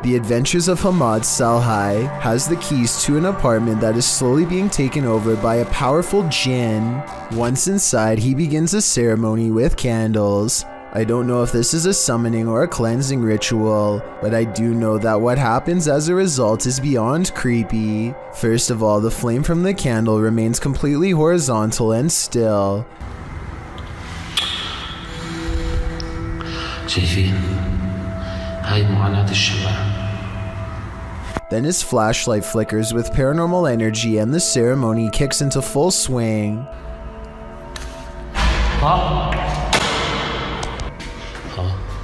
The Adventures of Hamad Salhai has the keys to an apartment that is slowly being taken over by a powerful jinn. Once inside, he begins a ceremony with candles. I don't know if this is a summoning or a cleansing ritual, but I do know that what happens as a result is beyond creepy. First of all, the flame from the candle remains completely horizontal and still. Then his flashlight flickers with paranormal energy and the ceremony kicks into full swing.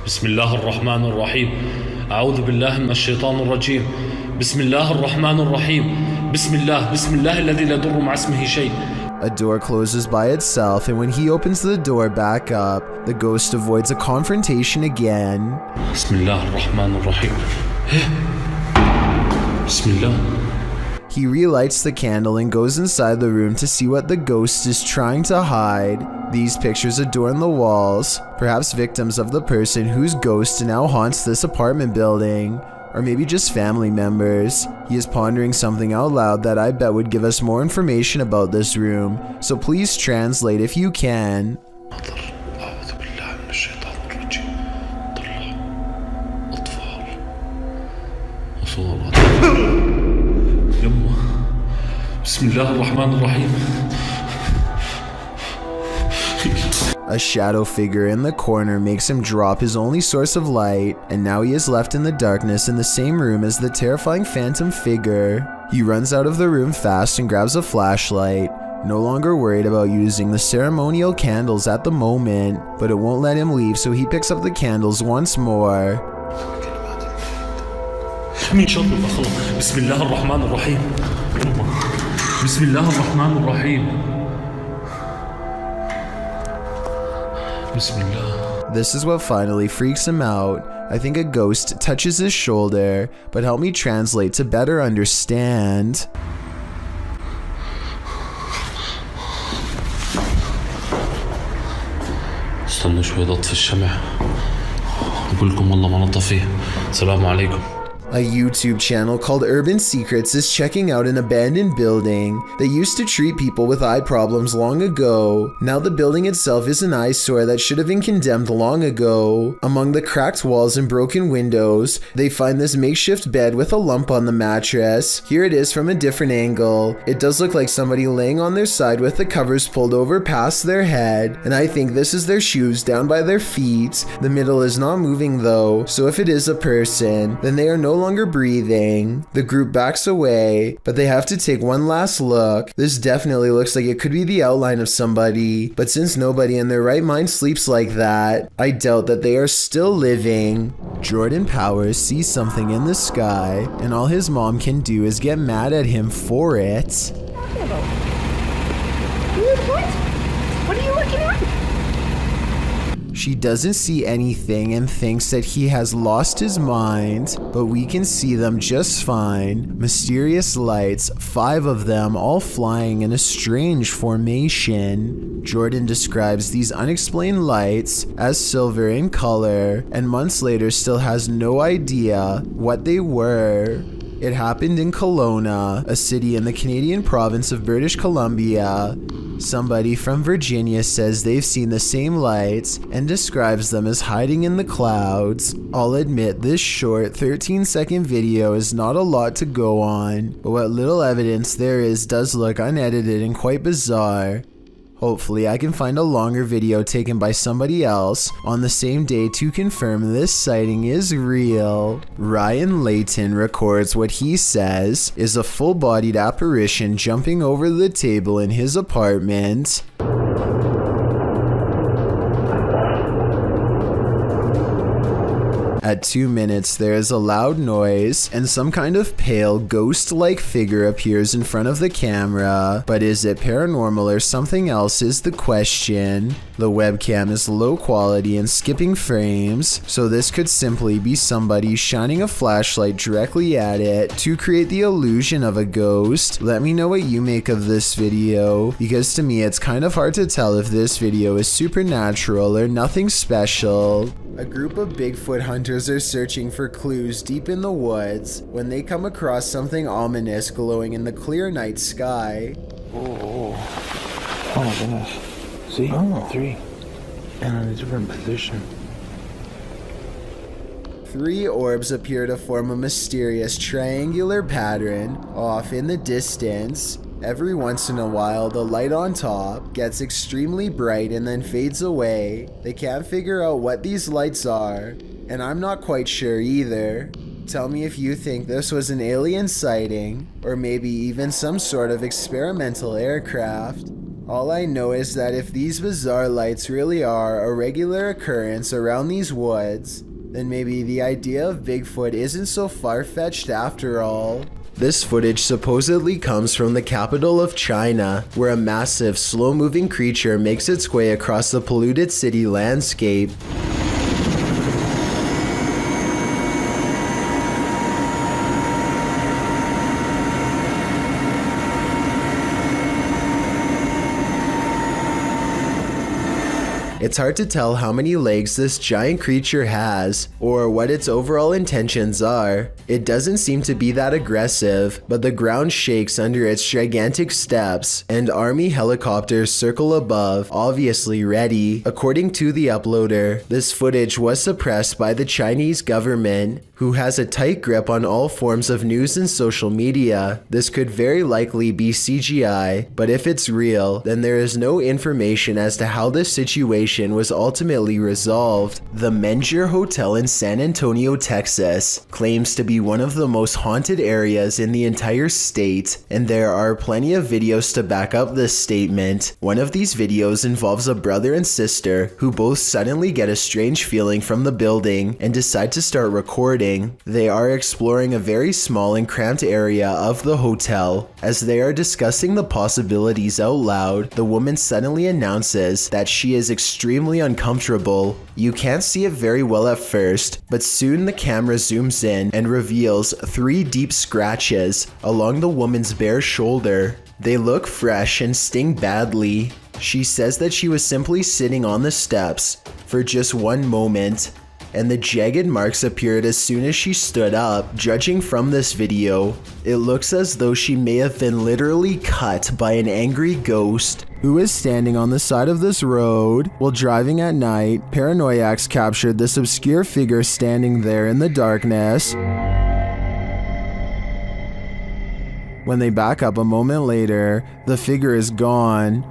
بسم الله الرحمن الرحيم أعوذ بالله من الشيطان الرجيم بسم الله الرحمن الرحيم بسم الله الذي لا يضر مع اسمه شيء. A door closes by itself, and when he opens the door back up, the ghost avoids a confrontation again. بسم الله الرحمن الرحيم بسم الله. He relights the candle and goes inside the room to see what the ghost is trying to hide. These pictures adorn the walls, perhaps victims of the person whose ghost now haunts this apartment building, or maybe just family members. He is pondering something out loud that I bet would give us more information about this room, so please translate if you can. A shadow figure in the corner makes him drop his only source of light, and now he is left in the darkness in the same room as the terrifying phantom figure. He runs out of the room fast and grabs a flashlight, no longer worried about using the ceremonial candles at the moment, but it won't let him leave, so he picks up the candles once more. بسم الله الرحمن الرحيم بسم الله الرحمن الرحيم بسم الله. This is what finally freaks him out. I think a ghost touches his shoulder, but help me translate to better understand. استنوا شوي اطفي الشمع اقول لكم والله ما نطفيه. السلام عليكم. A YouTube channel called Urban Secrets is checking out an abandoned building that used to treat people with eye problems long ago. Now the building itself is an eyesore that should have been condemned long ago. Among the cracked walls and broken windows, they find this makeshift bed with a lump on the mattress. Here it is from a different angle. It does look like somebody laying on their side with the covers pulled over past their head, and I think this is their shoes down by their feet. The middle is not moving though, so if it is a person, then they are no longer breathing. The group backs away, but they have to take one last look. This definitely looks like it could be the outline of somebody, but since nobody in their right mind sleeps like that, I doubt that they are still living. Jordan Powers sees something in the sky, and all his mom can do is get mad at him for it. What are you looking at? She doesn't see anything and thinks that he has lost his mind, but we can see them just fine. Mysterious lights, 5 of them all flying in a strange formation. Jordan describes these unexplained lights as silver in color, and months later still has no idea what they were. It happened in Kelowna, a city in the Canadian province of British Columbia. Somebody from Virginia says they've seen the same lights and describes them as hiding in the clouds. I'll admit this short 13-second video is not a lot to go on, but what little evidence there is does look unedited and quite bizarre. Hopefully I can find a longer video taken by somebody else on the same day to confirm this sighting is real. Ryan Layton records what he says is a full-bodied apparition jumping over the table in his apartment. At 2 minutes, there is a loud noise, and some kind of pale, ghost-like figure appears in front of the camera. But is it paranormal or something else is the question. The webcam is low quality and skipping frames, so this could simply be somebody shining a flashlight directly at it to create the illusion of a ghost. Let me know what you make of this video, because to me it's kind of hard to tell if this video is supernatural or nothing special. A group of Bigfoot hunters are searching for clues deep in the woods when they come across something ominous glowing in the clear night sky. Oh my goodness. See? Oh. 3. And in a different position. 3 orbs appear to form a mysterious triangular pattern off in the distance. Every once in a while, the light on top gets extremely bright and then fades away. They can't figure out what these lights are, and I'm not quite sure either. Tell me if you think this was an alien sighting, or maybe even some sort of experimental aircraft. All I know is that if these bizarre lights really are a regular occurrence around these woods, then maybe the idea of Bigfoot isn't so far-fetched after all. This footage supposedly comes from the capital of China, where a massive, slow-moving creature makes its way across the polluted city landscape. It's hard to tell how many legs this giant creature has, or what its overall intentions are. It doesn't seem to be that aggressive, but the ground shakes under its gigantic steps, and army helicopters circle above, obviously ready. According to the uploader, this footage was suppressed by the Chinese government, who has a tight grip on all forms of news and social media. This could very likely be CGI, but if it's real, then there is no information as to how this situation was ultimately resolved. The Menger Hotel in San Antonio, Texas, claims to be one of the most haunted areas in the entire state, and there are plenty of videos to back up this statement. One of these videos involves a brother and sister who both suddenly get a strange feeling from the building and decide to start recording. They are exploring a very small and cramped area of the hotel. As they are discussing the possibilities out loud, the woman suddenly announces that she is extremely uncomfortable. You can't see it very well at first, but soon the camera zooms in and reveals 3 deep scratches along the woman's bare shoulder. They look fresh and sting badly. She says that she was simply sitting on the steps for just one moment, and the jagged marks appeared as soon as she stood up. Judging from this video, it looks as though she may have been literally cut by an angry ghost who is standing on the side of this road while driving at night. Paranoiacs captured this obscure figure standing there in the darkness. When they back up a moment later, the figure is gone.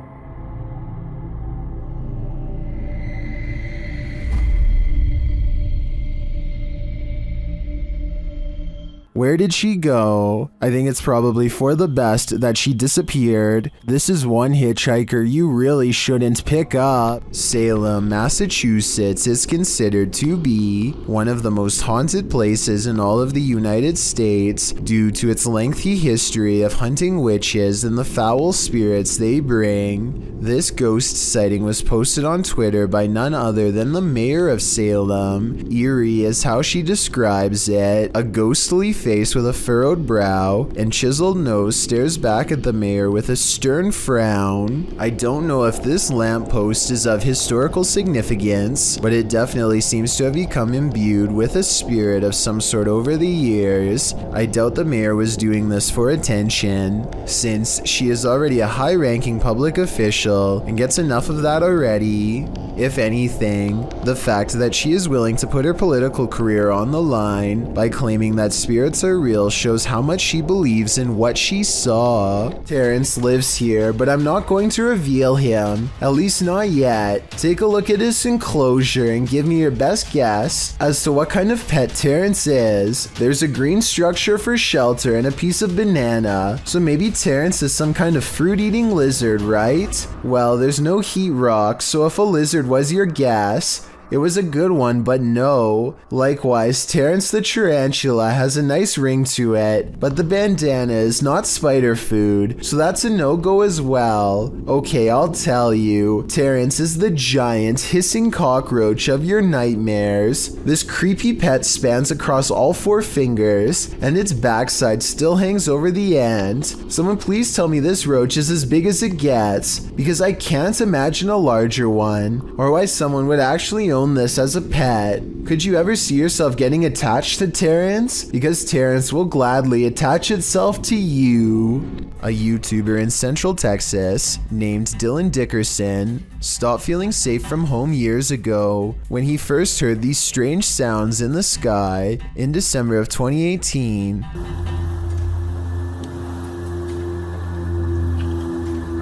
Where did she go? I think it's probably for the best that she disappeared. This is one hitchhiker you really shouldn't pick up. Salem, Massachusetts is considered to be one of the most haunted places in all of the United States due to its lengthy history of hunting witches and the foul spirits they bring. This ghost sighting was posted on Twitter by none other than the mayor of Salem. Eerie is how she describes it. A ghostly face with a furrowed brow and chiseled nose stares back at the mayor with a stern frown. I don't know if this lamppost is of historical significance, but it definitely seems to have become imbued with a spirit of some sort over the years. I doubt the mayor was doing this for attention, since she is already a high-ranking public official and gets enough of that already. If anything, the fact that she is willing to put her political career on the line by claiming that spirits are real shows how much she believes in what she saw. Terrence lives here, but I'm not going to reveal him, at least not yet. Take a look at his enclosure and give me your best guess as to what kind of pet Terrence is. There's a green structure for shelter and a piece of banana, so maybe Terrence is some kind of fruit-eating lizard, right? Well, there's no heat rock, so if a lizard was your guess, it was a good one, but no. Likewise, Terrence the tarantula has a nice ring to it, but the bandana is not spider food, so that's a no-go as well. Okay, I'll tell you. Terrence is the giant, hissing cockroach of your nightmares. This creepy pet spans across all 4 fingers, and its backside still hangs over the end. Someone please tell me this roach is as big as it gets, because I can't imagine a larger one, or why someone would actually own own this as a pet? Could you ever see yourself getting attached to Terrence? Because Terrence will gladly attach itself to you. A YouTuber in Central Texas named Dylan Dickerson stopped feeling safe from home years ago when he first heard these strange sounds in the sky in December of 2018.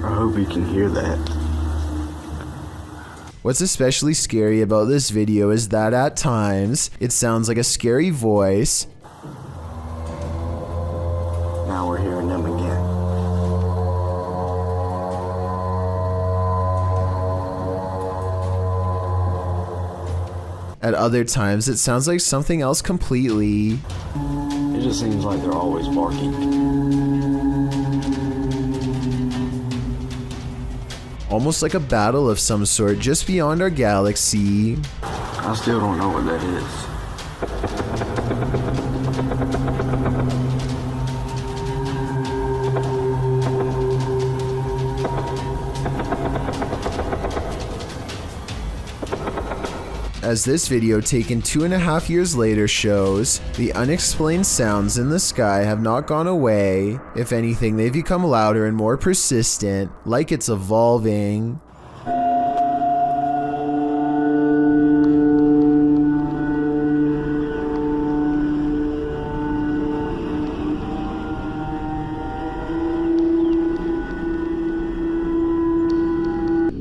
I hope you can hear that. What's especially scary about this video is that at times, it sounds like a scary voice. Now we're hearing them again. At other times, it sounds like something else completely. It just seems like they're always barking. Almost like a battle of some sort just beyond our galaxy. I still don't know what that is. As this video taken 2.5 years later shows, the unexplained sounds in the sky have not gone away. If anything, they've become louder and more persistent, like it's evolving.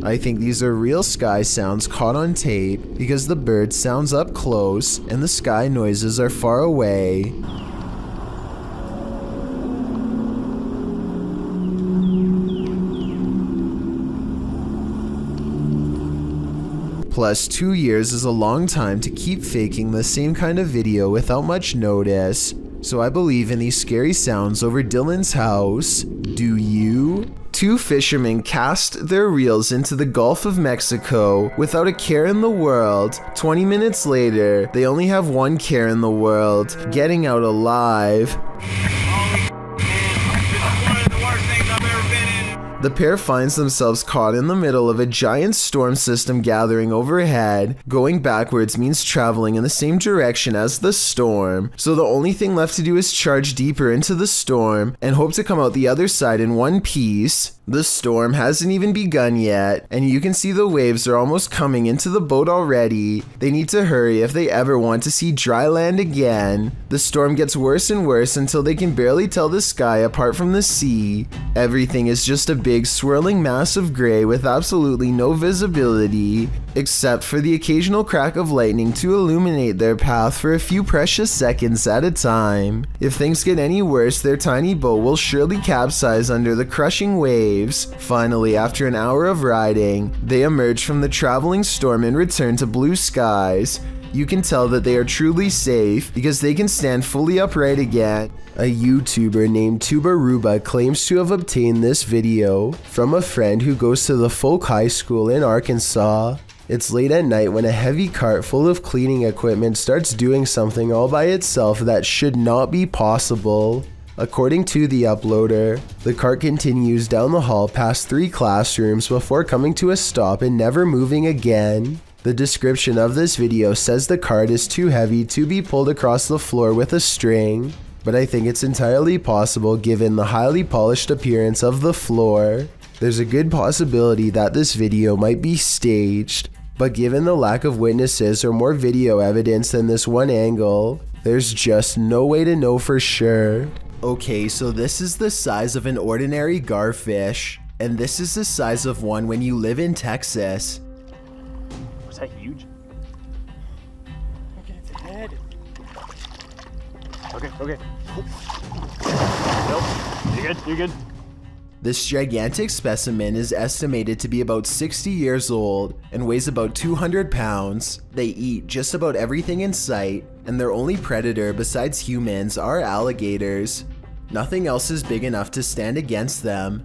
I think these are real sky sounds caught on tape because the bird sounds up close and the sky noises are far away. Plus, 2 years is a long time to keep faking the same kind of video without much notice. So I believe in these scary sounds over Dylan's house. Do you? 2 fishermen cast their reels into the Gulf of Mexico without a care in the world. 20 minutes later, they only have one care in the world: getting out alive. The pair finds themselves caught in the middle of a giant storm system gathering overhead. Going backwards means traveling in the same direction as the storm, so the only thing left to do is charge deeper into the storm and hope to come out the other side in one piece. The storm hasn't even begun yet, and you can see the waves are almost coming into the boat already. They need to hurry if they ever want to see dry land again. The storm gets worse and worse until they can barely tell the sky apart from the sea. Everything is just a big swirling mass of gray with absolutely no visibility, except for the occasional crack of lightning to illuminate their path for a few precious seconds at a time. If things get any worse, their tiny boat will surely capsize under the crushing waves. Finally, after an hour of riding, they emerge from the traveling storm and return to blue skies. You can tell that they are truly safe because they can stand fully upright again. A YouTuber named Tubaruba claims to have obtained this video from a friend who goes to the Folk High School in Arkansas. It's late at night when a heavy cart full of cleaning equipment starts doing something all by itself that should not be possible. According to the uploader, the cart continues down the hall past 3 classrooms before coming to a stop and never moving again. The description of this video says the cart is too heavy to be pulled across the floor with a string, but I think it's entirely possible given the highly polished appearance of the floor. There's a good possibility that this video might be staged, but given the lack of witnesses or more video evidence than this one angle, there's just no way to know for sure. Okay, so this is the size of an ordinary garfish, and this is the size of one when you live in Texas. Was that huge? Okay, it's a head. Okay. Nope. You're good. This gigantic specimen is estimated to be about 60 years old and weighs about 200 pounds. They eat just about everything in sight, and their only predator besides humans are alligators. Nothing else is big enough to stand against them.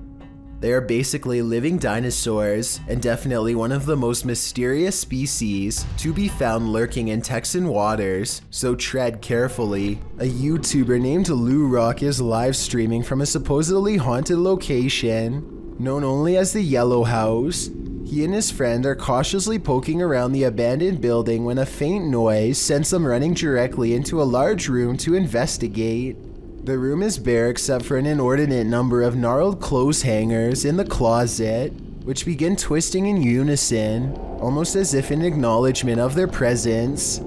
They are basically living dinosaurs, and definitely one of the most mysterious species to be found lurking in Texan waters, so tread carefully. A YouTuber named Lou Rock is live streaming from a supposedly haunted location, known only as the Yellow House. He He and his friend are cautiously poking around the abandoned building when a faint noise sends them running directly into a large room to investigate. The room is bare except for an inordinate number of gnarled clothes hangers in the closet, which begin twisting in unison, almost as if in acknowledgement of their presence.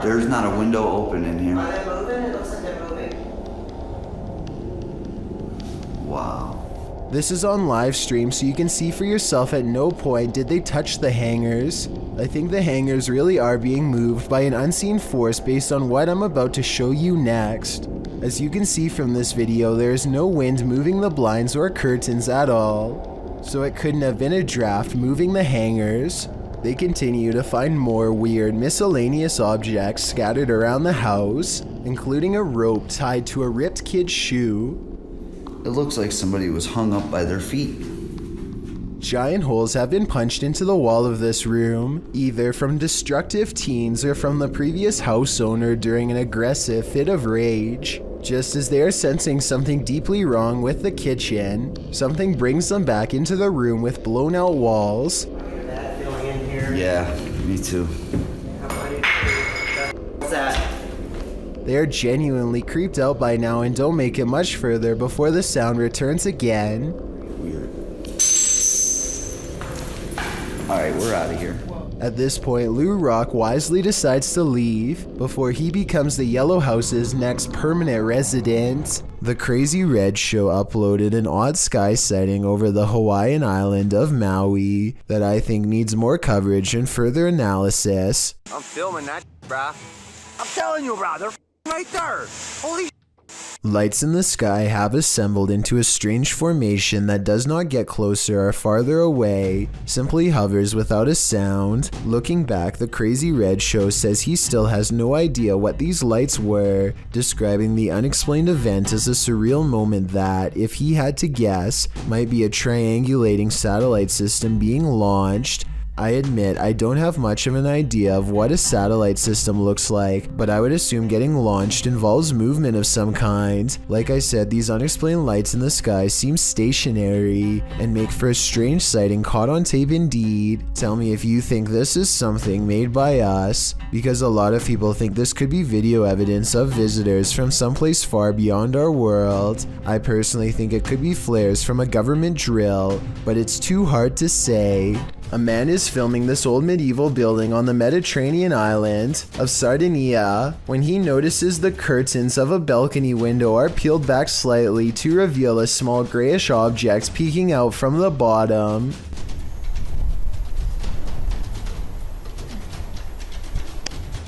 There's not a window open in here. Are they moving? It looks like they're moving. Wow. This is on live stream, so you can see for yourself at no point did they touch the hangers. I think the hangers really are being moved by an unseen force based on what I'm about to show you next. As you can see from this video, there is no wind moving the blinds or curtains at all, so it couldn't have been a draft moving the hangers. They continue to find more weird miscellaneous objects scattered around the house, including a rope tied to a ripped kid's shoe. It looks like somebody was hung up by their feet. Giant holes have been punched into the wall of this room, either from destructive teens or from the previous house owner during an aggressive fit of rage. Just as they are sensing something deeply wrong with the kitchen, something brings them back into the room with blown out walls. That feeling in here. Yeah, me too. What's that? They are genuinely creeped out by now and don't make it much further before the sound returns again. Weird. Alright, we're out of here. At this point, Lou Rock wisely decides to leave before he becomes the Yellow House's next permanent resident. The Crazy Red Show uploaded an odd sky sighting over the Hawaiian island of Maui that I think needs more coverage and further analysis. I'm filming that, brah. I'm telling you, brah, they're right there. Holy Lights in the sky have assembled into a strange formation that does not get closer or farther away, simply hovers without a sound. Looking back, the Crazy Red Show says he still has no idea what these lights were, describing the unexplained event as a surreal moment that, if he had to guess, might be a triangulating satellite system being launched. I admit I don't have much of an idea of what a satellite system looks like, but I would assume getting launched involves movement of some kind. Like I said, these unexplained lights in the sky seem stationary and make for a strange sighting caught on tape indeed. Tell me if you think this is something made by us, because a lot of people think this could be video evidence of visitors from someplace far beyond our world. I personally think it could be flares from a government drill, but it's too hard to say. A man is filming this old medieval building on the Mediterranean island of Sardinia when he notices the curtains of a balcony window are peeled back slightly to reveal a small grayish object peeking out from the bottom.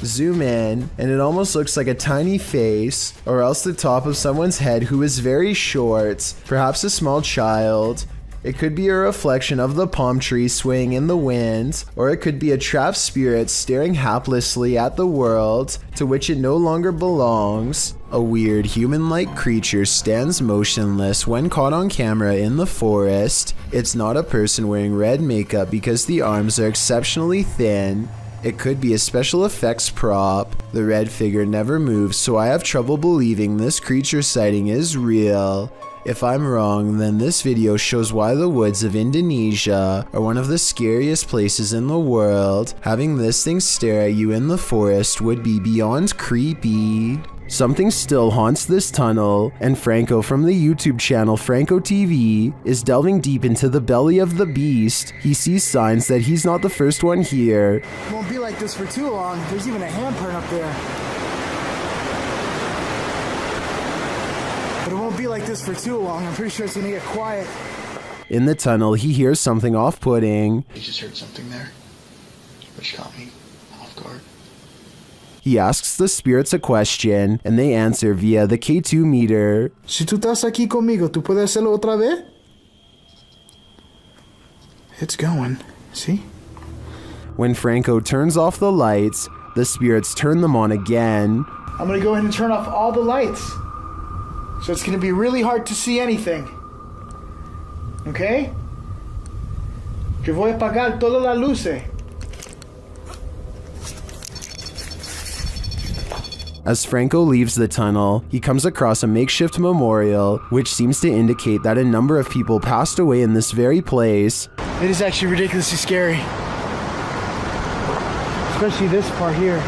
Zoom in, and it almost looks like a tiny face, or else the top of someone's head who is very short, perhaps a small child. It could be a reflection of the palm tree swaying in the wind, or it could be a trapped spirit staring haplessly at the world to which it no longer belongs. A weird human-like creature stands motionless when caught on camera in the forest. It's not a person wearing red makeup because the arms are exceptionally thin. It could be a special effects prop. The red figure never moves, so I have trouble believing this creature sighting is real. If I'm wrong, then this video shows why the woods of Indonesia are one of the scariest places in the world. Having this thing stare at you in the forest would be beyond creepy. Something still haunts this tunnel, and Franco from the YouTube channel Franco TV is delving deep into the belly of the beast. He sees signs that he's not the first one here. It won't be like this for too long. There's even a handprint up there. But it won't be like this for too long. I'm pretty sure it's gonna get quiet. In the tunnel, he hears something off-putting. You just heard something there, which caught me off guard. He asks the spirits a question, and they answer via the K2 meter. Si tú estás aquí conmigo, ¿tú puedes hacerlo otra vez? It's going. See? When Franco turns off the lights, the spirits turn them on again. I'm gonna go ahead and turn off all the lights. So it's gonna be really hard to see anything. Okay? Que voy a apagar todas las luces. As Franco leaves the tunnel, he comes across a makeshift memorial, which seems to indicate that a number of people passed away in this very place. It is actually ridiculously scary. Especially this part here.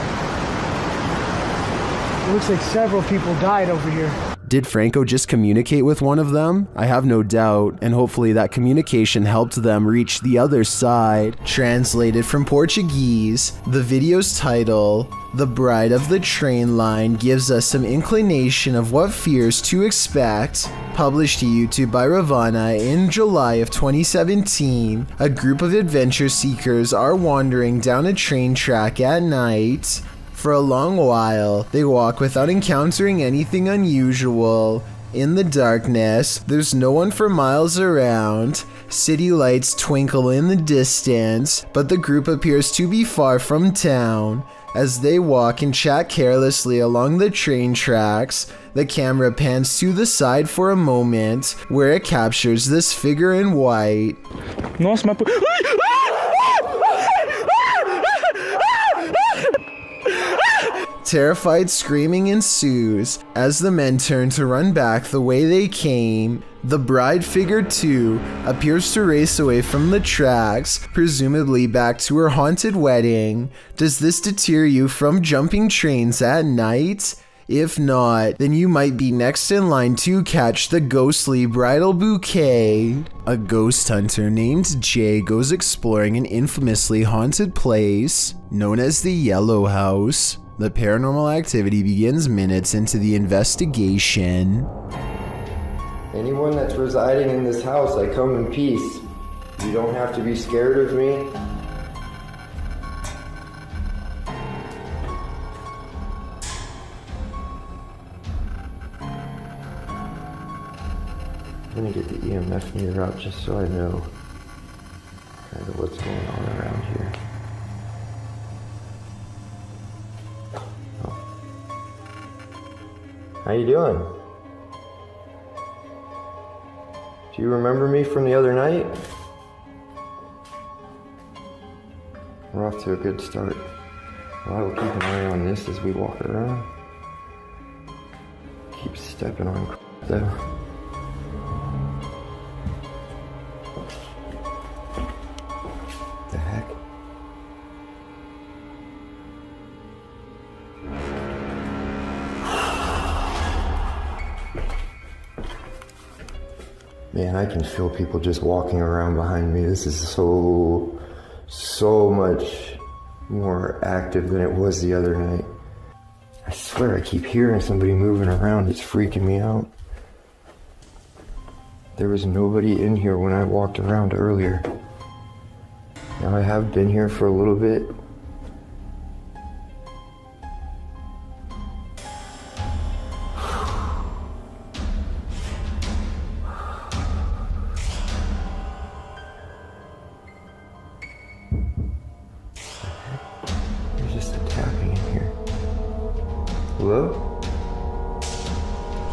It looks like several people died over here. Did Franco just communicate with one of them? I have no doubt, and hopefully that communication helped them reach the other side. Translated from Portuguese, the video's title, The Bride of the Train Line, gives us some inclination of what fears to expect. Published to YouTube by Ravana in July of 2017, a group of adventure seekers are wandering down a train track at night. For a long while, they walk without encountering anything unusual. In the darkness, there's no one for miles around. City lights twinkle in the distance, but the group appears to be far from town. As they walk and chat carelessly along the train tracks, the camera pans to the side for a moment, where it captures this figure in white. Nossa, mas... Terrified screaming ensues as the men turn to run back the way they came. The bride figure too appears to race away from the tracks, presumably back to her haunted wedding. Does this deter you from jumping trains at night? If not, then you might be next in line to catch the ghostly bridal bouquet. A ghost hunter named Jay goes exploring an infamously haunted place known as the Yellow House. The paranormal activity begins minutes into the investigation. Anyone that's residing in this house, I come in peace. You don't have to be scared of me. I'm gonna get the EMF meter out just so I know kind of what's going on around here. How you doing? Do you remember me from the other night? We're off to a good start. Well, I will keep an eye on this as we walk around. Keep stepping on though. The heck? Man, I can feel people just walking around behind me. This is so much more active than it was the other night. I swear I keep hearing somebody moving around. It's freaking me out. There was nobody in here when I walked around earlier. Now I have been here for a little bit. Hello?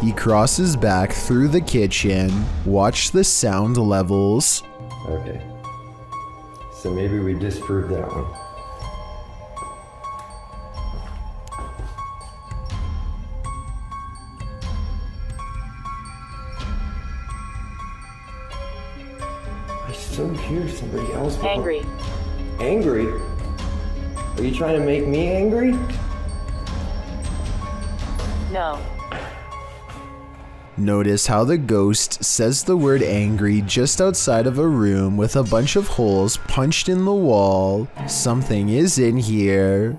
He crosses back through the kitchen. Watch the sound levels. Okay. So maybe we disproved that one. I still hear somebody else. Angry. Angry? Are you trying to make me angry? No. Notice how the ghost says the word angry just outside of a room with a bunch of holes punched in the wall. Something is in here.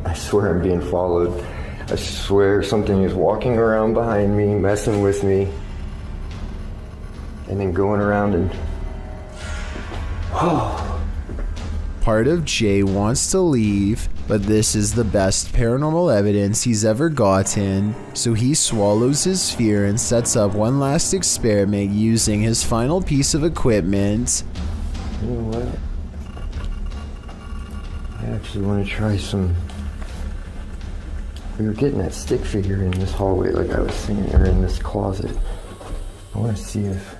I swear I'm being followed. I swear something is walking around behind me, messing with me. And then going around and... Part of Jay wants to leave, but this is the best paranormal evidence he's ever gotten, so he swallows his fear and sets up one last experiment using his final piece of equipment. You know what? I actually want to try some... We were getting that stick figure in this hallway like I was saying, or in this closet. I want to see if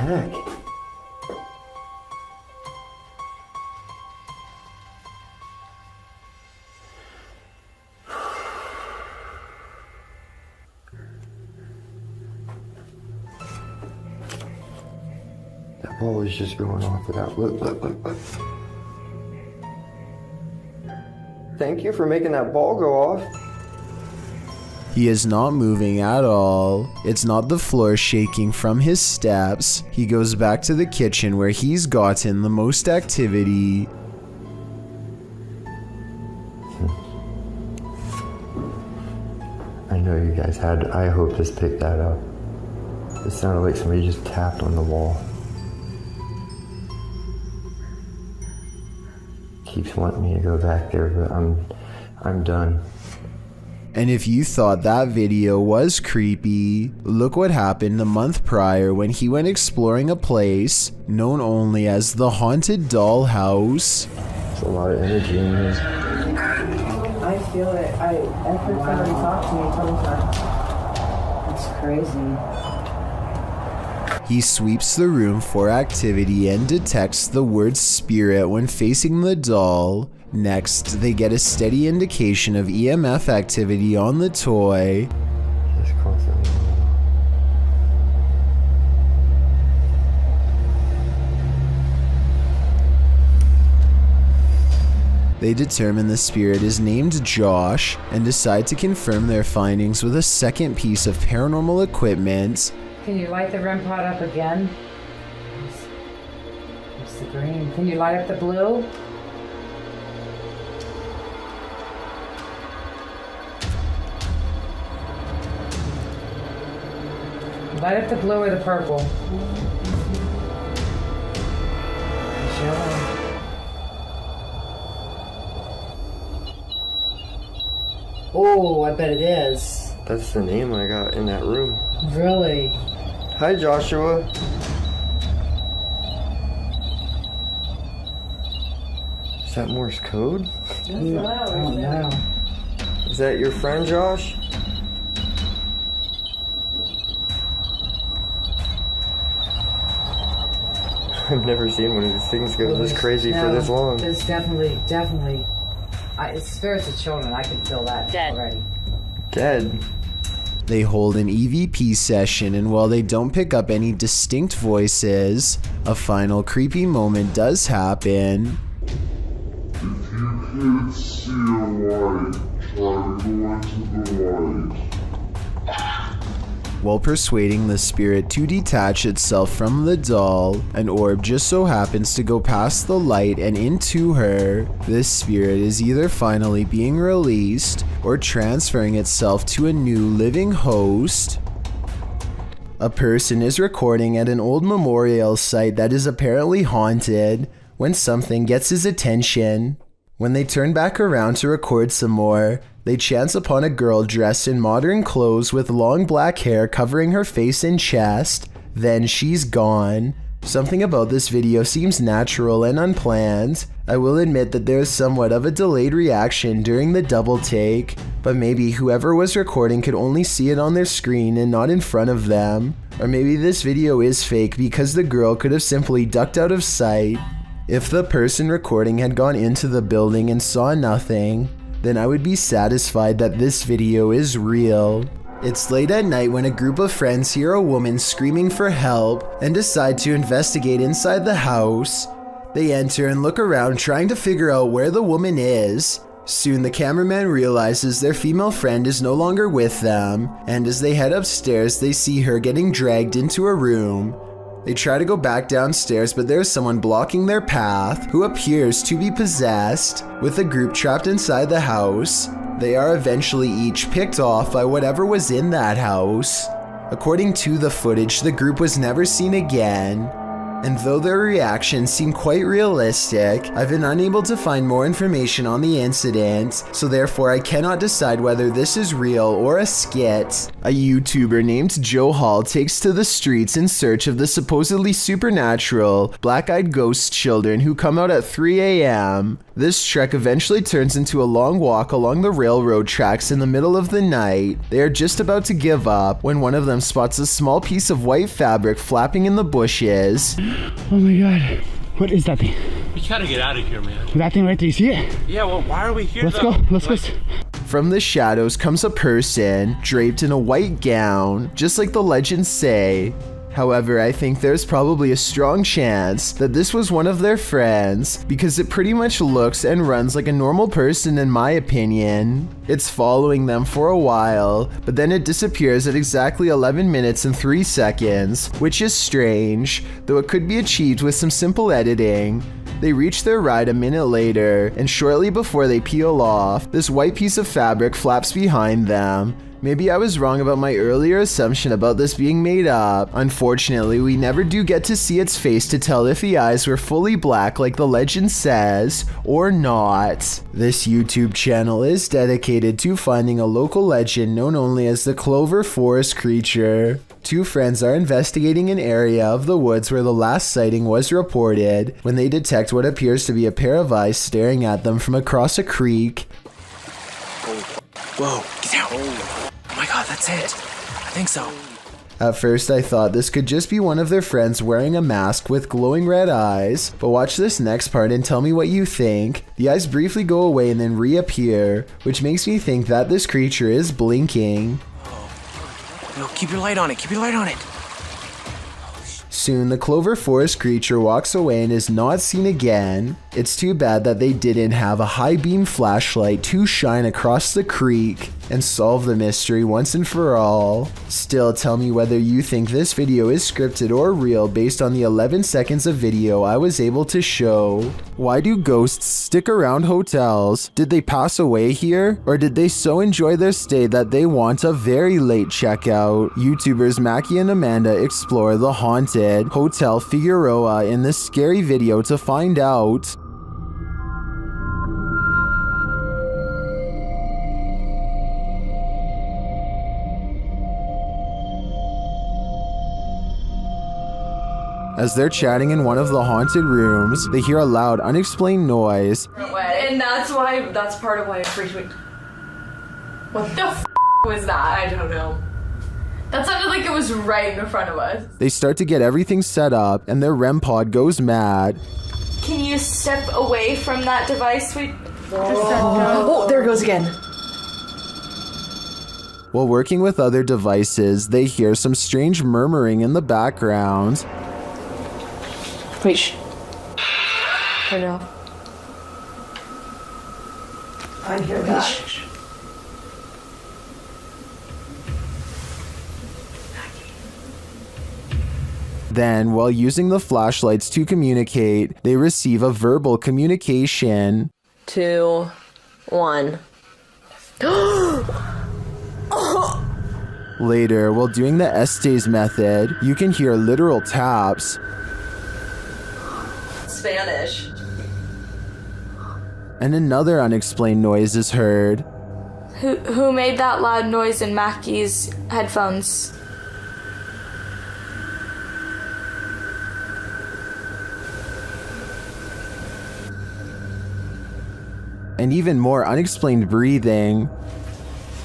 heck? That ball is just going off without. Look. Thank you for making that ball go off. He is not moving at all. It's not the floor shaking from his steps. He goes back to the kitchen where he's gotten the most activity. I know you guys had, I hope this picked that up. It sounded like somebody just tapped on the wall. Keeps wanting me to go back there, but I'm done. And if you thought that video was creepy, look what happened a month prior when he went exploring a place known only as the Haunted Doll House. There's a lot of energy in here. I feel it. I heard somebody talk to me a couple times. It's crazy. He sweeps the room for activity and detects the word spirit when facing the doll. Next, they get a steady indication of EMF activity on the toy. Just constantly. They determine the spirit is named Josh and decide to confirm their findings with a second piece of paranormal equipment. Can you light the REM pod up again? What's the green? Can you light up the blue? Light up the blue or the purple. Oh, I bet it is. That's the name I got in that room. Really? Hi, Joshua. Is that Morse code? Oh, no. Is that your friend, Josh? I've never seen one of these things go this crazy for this long. It's definitely. It's spirits of children. I can feel that already. Dead. They hold an EVP session, and while they don't pick up any distinct voices, a final creepy moment does happen. If you can't see a light, try to go into the light. While persuading the spirit to detach itself from the doll, an orb just so happens to go past the light and into her. This spirit is either finally being released or transferring itself to a new living host. A person is recording at an old memorial site that is apparently haunted when something gets his attention. When they turn back around to record some more, they chance upon a girl dressed in modern clothes with long black hair covering her face and chest. Then she's gone. Something about this video seems natural and unplanned. I will admit that there is somewhat of a delayed reaction during the double take, but maybe whoever was recording could only see it on their screen and not in front of them. Or maybe this video is fake because the girl could have simply ducked out of sight. If the person recording had gone into the building and saw nothing, then I would be satisfied that this video is real. It's late at night when a group of friends hear a woman screaming for help and decide to investigate inside the house. They enter and look around trying to figure out where the woman is. Soon the cameraman realizes their female friend is no longer with them, and as they head upstairs they see her getting dragged into a room. They try to go back downstairs, but there's someone blocking their path who appears to be possessed. With the group trapped inside the house, they are eventually each picked off by whatever was in that house. According to the footage, the group was never seen again. And though their reactions seem quite realistic, I've been unable to find more information on the incident, so therefore I cannot decide whether this is real or a skit. A YouTuber named Joe Hall takes to the streets in search of the supposedly supernatural, black-eyed ghost children who come out at 3 a.m. This trek eventually turns into a long walk along the railroad tracks in the middle of the night. They are just about to give up when one of them spots a small piece of white fabric flapping in the bushes. Oh my god. What is that thing? We gotta get out of here, man. That thing right there, you see it? Yeah, well, why are we here? Let's go. Let's go. From the shadows comes a person draped in a white gown, just like the legends say. However, I think there's probably a strong chance that this was one of their friends, because it pretty much looks and runs like a normal person in my opinion. It's following them for a while, but then it disappears at exactly 11 minutes and 3 seconds, which is strange, though it could be achieved with some simple editing. They reach their ride a minute later, and shortly before they peel off, this white piece of fabric flaps behind them. Maybe I was wrong about my earlier assumption about this being made up. Unfortunately, we never do get to see its face to tell if the eyes were fully black like the legend says, or not. This YouTube channel is dedicated to finding a local legend known only as the Clover Forest creature. Two friends are investigating an area of the woods where the last sighting was reported when they detect what appears to be a pair of eyes staring at them from across a creek. Whoa, get down. Oh my god, that's it. I think so. At first I thought this could just be one of their friends wearing a mask with glowing red eyes, but watch this next part and tell me what you think. The eyes briefly go away and then reappear, which makes me think that this creature is blinking. No, keep your light on it, keep your light on it. Soon, the Clover Forest creature walks away and is not seen again. It's too bad that they didn't have a high beam flashlight to shine across the creek and solve the mystery once and for all. Still, tell me whether you think this video is scripted or real based on the 11 seconds of video I was able to show. Why do ghosts stick around hotels? Did they pass away here? Or did they so enjoy their stay that they want a very late checkout? YouTubers Mackie and Amanda explore the haunted Hotel Figueroa in this scary video to find out. As they're chatting in one of the haunted rooms, they hear a loud, unexplained noise. And that's part of why I freaked me. What the f was that? I don't know. That sounded like it was right in front of us. They start to get everything set up, and their REM pod goes mad. Can you step away from that device, sweet? Oh, there it goes again. While working with other devices, they hear some strange murmuring in the background. Wait, shh. Turn it off. I hear that. Then, while using the flashlights to communicate, they receive a verbal communication. 2, 1. Later, while doing the Estes method, you can hear literal taps. Spanish. And another unexplained noise is heard. Who made that loud noise in Mackie's headphones? And even more unexplained breathing.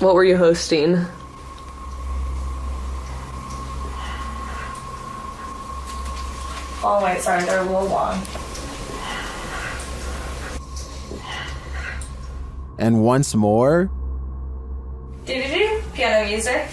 What were you hosting? Oh wait, sorry, they're a little long. And once more. Piano music.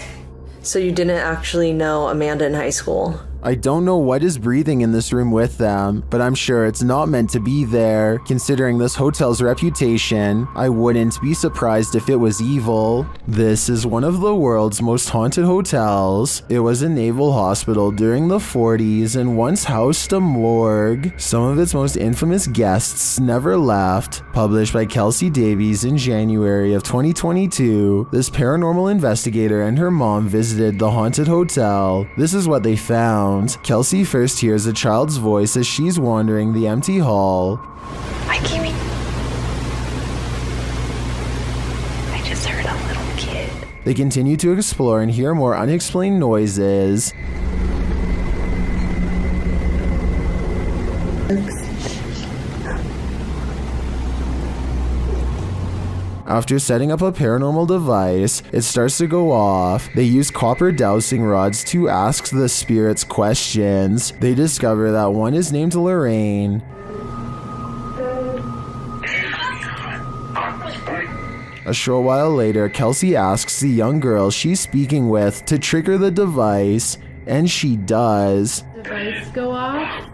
So you didn't actually know Amanda in high school? I don't know what is breathing in this room with them, but I'm sure it's not meant to be there. Considering this hotel's reputation, I wouldn't be surprised if it was evil. This is one of the world's most haunted hotels. It was a naval hospital during the 40s and once housed a morgue. Some of its most infamous guests never left. Published by Kelsey Davies in January of 2022, this paranormal investigator and her mom visited the haunted hotel. This is what they found. sound. Kelsey first hears a child's voice as she's wandering the empty hall. Hi, Kiwi. I just heard a little kid. They continue to explore and hear more unexplained noises. After setting up a paranormal device, it starts to go off. They use copper dowsing rods to ask the spirits questions. They discover that one is named Lorraine. A short while later, Kelsey asks the young girl she's speaking with to trigger the device, and she does. Device go off?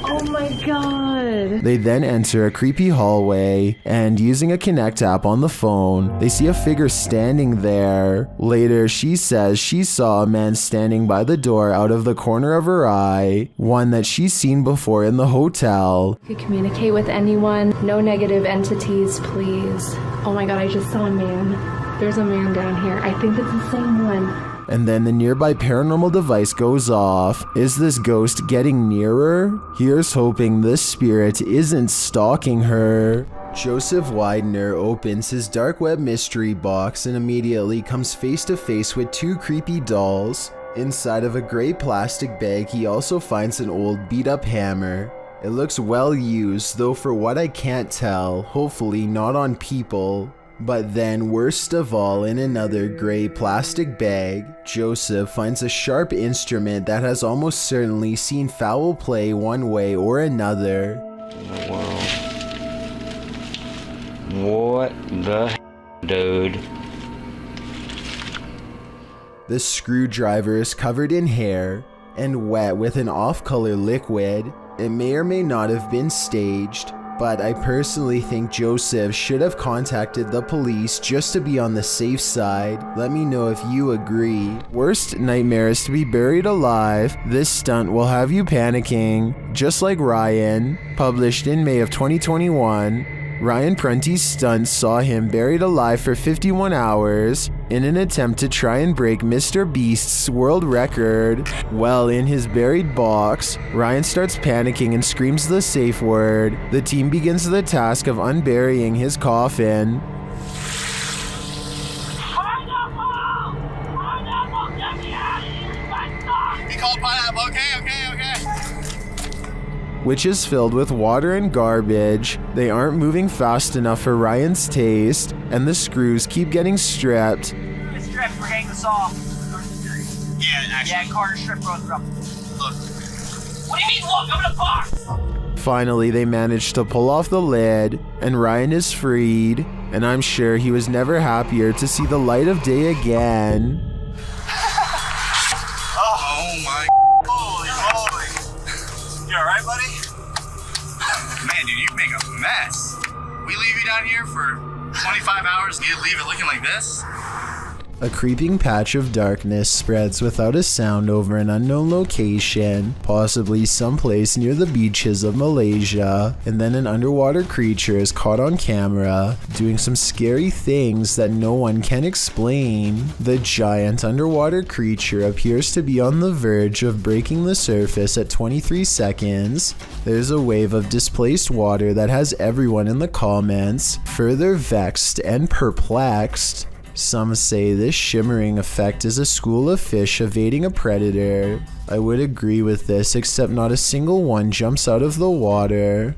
Oh my god. They then enter a creepy hallway, and using a Connect app on the phone, they see a figure standing there. Later, she says she saw a man standing by the door out of the corner of her eye, one that she's seen before in the hotel. You could communicate with anyone. No negative entities, please. Oh my god, I just saw a man. There's a man down here. I think it's the same one. And then the nearby paranormal device goes off. Is this ghost getting nearer? Here's hoping this spirit isn't stalking her. Joseph Widener opens his dark web mystery box and immediately comes face to face with two creepy dolls. Inside of a gray plastic bag, he also finds an old beat up hammer. It looks well used, though for what I can't tell, hopefully not on people. But then, worst of all, in another gray plastic bag, Joseph finds a sharp instrument that has almost certainly seen foul play one way or another. What the dude? The screwdriver is covered in hair and wet with an off-color liquid. It may or may not have been staged, but I personally think Joseph should have contacted the police just to be on the safe side. Let me know if you agree. Worst nightmare is to be buried alive. This stunt will have you panicking, just like Ryan. Published in May of 2021, Ryan Prunty's stunt saw him buried alive for 51 hours in an attempt to try and break Mr. Beast's world record. Well, in his buried box, Ryan starts panicking and screams the safe word. The team begins the task of unburying his coffin. He called pineapple. Okay. Which is filled with water and garbage. They aren't moving fast enough for Ryan's taste, and the screws keep getting stripped. It's stripped. We're getting the saw. Yeah, actually. Yeah, Carter strip roads up. Look. What do you mean, look? I'm in a box. Finally, they manage to pull off the lid, and Ryan is freed, and I'm sure he was never happier to see the light of day again. Oh my. Holy moly. You alright, buddy? Man, dude, you make a mess. We leave you down here for 25 hours and you leave it looking like this? A creeping patch of darkness spreads without a sound over an unknown location, possibly someplace near the beaches of Malaysia, and then an underwater creature is caught on camera doing some scary things that no one can explain. The giant underwater creature appears to be on the verge of breaking the surface at 23 seconds. There's a wave of displaced water that has everyone in the comments further vexed and perplexed. Some say this shimmering effect is a school of fish evading a predator. I would agree with this, except not a single one jumps out of the water.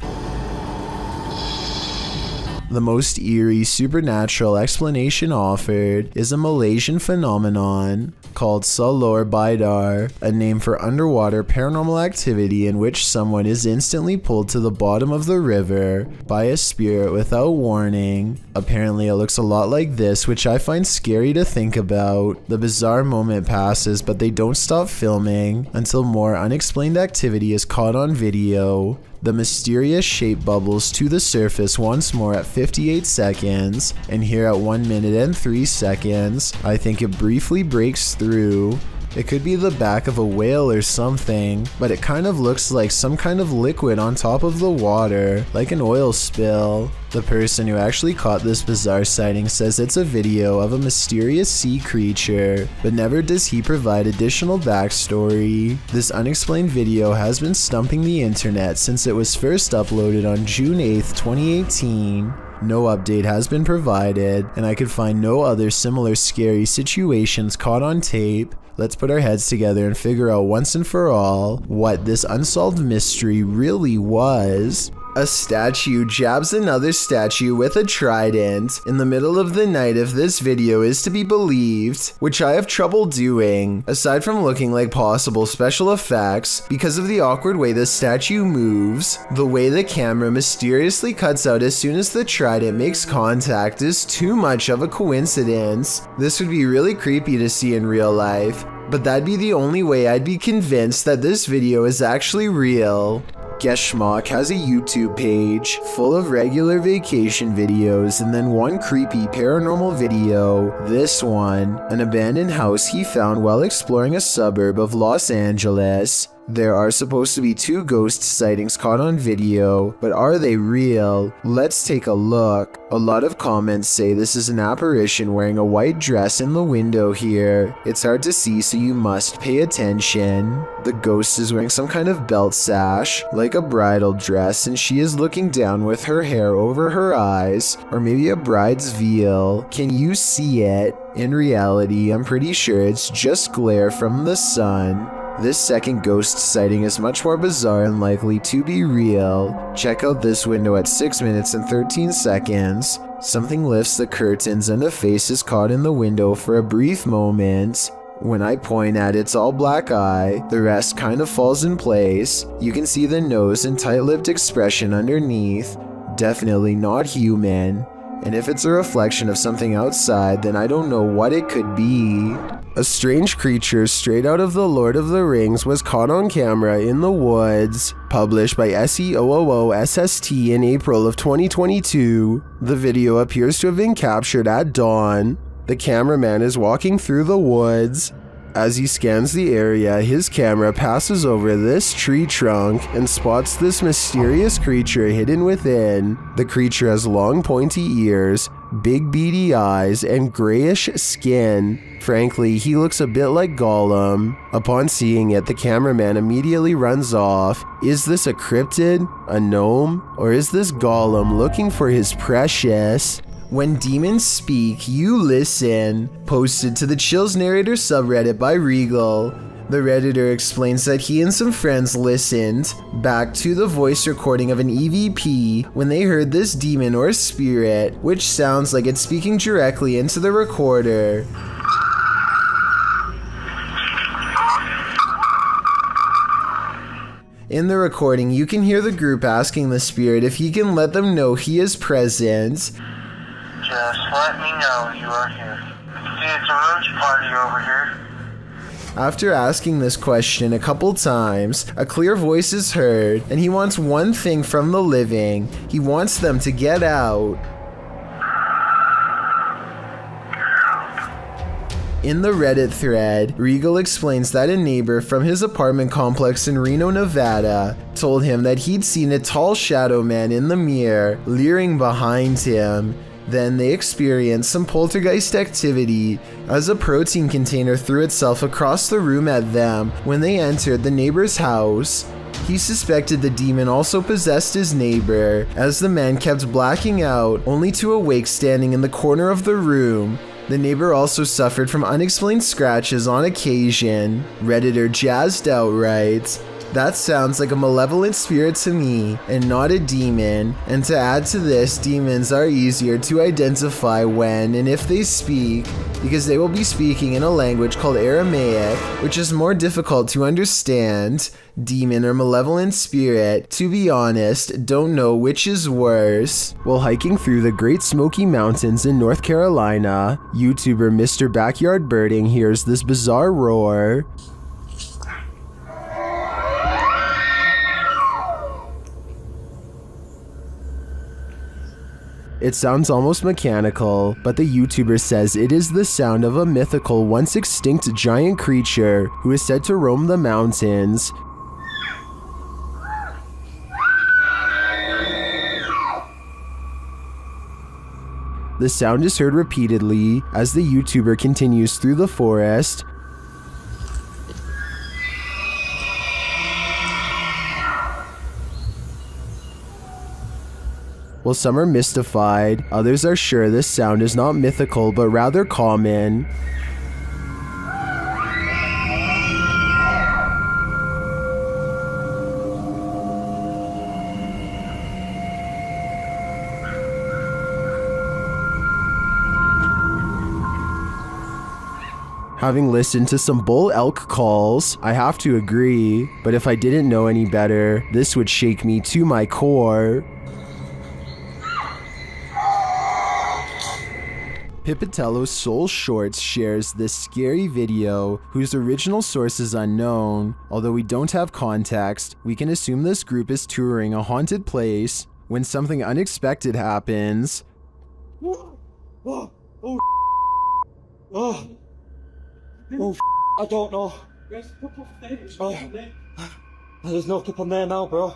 The most eerie supernatural explanation offered is a Malaysian phenomenon called Salor Bidar, a name for underwater paranormal activity in which someone is instantly pulled to the bottom of the river by a spirit without warning. Apparently it looks a lot like this, which I find scary to think about. The bizarre moment passes, but they don't stop filming until more unexplained activity is caught on video. The mysterious shape bubbles to the surface once more at 58 seconds, and here at 1 minute and 3 seconds, I think it briefly breaks through. It could be the back of a whale or something, but it kind of looks like some kind of liquid on top of the water, like an oil spill. The person who actually caught this bizarre sighting says it's a video of a mysterious sea creature, but never does he provide additional backstory. This unexplained video has been stumping the internet since it was first uploaded on June 8th, 2018. No update has been provided, and I could find no other similar scary situations caught on tape. Let's put our heads together and figure out once and for all what this unsolved mystery really was. A statue jabs another statue with a trident in the middle of the night if this video is to be believed, which I have trouble doing, aside from looking like possible special effects because of the awkward way the statue moves. The way the camera mysteriously cuts out as soon as the trident makes contact is too much of a coincidence. This would be really creepy to see in real life, but that'd be the only way I'd be convinced that this video is actually real. Geschmack has a YouTube page full of regular vacation videos and then one creepy paranormal video. This one, an abandoned house he found while exploring a suburb of Los Angeles. There are supposed to be 2 ghost sightings caught on video, but are they real? Let's take a look. A lot of comments say this is an apparition wearing a white dress in the window here. It's hard to see, so you must pay attention. The ghost is wearing some kind of belt sash, like a bridal dress, and she is looking down with her hair over her eyes, or maybe a bride's veil. Can you see it? In reality, I'm pretty sure it's just glare from the sun. This second ghost sighting is much more bizarre and likely to be real. Check out this window at 6 minutes and 13 seconds. Something lifts the curtains and a face is caught in the window for a brief moment. When I point at its all black eye, the rest kind of falls in place. You can see the nose and tight-lipped expression underneath. Definitely not human. And if it's a reflection of something outside, then I don't know what it could be. A strange creature straight out of The Lord of the Rings was caught on camera in the woods. Published by SEOOOSST in April of 2022. The video appears to have been captured at dawn. The cameraman is walking through the woods. As he scans the area, his camera passes over this tree trunk and spots this mysterious creature hidden within. The creature has long pointy ears, big beady eyes, and grayish skin. Frankly, he looks a bit like Gollum. Upon seeing it, the cameraman immediately runs off. Is this a cryptid, a gnome, or is this Gollum looking for his precious? When demons speak, you listen. Posted to the Chills Narrator subreddit by Regal. The Redditor explains that he and some friends listened back to the voice recording of an EVP when they heard this demon or spirit, which sounds like it's speaking directly into the recorder. In the recording, you can hear the group asking the spirit if he can let them know he is present. Just let me know you are here. See, it's a roach party over here. After asking this question a couple times, a clear voice is heard, and he wants one thing from the living. He wants them to get out. In the Reddit thread, Regal explains that a neighbor from his apartment complex in Reno, Nevada, told him that he'd seen a tall shadow man in the mirror, leering behind him. Then they experienced some poltergeist activity as a protein container threw itself across the room at them when they entered the neighbor's house. He suspected the demon also possessed his neighbor, as the man kept blacking out, only to awake standing in the corner of the room. The neighbor also suffered from unexplained scratches on occasion. Redditor Jazzed Out writes, "That sounds like a malevolent spirit to me, and not a demon. And to add to this, demons are easier to identify when and if they speak, because they will be speaking in a language called Aramaic, which is more difficult to understand. Demon or malevolent spirit, to be honest, don't know which is worse." While hiking through the Great Smoky Mountains in North Carolina, YouTuber Mr. Backyard Birding hears this bizarre roar. It sounds almost mechanical, but the YouTuber says it is the sound of a mythical, once extinct giant creature who is said to roam the mountains. The sound is heard repeatedly as the YouTuber continues through the forest. While some are mystified, others are sure this sound is not mythical but rather common. Having listened to some bull elk calls, I have to agree, but if I didn't know any better, this would shake me to my core. Pipitello's Soul Shorts shares this scary video, whose original source is unknown. Although we don't have context, we can assume this group is touring a haunted place when something unexpected happens. I don't know. There's no clip on there now, bro.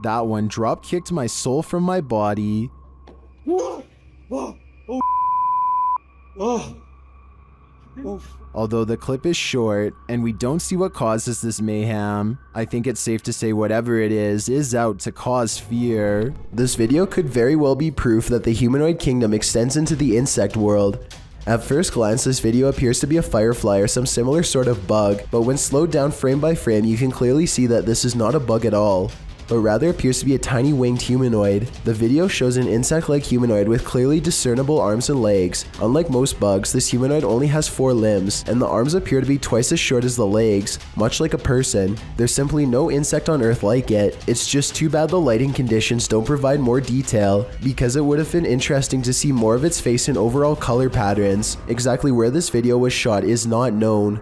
That one drop kicked my soul from my body. Although the clip is short and we don't see what causes this mayhem, I think it's safe to say whatever it is out to cause fear. This video could very well be proof that the humanoid kingdom extends into the insect world. At first glance, this video appears to be a firefly or some similar sort of bug, but when slowed down frame by frame, you can clearly see that this is not a bug at all, but rather appears to be a tiny winged humanoid. The video shows an insect-like humanoid with clearly discernible arms and legs. Unlike most bugs, this humanoid only has 4 limbs, and the arms appear to be twice as short as the legs, much like a person. There's simply no insect on Earth like it. It's just too bad the lighting conditions don't provide more detail, because it would have been interesting to see more of its face and overall color patterns. Exactly where this video was shot is not known.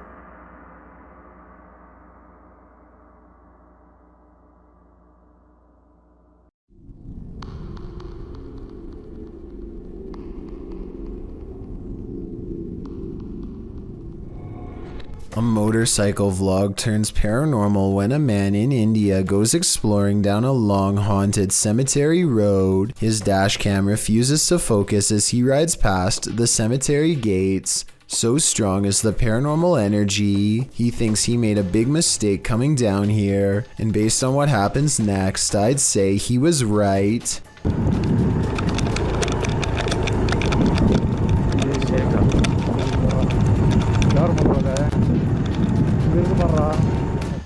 A motorcycle vlog turns paranormal when a man in India goes exploring down a long haunted cemetery road. His dash cam refuses to focus as he rides past the cemetery gates. So strong is the paranormal energy, he thinks he made a big mistake coming down here, and based on what happens next, I'd say he was right.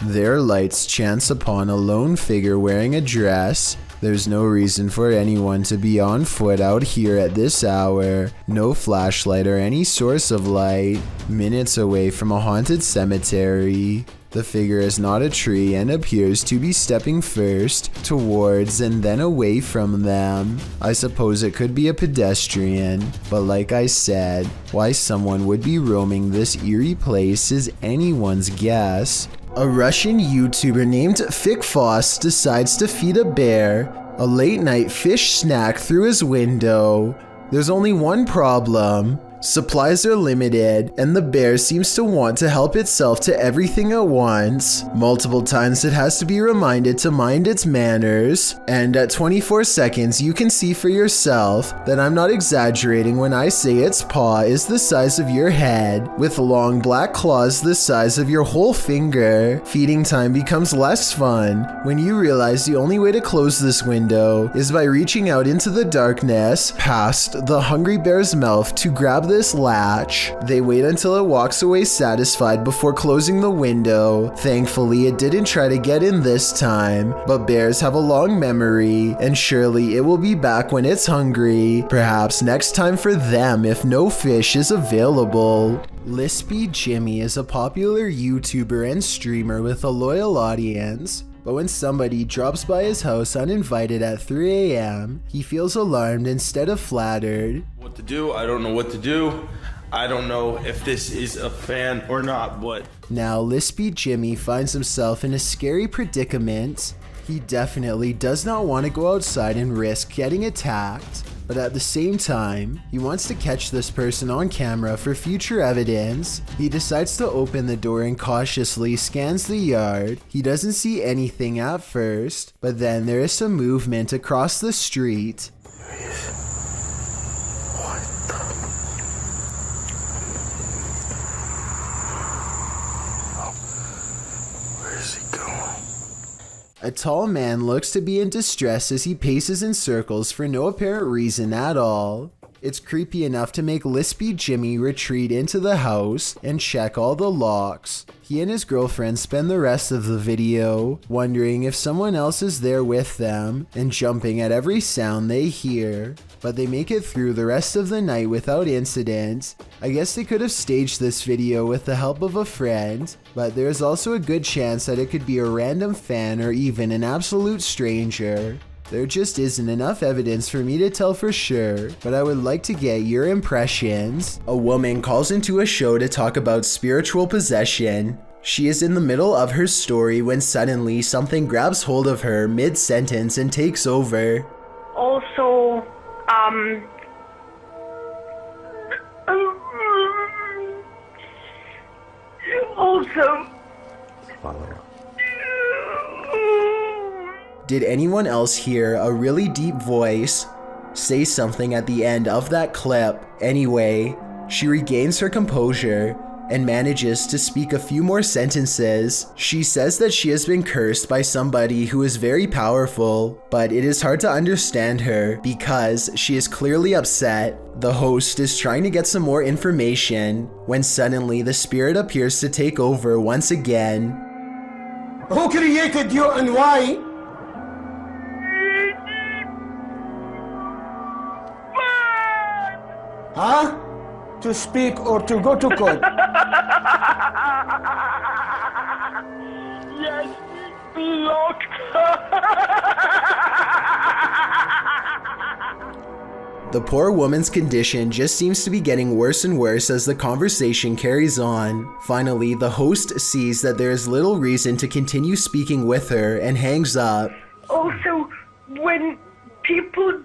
Their lights chance upon a lone figure wearing a dress. There's no reason for anyone to be on foot out here at this hour. No flashlight or any source of light. Minutes away from a haunted cemetery. The figure is not a tree and appears to be stepping first towards and then away from them. I suppose it could be a pedestrian, but like I said, why someone would be roaming this eerie place is anyone's guess. A Russian YouTuber named Fikfoss decides to feed a bear a late night fish snack through his window. There's only one problem. Supplies are limited, and the bear seems to want to help itself to everything at once. Multiple times it has to be reminded to mind its manners, and at 24 seconds you can see for yourself that I'm not exaggerating when I say its paw is the size of your head, with long black claws the size of your whole finger. Feeding time becomes less fun when you realize the only way to close this window is by reaching out into the darkness past the hungry bear's mouth to grab this latch. They wait until it walks away satisfied before closing the window. Thankfully, it didn't try to get in this time, but bears have a long memory, and surely it will be back when it's hungry. Perhaps next time for them if no fish is available. Lispy Jimmy is a popular YouTuber and streamer with a loyal audience. But when somebody drops by his house uninvited at 3 a.m., he feels alarmed instead of flattered. What to do? I don't know what to do. I don't know if this is a fan or not, but... Now, Lispy Jimmy finds himself in a scary predicament. He definitely does not want to go outside and risk getting attacked, but at the same time, he wants to catch this person on camera for future evidence. He decides to open the door and cautiously scans the yard. He doesn't see anything at first, but then there is some movement across the street. A tall man looks to be in distress as he paces in circles for no apparent reason at all. It's creepy enough to make Lispy Jimmy retreat into the house and check all the locks. He and his girlfriend spend the rest of the video wondering if someone else is there with them and jumping at every sound they hear. But they make it through the rest of the night without incident. I guess they could have staged this video with the help of a friend, but there's also a good chance that it could be a random fan or even an absolute stranger. There just isn't enough evidence for me to tell for sure, but I would like to get your impressions. A woman calls into a show to talk about spiritual possession. She is in the middle of her story when suddenly something grabs hold of her mid-sentence and takes over. Also, Did anyone else hear a really deep voice say something at the end of that clip? Anyway, she regains her composure and manages to speak a few more sentences. She says that she has been cursed by somebody who is very powerful, but it is hard to understand her because she is clearly upset. The host is trying to get some more information when suddenly the spirit appears to take over once again. Who created you and why? Huh? To speak or to go to court? yes, locked. The poor woman's condition just seems to be getting worse and worse as the conversation carries on. Finally, the host sees that there is little reason to continue speaking with her and hangs up. Also, when people...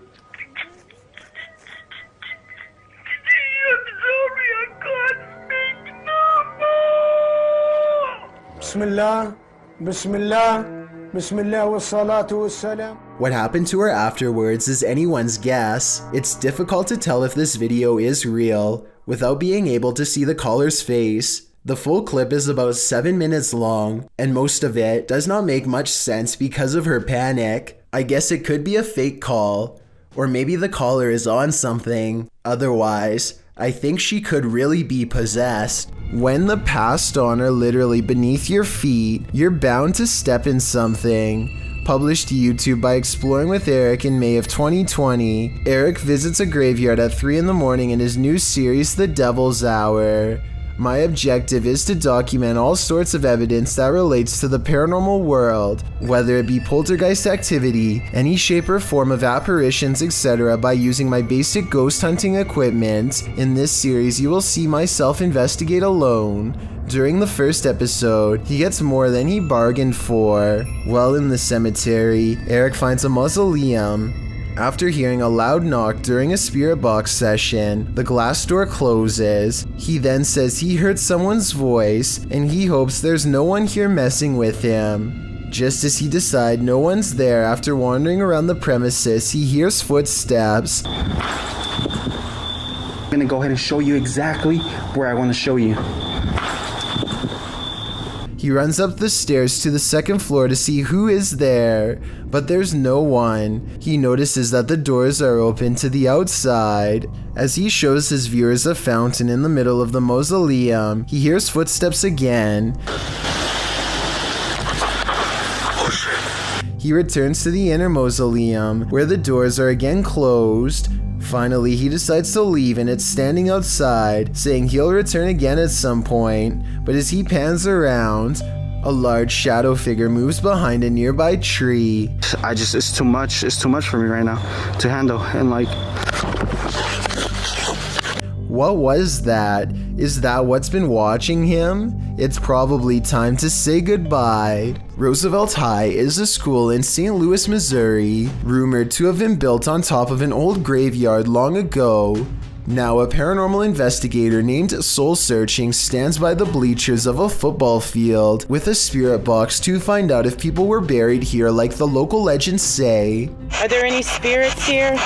Bismillah, Bismillah, Bismillah wa salatu wa salam. What happened to her afterwards is anyone's guess. It's difficult to tell if this video is real without being able to see the caller's face. The full clip is about 7 minutes long, and most of it does not make much sense because of her panic. I guess it could be a fake call, or maybe the caller is on something. Otherwise, I think she could really be possessed. When the passed on are literally beneath your feet, you're bound to step in something. Published to YouTube by Exploring with Eric in May of 2020, Eric visits a graveyard at 3 in the morning in his new series, The Devil's Hour. My objective is to document all sorts of evidence that relates to the paranormal world, whether it be poltergeist activity, any shape or form of apparitions, etc. by using my basic ghost hunting equipment. In this series, you will see myself investigate alone. During the first episode, he gets more than he bargained for. While in the cemetery, Eric finds a mausoleum. After hearing a loud knock during a spirit box session, the glass door closes. He then says he heard someone's voice and he hopes there's no one here messing with him. Just as he decides no one's there after wandering around the premises, he hears footsteps. I'm gonna go ahead and show you exactly where I want to show you. He runs up the stairs to the second floor to see who is there, but there's no one. He notices that the doors are open to the outside. As he shows his viewers a fountain in the middle of the mausoleum, he hears footsteps again. He returns to the inner mausoleum, where the doors are again closed. Finally, he decides to leave and it's standing outside, saying he'll return again at some point. But as he pans around, a large shadow figure moves behind a nearby tree. It's too much for me right now to handle, and like... What was that? Is that what's been watching him? It's probably time to say goodbye. Roosevelt High is a school in St. Louis, Missouri, rumored to have been built on top of an old graveyard long ago. Now, a paranormal investigator named Soul Searching stands by the bleachers of a football field with a spirit box to find out if people were buried here like the local legends say. Are there any spirits here?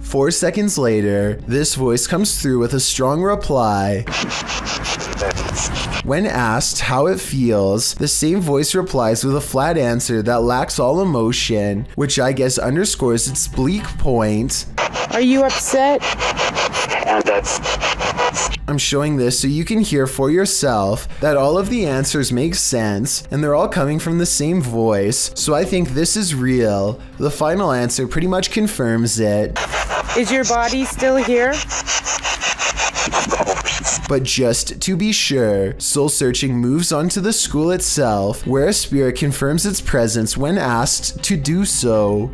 4 seconds later, this voice comes through with a strong reply. When asked how it feels, the same voice replies with a flat answer that lacks all emotion, which I guess underscores its bleak point. Are you upset? I'm showing this so you can hear for yourself that all of the answers make sense and they're all coming from the same voice, so I think this is real. The final answer pretty much confirms it. Is your body still here? But just to be sure, Soul Searching moves on to the school itself, where a spirit confirms its presence when asked to do so.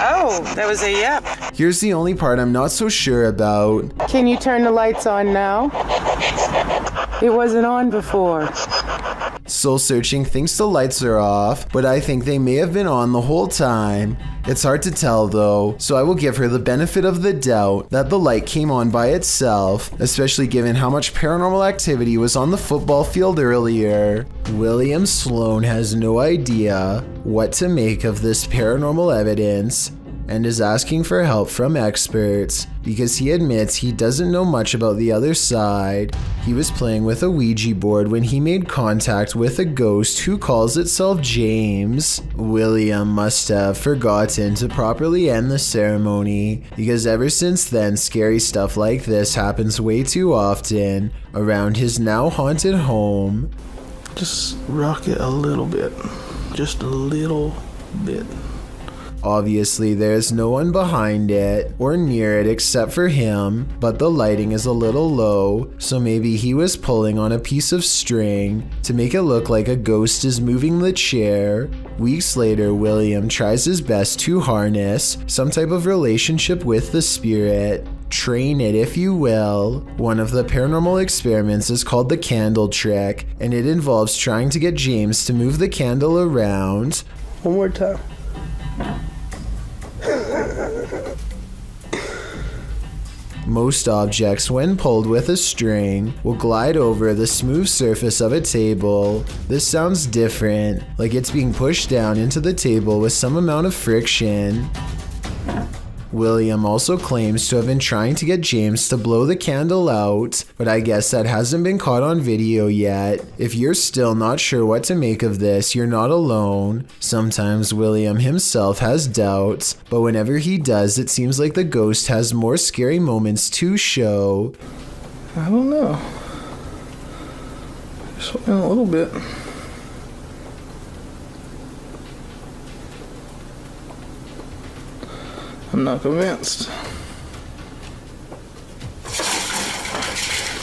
Oh, that was a yep. Here's the only part I'm not so sure about. Can you turn the lights on now? It wasn't on before. Soul Searching thinks the lights are off, but I think they may have been on the whole time. It's hard to tell though, so I will give her the benefit of the doubt that the light came on by itself, especially given how much paranormal activity was on the football field earlier. William Sloan has no idea what to make of this paranormal evidence and is asking for help from experts because he admits he doesn't know much about the other side. He was playing with a Ouija board when he made contact with a ghost who calls itself James. William must have forgotten to properly end the ceremony because ever since then, scary stuff like this happens way too often around his now haunted home. Just rock it a little bit. Just a little bit. Obviously, there's no one behind it or near it except for him, but the lighting is a little low, so maybe he was pulling on a piece of string to make it look like a ghost is moving the chair. Weeks later, William tries his best to harness some type of relationship with the spirit. Train it, if you will. One of the paranormal experiments is called the candle trick, and it involves trying to get James to move the candle around. One more time. Most objects, when pulled with a string, will glide over the smooth surface of a table. This sounds different, like it's being pushed down into the table with some amount of friction. William also claims to have been trying to get James to blow the candle out, but I guess that hasn't been caught on video yet. If you're still not sure what to make of this, you're not alone. Sometimes William himself has doubts, but whenever he does, it seems like the ghost has more scary moments to show. I don't know. Just went a little bit. I'm not convinced.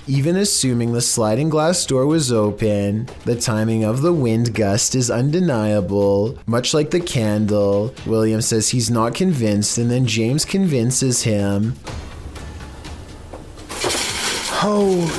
Even assuming the sliding glass door was open, the timing of the wind gust is undeniable. Much like the candle, William says he's not convinced, and then James convinces him. Holy.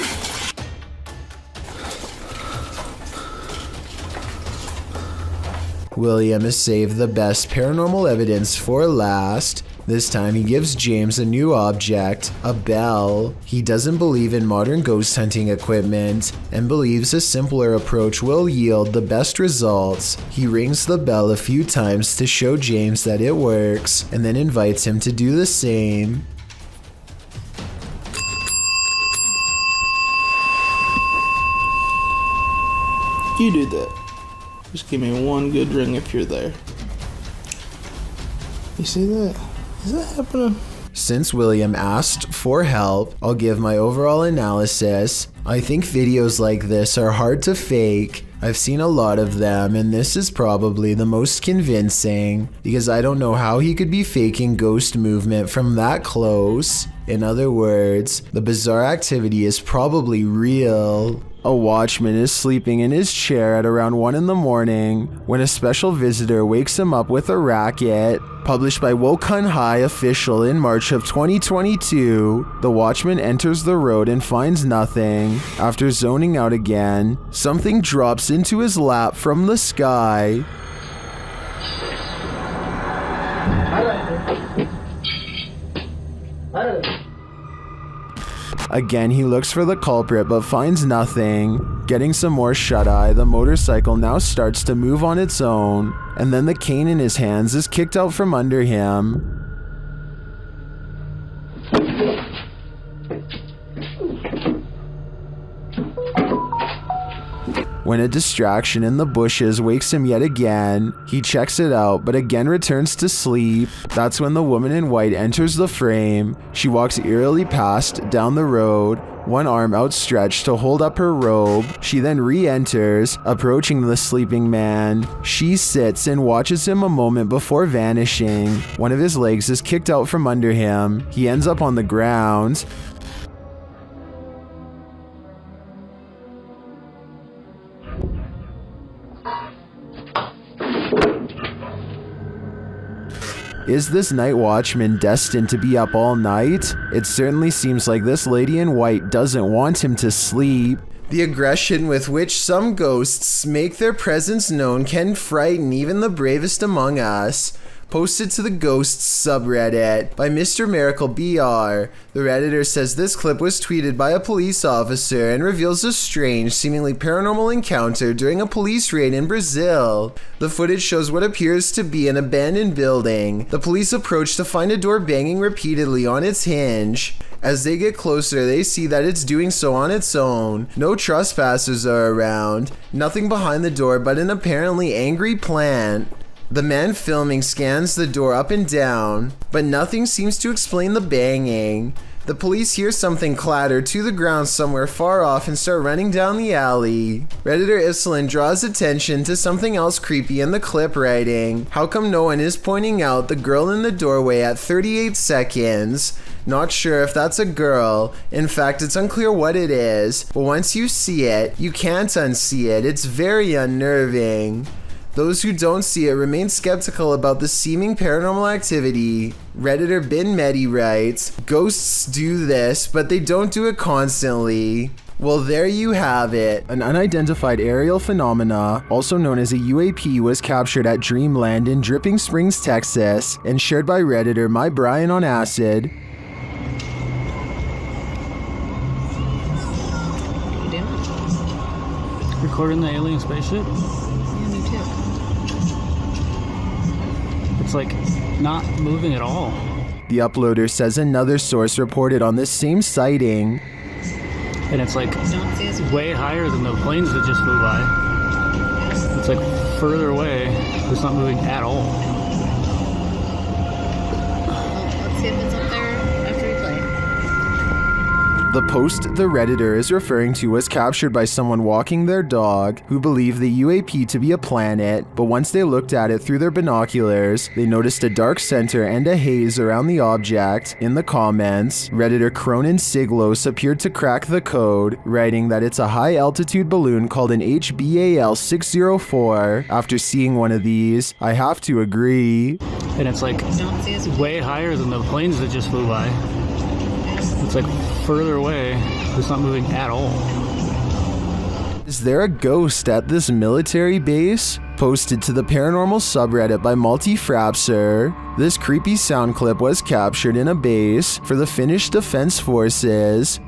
William has saved the best paranormal evidence for last. This time he gives James a new object, a bell. He doesn't believe in modern ghost hunting equipment and believes a simpler approach will yield the best results. He rings the bell a few times to show James that it works and then invites him to do the same. You do that. Just give me one good ring if you're there. You see that? Is that happening? Since William asked for help, I'll give my overall analysis. I think videos like this are hard to fake. I've seen a lot of them, and this is probably the most convincing because I don't know how he could be faking ghost movement from that close. In other words, the bizarre activity is probably real. A watchman is sleeping in his chair at around 1 in the morning when a special visitor wakes him up with a racket. Published by Wokun High Official in March of 2022, the watchman enters the road and finds nothing. After zoning out again, something drops into his lap from the sky. Again, he looks for the culprit but finds nothing. Getting some more shut-eye, the motorcycle now starts to move on its own, and then the cane in his hands is kicked out from under him. When a distraction in the bushes wakes him yet again, he checks it out but again returns to sleep. That's when the woman in white enters the frame. She walks eerily past down the road, one arm outstretched to hold up her robe. She then re-enters, approaching the sleeping man. She sits and watches him a moment before vanishing. One of his legs is kicked out from under him. He ends up on the ground. Is this night watchman destined to be up all night? It certainly seems like this lady in white doesn't want him to sleep. The aggression with which some ghosts make their presence known can frighten even the bravest among us. Posted to the Ghosts subreddit by Mr. Miracle BR. The Redditor says this clip was tweeted by a police officer and reveals a strange, seemingly paranormal encounter during a police raid in Brazil. The footage shows what appears to be an abandoned building. The police approach to find a door banging repeatedly on its hinge. As they get closer, they see that it's doing so on its own. No trespassers are around. Nothing behind the door but an apparently angry plant. The man filming scans the door up and down, but nothing seems to explain the banging. The police hear something clatter to the ground somewhere far off and start running down the alley. Redditor Islin draws attention to something else creepy in the clip, writing, "How come no one is pointing out the girl in the doorway at 38 seconds? Not sure if that's a girl. In fact, it's unclear what it is, but once you see it, you can't unsee it. It's very unnerving." Those who don't see it remain skeptical about the seeming paranormal activity. Redditor Bin Medi writes, "Ghosts do this, but they don't do it constantly." Well, there you have it. An unidentified aerial phenomena, also known as a UAP, was captured at Dreamland in Dripping Springs, Texas, and shared by Redditor My Brian on Acid. You doing? Recording the alien spaceship? It's like not moving at all. The uploader says another source reported on this same sighting. And it's like way higher than the planes that just flew by. It's like further away. It's not moving at all. Well, let's see if it's up there after we play. The post the Redditor is referring to was captured by someone walking their dog who believed the UAP to be a planet, but once they looked at it through their binoculars, they noticed a dark center and a haze around the object. In the comments, Redditor Cronin Siglos appeared to crack the code, writing that it's a high-altitude balloon called an HBAL 604. After seeing one of these, I have to agree. And it's like way higher than the planes that just flew by. It's like further away. It's not moving at all. Is there a ghost at this military base? Posted to the paranormal subreddit by Multi-Frapser. This creepy sound clip was captured in a base for the Finnish Defense Forces.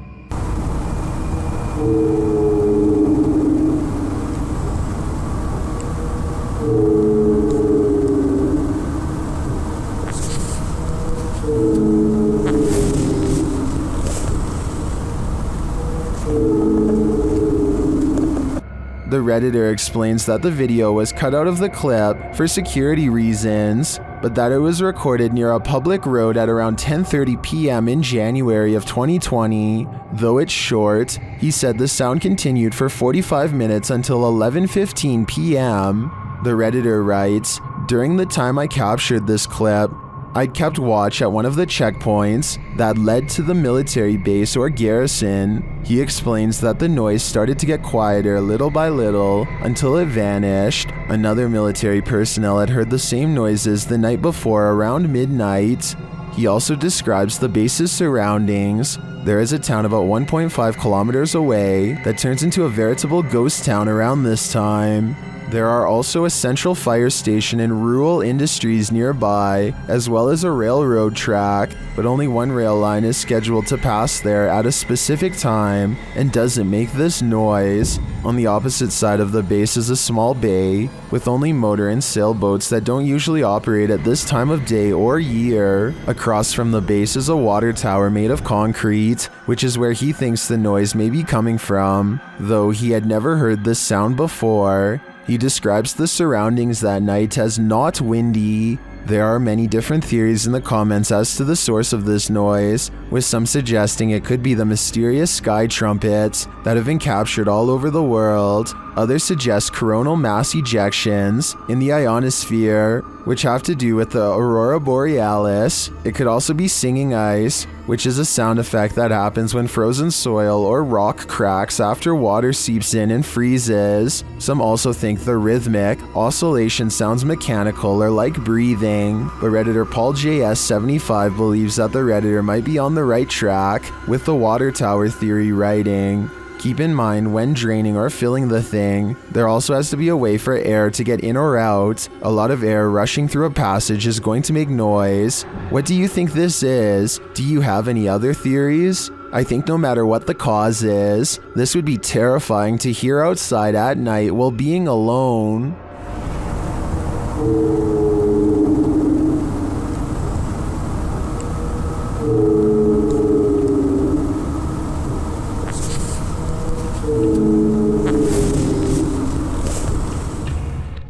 The Redditor explains that the video was cut out of the clip for security reasons, but that it was recorded near a public road at around 10:30 p.m. in January of 2020. Though it's short, he said the sound continued for 45 minutes until 11:15 p.m. The Redditor writes, "During the time I captured this clip, I'd kept watch at one of the checkpoints that led to the military base or garrison. He explains that the noise started to get quieter little by little until it vanished. Another military personnel had heard the same noises the night before around midnight. He also describes the base's surroundings. There is a town about 1.5 kilometers away that turns into a veritable ghost town around this time. There are also a central fire station and rural industries nearby, as well as a railroad track, but only one rail line is scheduled to pass there at a specific time and doesn't make this noise. On the opposite side of the base is a small bay with only motor and sailboats that don't usually operate at this time of day or year. Across from the base is a water tower made of concrete, which is where he thinks the noise may be coming from, though he had never heard this sound before. He describes the surroundings that night as not windy. There are many different theories in the comments as to the source of this noise, with some suggesting it could be the mysterious sky trumpets that have been captured all over the world. Others suggest coronal mass ejections in the ionosphere, which have to do with the aurora borealis. It could also be singing ice, which is a sound effect that happens when frozen soil or rock cracks after water seeps in and freezes. Some also think the rhythmic oscillation sounds mechanical or like breathing, but Redditor Paul JS75 believes that the Redditor might be on the right track with the water tower theory writing. Keep in mind, when draining or filling the thing, there also has to be a way for air to get in or out. A lot of air rushing through a passage is going to make noise. What do you think this is? Do you have any other theories? I think no matter what the cause is, this would be terrifying to hear outside at night while being alone.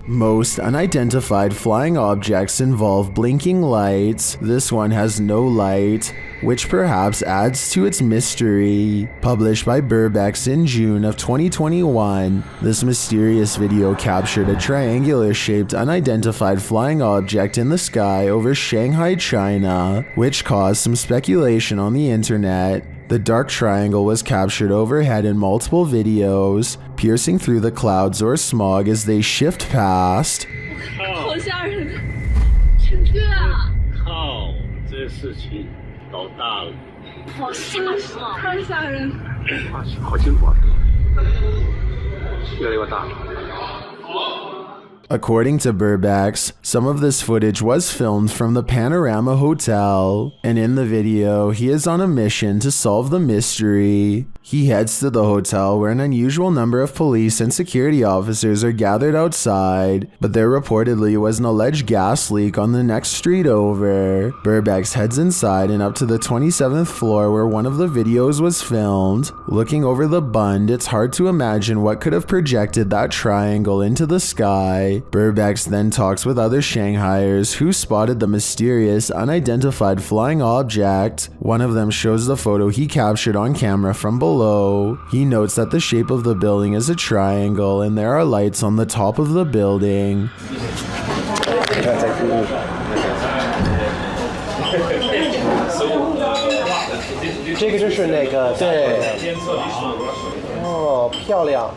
Most unidentified flying objects involve blinking lights. This one has no light, which perhaps adds to its mystery. Published by Burbex in June of 2021, this mysterious video captured a triangular-shaped unidentified flying object in the sky over Shanghai, China, which caused some speculation on the internet. The dark triangle was captured overhead in multiple videos, piercing through the clouds or smog as they shift past. According to Burbex, some of this footage was filmed from the Panorama Hotel, and in the video, he is on a mission to solve the mystery. He heads to the hotel where an unusual number of police and security officers are gathered outside, but there reportedly was an alleged gas leak on the next street over. Burbex heads inside and up to the 27th floor where one of the videos was filmed. Looking over the bund, it's hard to imagine what could have projected that triangle into the sky. Burbex then talks with other Shanghaiers who spotted the mysterious, unidentified flying object. One of them shows the photo he captured on camera from below. He notes that the shape of the building is a triangle and there are lights on the top of the building. 这个就是那个对。哦，漂亮，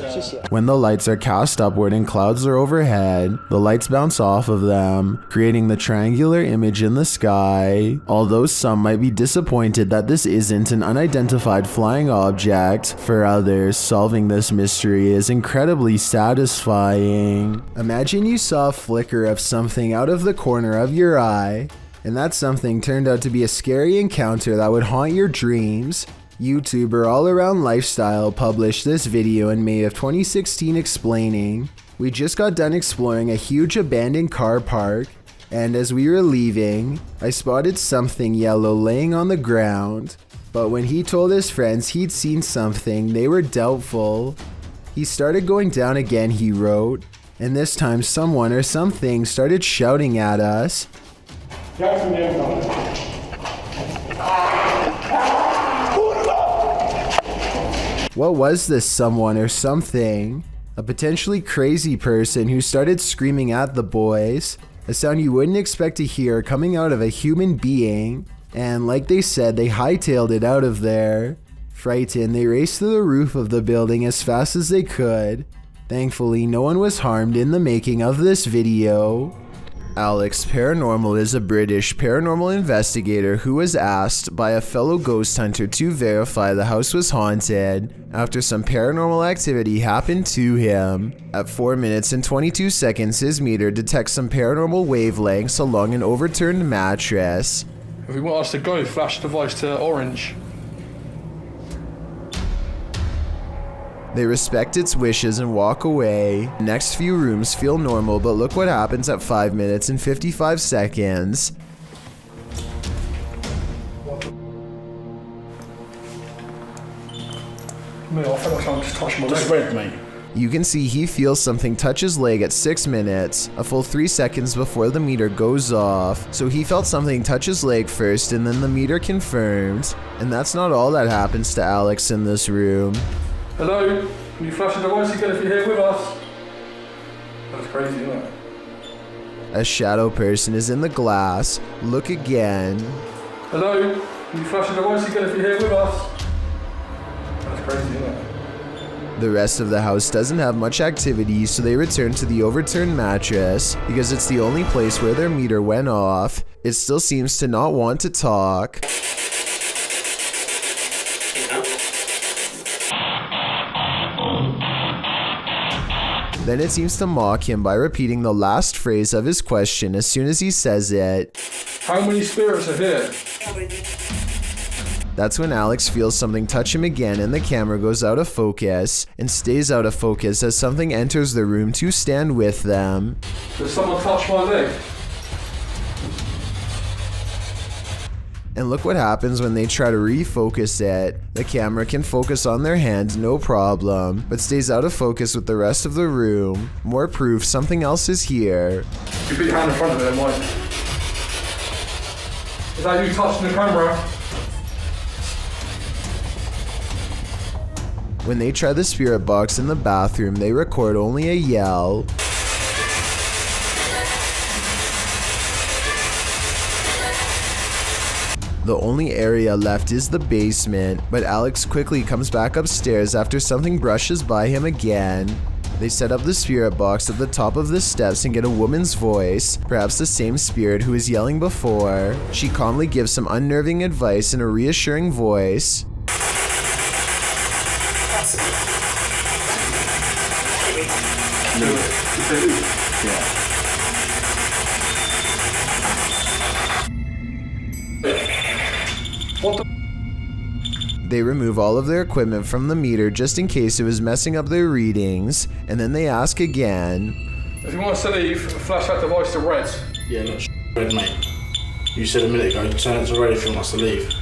谢谢。 When the lights are cast upward and clouds are overhead, the lights bounce off of them, creating the triangular image in the sky. Although some might be disappointed that this isn't an unidentified flying object, for others, solving this mystery is incredibly satisfying. Imagine you saw a flicker of something out of the corner of your eye, and that something turned out to be a scary encounter that would haunt your dreams. YouTuber All Around Lifestyle published this video in May of 2016 explaining, "We just got done exploring a huge abandoned car park, and as we were leaving, I spotted something yellow laying on the ground. But when he told his friends he'd seen something, they were doubtful. He started going down again," he wrote, "and this time someone or something started shouting at us. What was this someone or something? A potentially crazy person who started screaming at the boys. a sound you wouldn't expect to hear coming out of a human being. And like they said, they hightailed it out of there. Frightened, they raced to the roof of the building as fast as they could. Thankfully, no one was harmed in the making of this video. Alex Paranormal is a British paranormal investigator who was asked by a fellow ghost hunter to verify the house was haunted after some paranormal activity happened to him. At 4 minutes and 22 seconds, his meter detects some paranormal wavelengths along an overturned mattress. If we want us to go, flash device to orange. They respect its wishes and walk away. The next few rooms feel normal, but look what happens at 5 minutes and 55 seconds. Mate, I feel like I'm just touching my leg. Just red, mate. You can see he feels something touch his leg at 6 minutes, a full 3 seconds before the meter goes off. So he felt something touch his leg first and then the meter confirmed. And that's not all that happens to Alex in this room. Hello? Can you flash the device again if you're here with us? That's crazy, isn't it? A shadow person is in the glass. Look again. Hello? Can you flash the device again if you're here with us? That's crazy, isn't it? The rest of the house doesn't have much activity, so they return to the overturned mattress because it's the only place where their meter went off. It still seems to not want to talk. Then it seems to mock him by repeating the last phrase of his question as soon as he says it. How many spirits are here? That's when Alex feels something touch him again and the camera goes out of focus and stays out of focus as something enters the room to stand with them. Does someone touch my leg? And look what happens when they try to refocus it. The camera can focus on their hand, no problem, but stays out of focus with the rest of the room. More proof something else is here. You put your hand in front of it, Mike. Is that you touching the camera? When they try the spirit box in the bathroom, they record only a yell. The only area left is the basement, but Alex quickly comes back upstairs after something brushes by him again. They set up the spirit box at the top of the steps and get a woman's voice, perhaps the same spirit who was yelling before. She calmly gives some unnerving advice in a reassuring voice. What the? They remove all of their equipment from the meter just in case it was messing up their readings, and then they ask again. If you want to leave, flash that device to red. Yeah, look, red, mate. You said a minute ago, turn it to red if you want us to leave.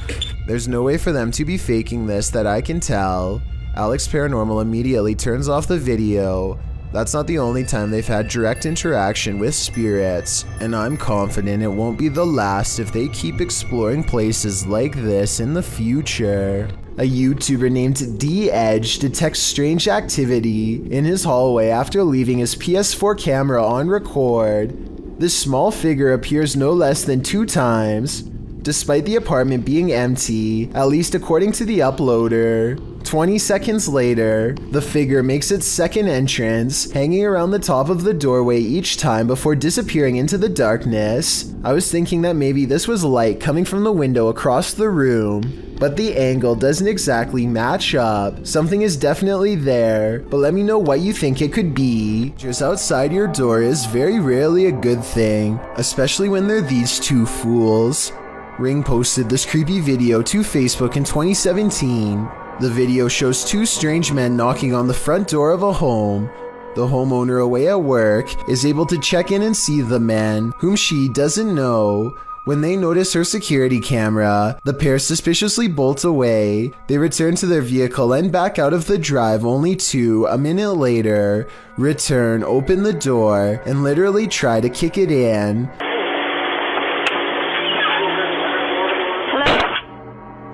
There's no way for them to be faking this that I can tell. Alex Paranormal immediately turns off the video. That's not the only time they've had direct interaction with spirits, and I'm confident it won't be the last if they keep exploring places like this in the future. A YouTuber named D-Edge detects strange activity in his hallway after leaving his PS4 camera on record. This small figure appears no less than 2 times, despite the apartment being empty, at least according to the uploader. 20 seconds later, the figure makes its second entrance, hanging around the top of the doorway each time before disappearing into the darkness. I was thinking that maybe this was light coming from the window across the room, but the angle doesn't exactly match up. Something is definitely there, but let me know what you think it could be. Just outside your door is very rarely a good thing, especially when they're these two fools. Ring posted this creepy video to Facebook in 2017. The video shows 2 strange men knocking on the front door of a home. The homeowner, away at work, is able to check in and see the men, whom she doesn't know. When they notice her security camera, the pair suspiciously bolt away. They return to their vehicle and back out of the drive only to, a minute later, return, open the door, and literally try to kick it in.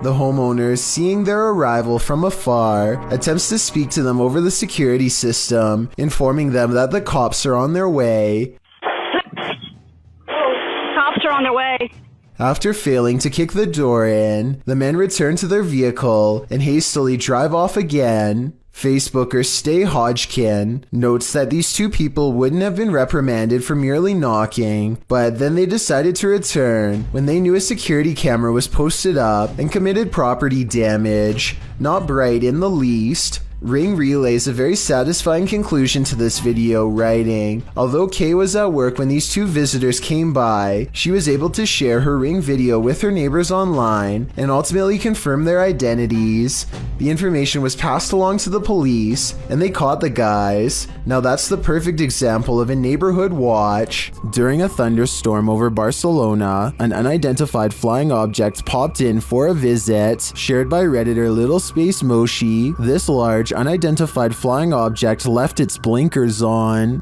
The homeowner, seeing their arrival from afar, attempts to speak to them over the security system, informing them that the cops are on their way. are on their way. After failing to kick the door in, the men return to their vehicle and hastily drive off again. Facebooker Stay Hodgkin notes that these two people wouldn't have been reprimanded for merely knocking, but then they decided to return when they knew a security camera was posted up and committed property damage. Not bright in the least. Ring relays a very satisfying conclusion to this video, writing, although Kay was at work when these two visitors came by, she was able to share her Ring video with her neighbors online and ultimately confirm their identities. The information was passed along to the police and they caught the guys. Now that's the perfect example of a neighborhood watch. During a thunderstorm over Barcelona, an unidentified flying object popped in for a visit. Shared by Redditor Little Space Moshi, this large unidentified flying object left its blinkers on.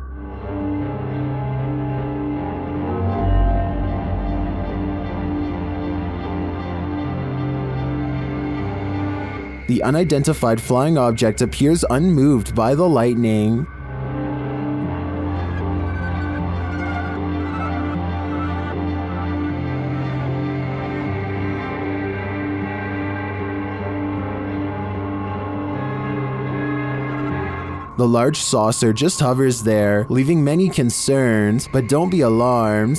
The unidentified flying object appears unmoved by the lightning. The large saucer just hovers there, leaving many concerned, but don't be alarmed.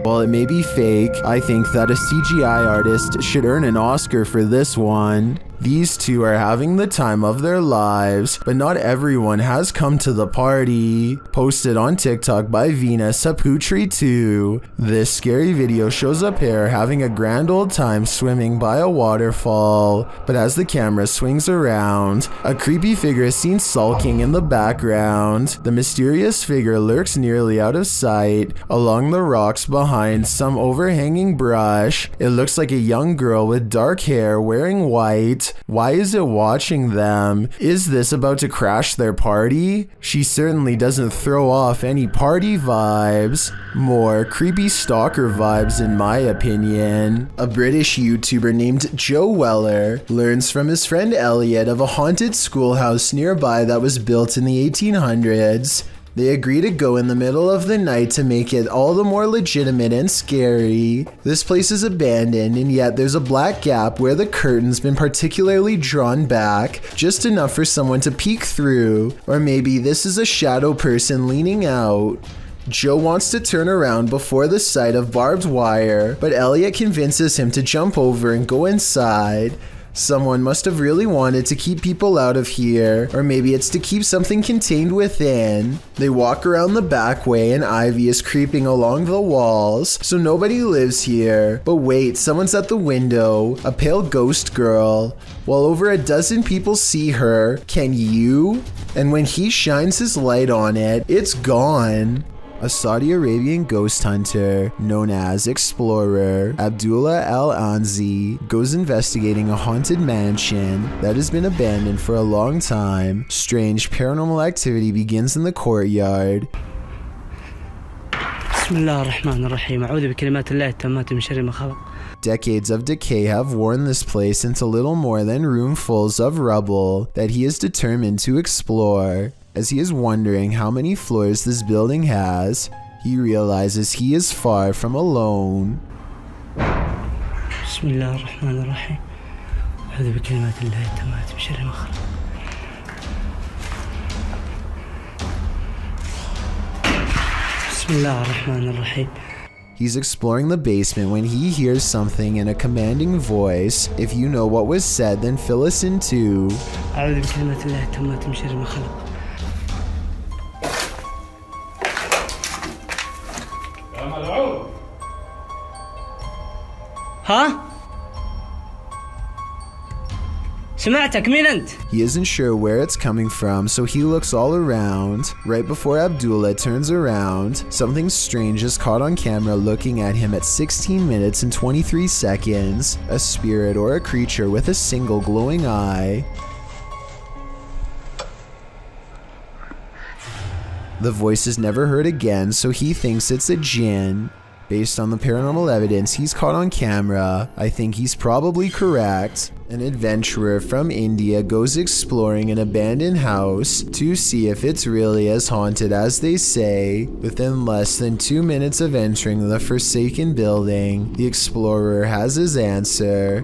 While it may be fake, I think that a CGI artist should earn an Oscar for this one. These two are having the time of their lives, but not everyone has come to the party. Posted on TikTok by Vina Saputri2. This scary video shows a pair having a grand old time swimming by a waterfall, but as the camera swings around, a creepy figure is seen sulking in the background. The mysterious figure lurks nearly out of sight, along the rocks behind some overhanging brush. It looks like a young girl with dark hair wearing white. Why is it watching them? Is this about to crash their party? She certainly doesn't throw off any party vibes. More creepy stalker vibes in my opinion. A British YouTuber named Joe Weller learns from his friend Elliot of a haunted schoolhouse nearby that was built in the 1800s. They agree to go in the middle of the night to make it all the more legitimate and scary. This place is abandoned, and yet there's a black gap where the curtain's been particularly drawn back, just enough for someone to peek through. Or maybe this is a shadow person leaning out. Joe wants to turn around before the sight of barbed wire, but Elliot convinces him to jump over and go inside. Someone must have really wanted to keep people out of here, or maybe it's to keep something contained within. They walk around the back way and ivy is creeping along the walls, so nobody lives here. But wait, someone's at the window, a pale ghost girl. While over a dozen people see her, can you? And when he shines his light on it, it's gone. A Saudi Arabian ghost hunter known as Explorer Abdullah Al-Anzi goes investigating a haunted mansion that has been abandoned for a long time. Strange paranormal activity begins in the courtyard. Decades of decay have worn this place into little more than roomfuls of rubble that he is determined to explore. As he is wondering how many floors this building has, he realizes he is far from alone. He's exploring the basement when he hears something in a commanding voice. If you know what was said, then fill us in too. ها؟ سمعتك مين أنت؟ He isn't sure where it's coming from, so he looks all around. Right before Abdullah turns around, something strange is caught on camera looking at him at 16 minutes and 23 seconds. A spirit or a creature with a single glowing eye. The voice is never heard again, so he thinks it's a jinn. Based on the paranormal evidence he's caught on camera, I think he's probably correct. An adventurer from India goes exploring an abandoned house to see if it's really as haunted as they say. Within less than 2 minutes of entering the forsaken building, the explorer has his answer.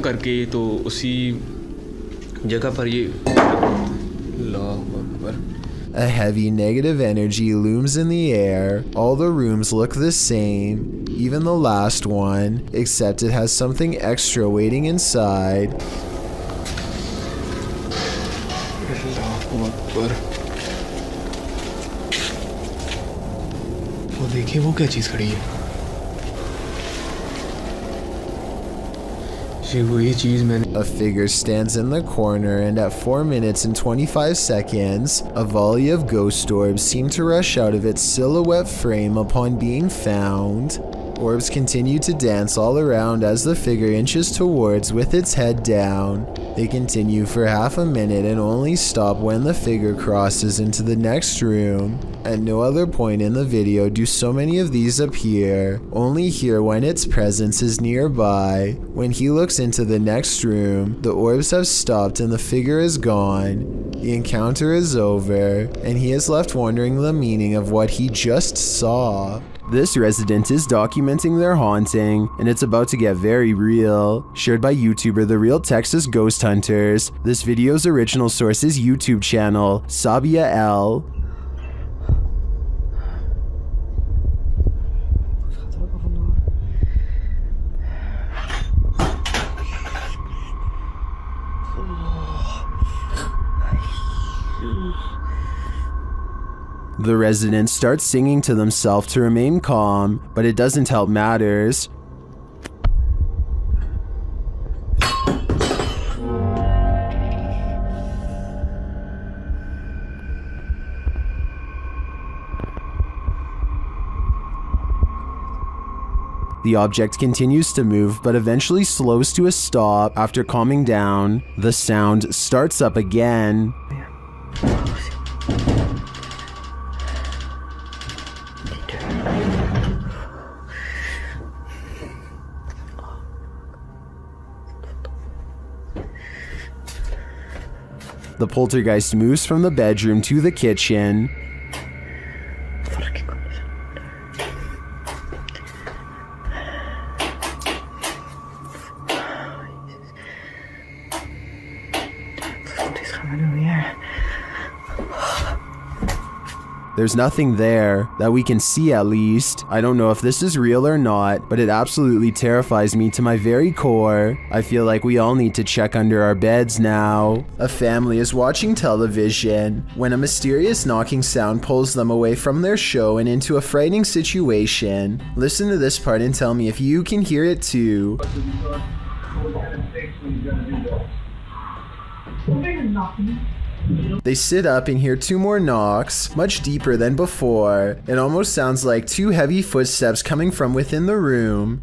करके तो उसी जगह पर ये A heavy negative energy looms in the air. All the rooms look the same, even the last one, except it has something extra waiting inside. वो देखिए वो क्या चीज़ खड़ी है A figure stands in the corner, and at 4 minutes and 25 seconds, a volley of ghost orbs seem to rush out of its silhouette frame upon being found. Orbs continue to dance all around as the figure inches towards with its head down. They continue for half a minute and only stop when the figure crosses into the next room. At no other point in the video do so many of these appear, only here when its presence is nearby. When he looks into the next room, the orbs have stopped and the figure is gone. The encounter is over, and he is left wondering the meaning of what he just saw. This resident is documenting their haunting, and it's about to get very real. Shared by YouTuber The Real Texas Ghost Hunters. This video's original source is YouTube channel, Sabia L. The residents start singing to themselves to remain calm, but it doesn't help matters. The object continues to move, but eventually slows to a stop after calming down. The sound starts up again. The poltergeist moves from the bedroom to the kitchen. There's nothing there, that we can see at least. I don't know if this is real or not, but it absolutely terrifies me to my very core. I feel like we all need to check under our beds now. A family is watching television when a mysterious knocking sound pulls them away from their show and into a frightening situation. Listen to this part and tell me if you can hear it too. They sit up and hear 2 more knocks, much deeper than before. It almost sounds like 2 heavy footsteps coming from within the room.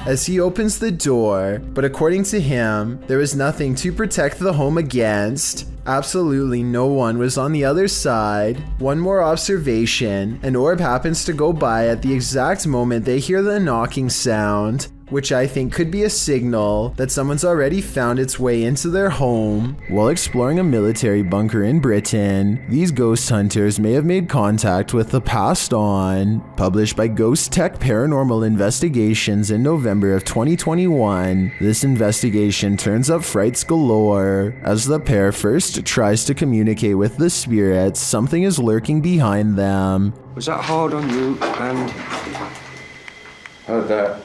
As he opens the door, but according to him, there was nothing to protect the home against. Absolutely no one was on the other side. One more observation, an orb happens to go by at the exact moment they hear the knocking sound, which I think could be a signal that someone's already found its way into their home. While exploring a military bunker in Britain, these ghost hunters may have made contact with the passed on. Published by Ghost Tech Paranormal Investigations in November of 2021, this investigation turns up frights galore. As the pair first tries to communicate with the spirits, something is lurking behind them. Was that hard on you? And heard that.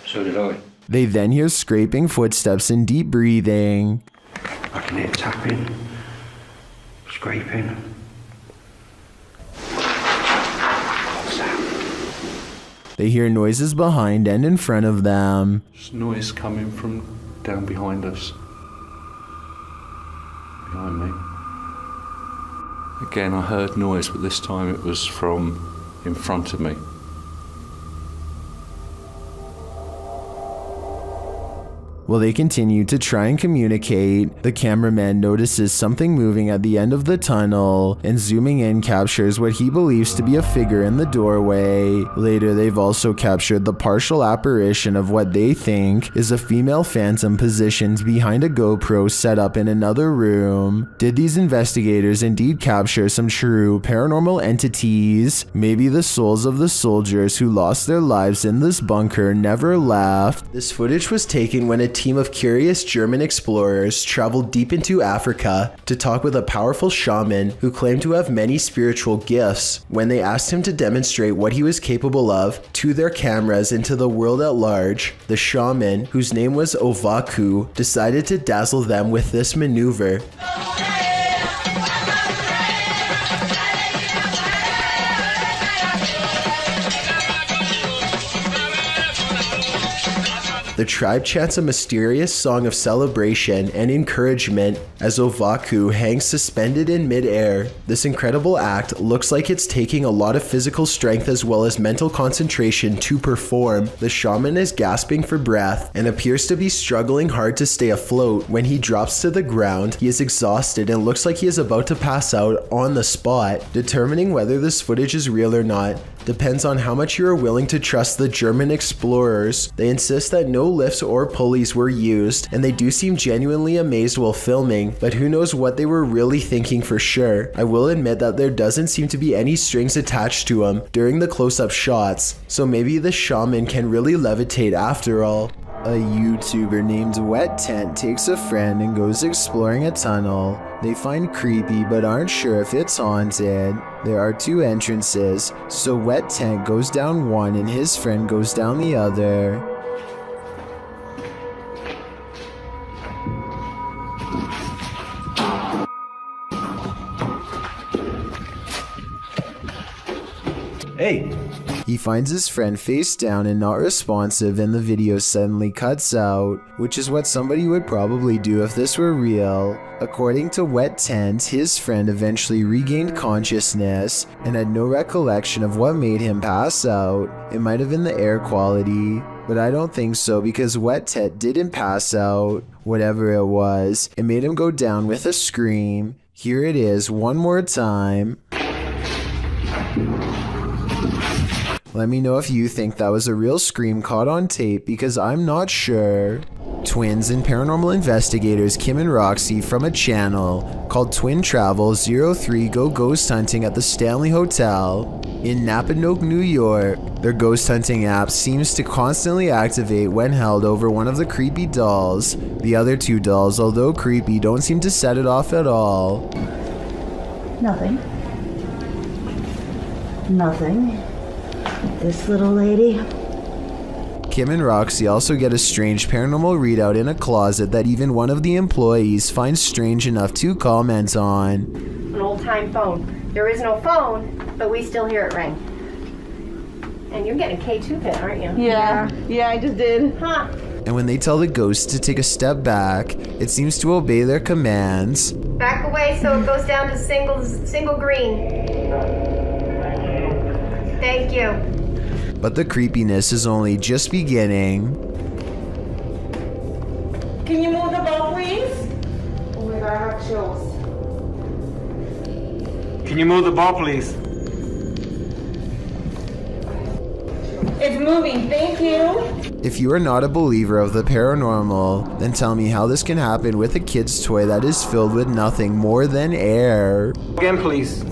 So did I. They then hear scraping footsteps and deep breathing. I can hear tapping, scraping. What's that? They hear noises behind and in front of them. There's noise coming from down behind us. Behind me. Again, I heard noise, but this time it was from in front of me. While they continue to try and communicate, the cameraman notices something moving at the end of the tunnel and zooming in captures what he believes to be a figure in the doorway. Later, they've also captured the partial apparition of what they think is a female phantom positioned behind a GoPro set up in another room. Did these investigators indeed capture some true paranormal entities? Maybe the souls of the soldiers who lost their lives in this bunker never left. This footage was taken when a team of curious German explorers traveled deep into Africa to talk with a powerful shaman who claimed to have many spiritual gifts. When they asked him to demonstrate what he was capable of to their cameras into the world at large, the shaman, whose name was Evoke, decided to dazzle them with this maneuver. The tribe chants a mysterious song of celebration and encouragement as Evoke hangs suspended in midair. This incredible act looks like it's taking a lot of physical strength as well as mental concentration to perform. The shaman is gasping for breath and appears to be struggling hard to stay afloat. When he drops to the ground, he is exhausted and looks like he is about to pass out on the spot. Determining whether this footage is real or not depends on how much you are willing to trust the German explorers. They insist that no lifts or pulleys were used, and they do seem genuinely amazed while filming, but who knows what they were really thinking for sure. I will admit that there doesn't seem to be any strings attached to them during the close-up shots, so maybe the shaman can really levitate after all. A YouTuber named Wet Tent takes a friend and goes exploring a tunnel. They find creepy but aren't sure if it's haunted. There are two entrances, so Wet Tent goes down one and his friend goes down the other. Hey! He finds his friend face down and not responsive, and the video suddenly cuts out, which is what somebody would probably do if this were real. According to Wet Tent, his friend eventually regained consciousness and had no recollection of what made him pass out. It might have been the air quality, but I don't think so because Wet Tent didn't pass out. Whatever it was, it made him go down with a scream. Here it is one more time. Let me know if you think that was a real scream caught on tape because I'm not sure. Twins and paranormal investigators Kim and Roxy from a channel called Twin Travel 03 go ghost hunting at the Stanley Hotel in Napanoke, New York. Their ghost hunting app seems to constantly activate when held over one of the creepy dolls. The other two dolls, although creepy, don't seem to set it off at all. Nothing. Nothing. This little lady. Kim and Roxy also get a strange paranormal readout in a closet that even one of the employees finds strange enough to comment on. An old-time phone. There is no phone, but we still hear it ring. And you're getting a K2 pin, aren't you? Yeah, I just did. Huh. And when they tell the ghost to take a step back, it seems to obey their commands. Back away so it goes down to single green. Thank you. But the creepiness is only just beginning. Can you move the ball, please? Oh my god, I have chills. Can you move the ball, please? It's moving, thank you. If you are not a believer of the paranormal, then tell me how this can happen with a kid's toy that is filled with nothing more than air. Again, please.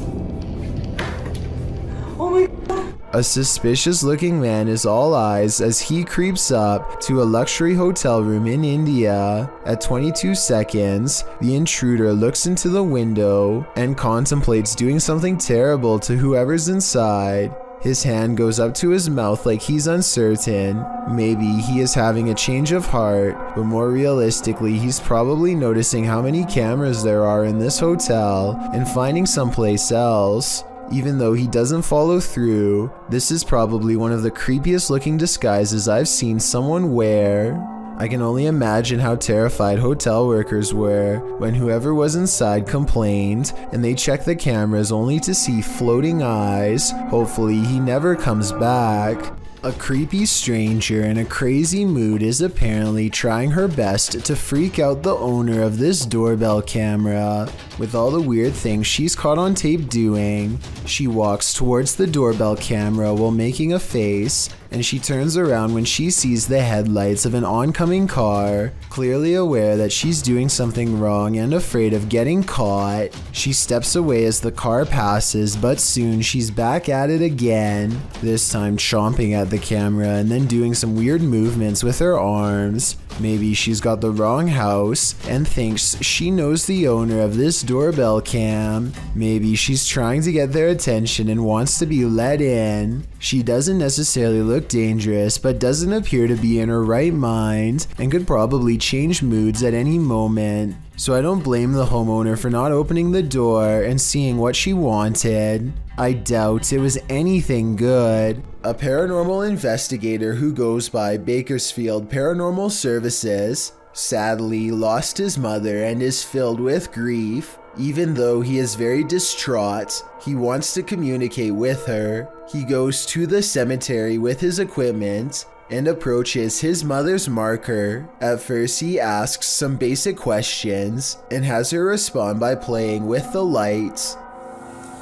Oh my god. A suspicious looking man is all eyes as he creeps up to a luxury hotel room in India. At 22 seconds, the intruder looks into the window and contemplates doing something terrible to whoever's inside. His hand goes up to his mouth like he's uncertain. Maybe he is having a change of heart, but more realistically, he's probably noticing how many cameras there are in this hotel and finding someplace else. Even though he doesn't follow through, this is probably one of the creepiest looking disguises I've seen someone wear. I can only imagine how terrified hotel workers were when whoever was inside complained and they checked the cameras only to see floating eyes. Hopefully he never comes back. A creepy stranger in a crazy mood is apparently trying her best to freak out the owner of this doorbell camera. With all the weird things she's caught on tape doing, she walks towards the doorbell camera while making a face, and she turns around when she sees the headlights of an oncoming car. Clearly aware that she's doing something wrong and afraid of getting caught, she steps away as the car passes, but soon she's back at it again, this time chomping at the camera and then doing some weird movements with her arms. Maybe she's got the wrong house and thinks she knows the owner of this doorbell cam. Maybe she's trying to get their attention and wants to be let in. She doesn't necessarily look dangerous, but doesn't appear to be in her right mind and could probably change moods at any moment. So I don't blame the homeowner for not opening the door and seeing what she wanted. I doubt it was anything good. A paranormal investigator who goes by Bakersfield Paranormal Services sadly lost his mother and is filled with grief. Even though he is very distraught, he wants to communicate with her. He goes to the cemetery with his equipment and approaches his mother's marker. At first he asks some basic questions and has her respond by playing with the lights.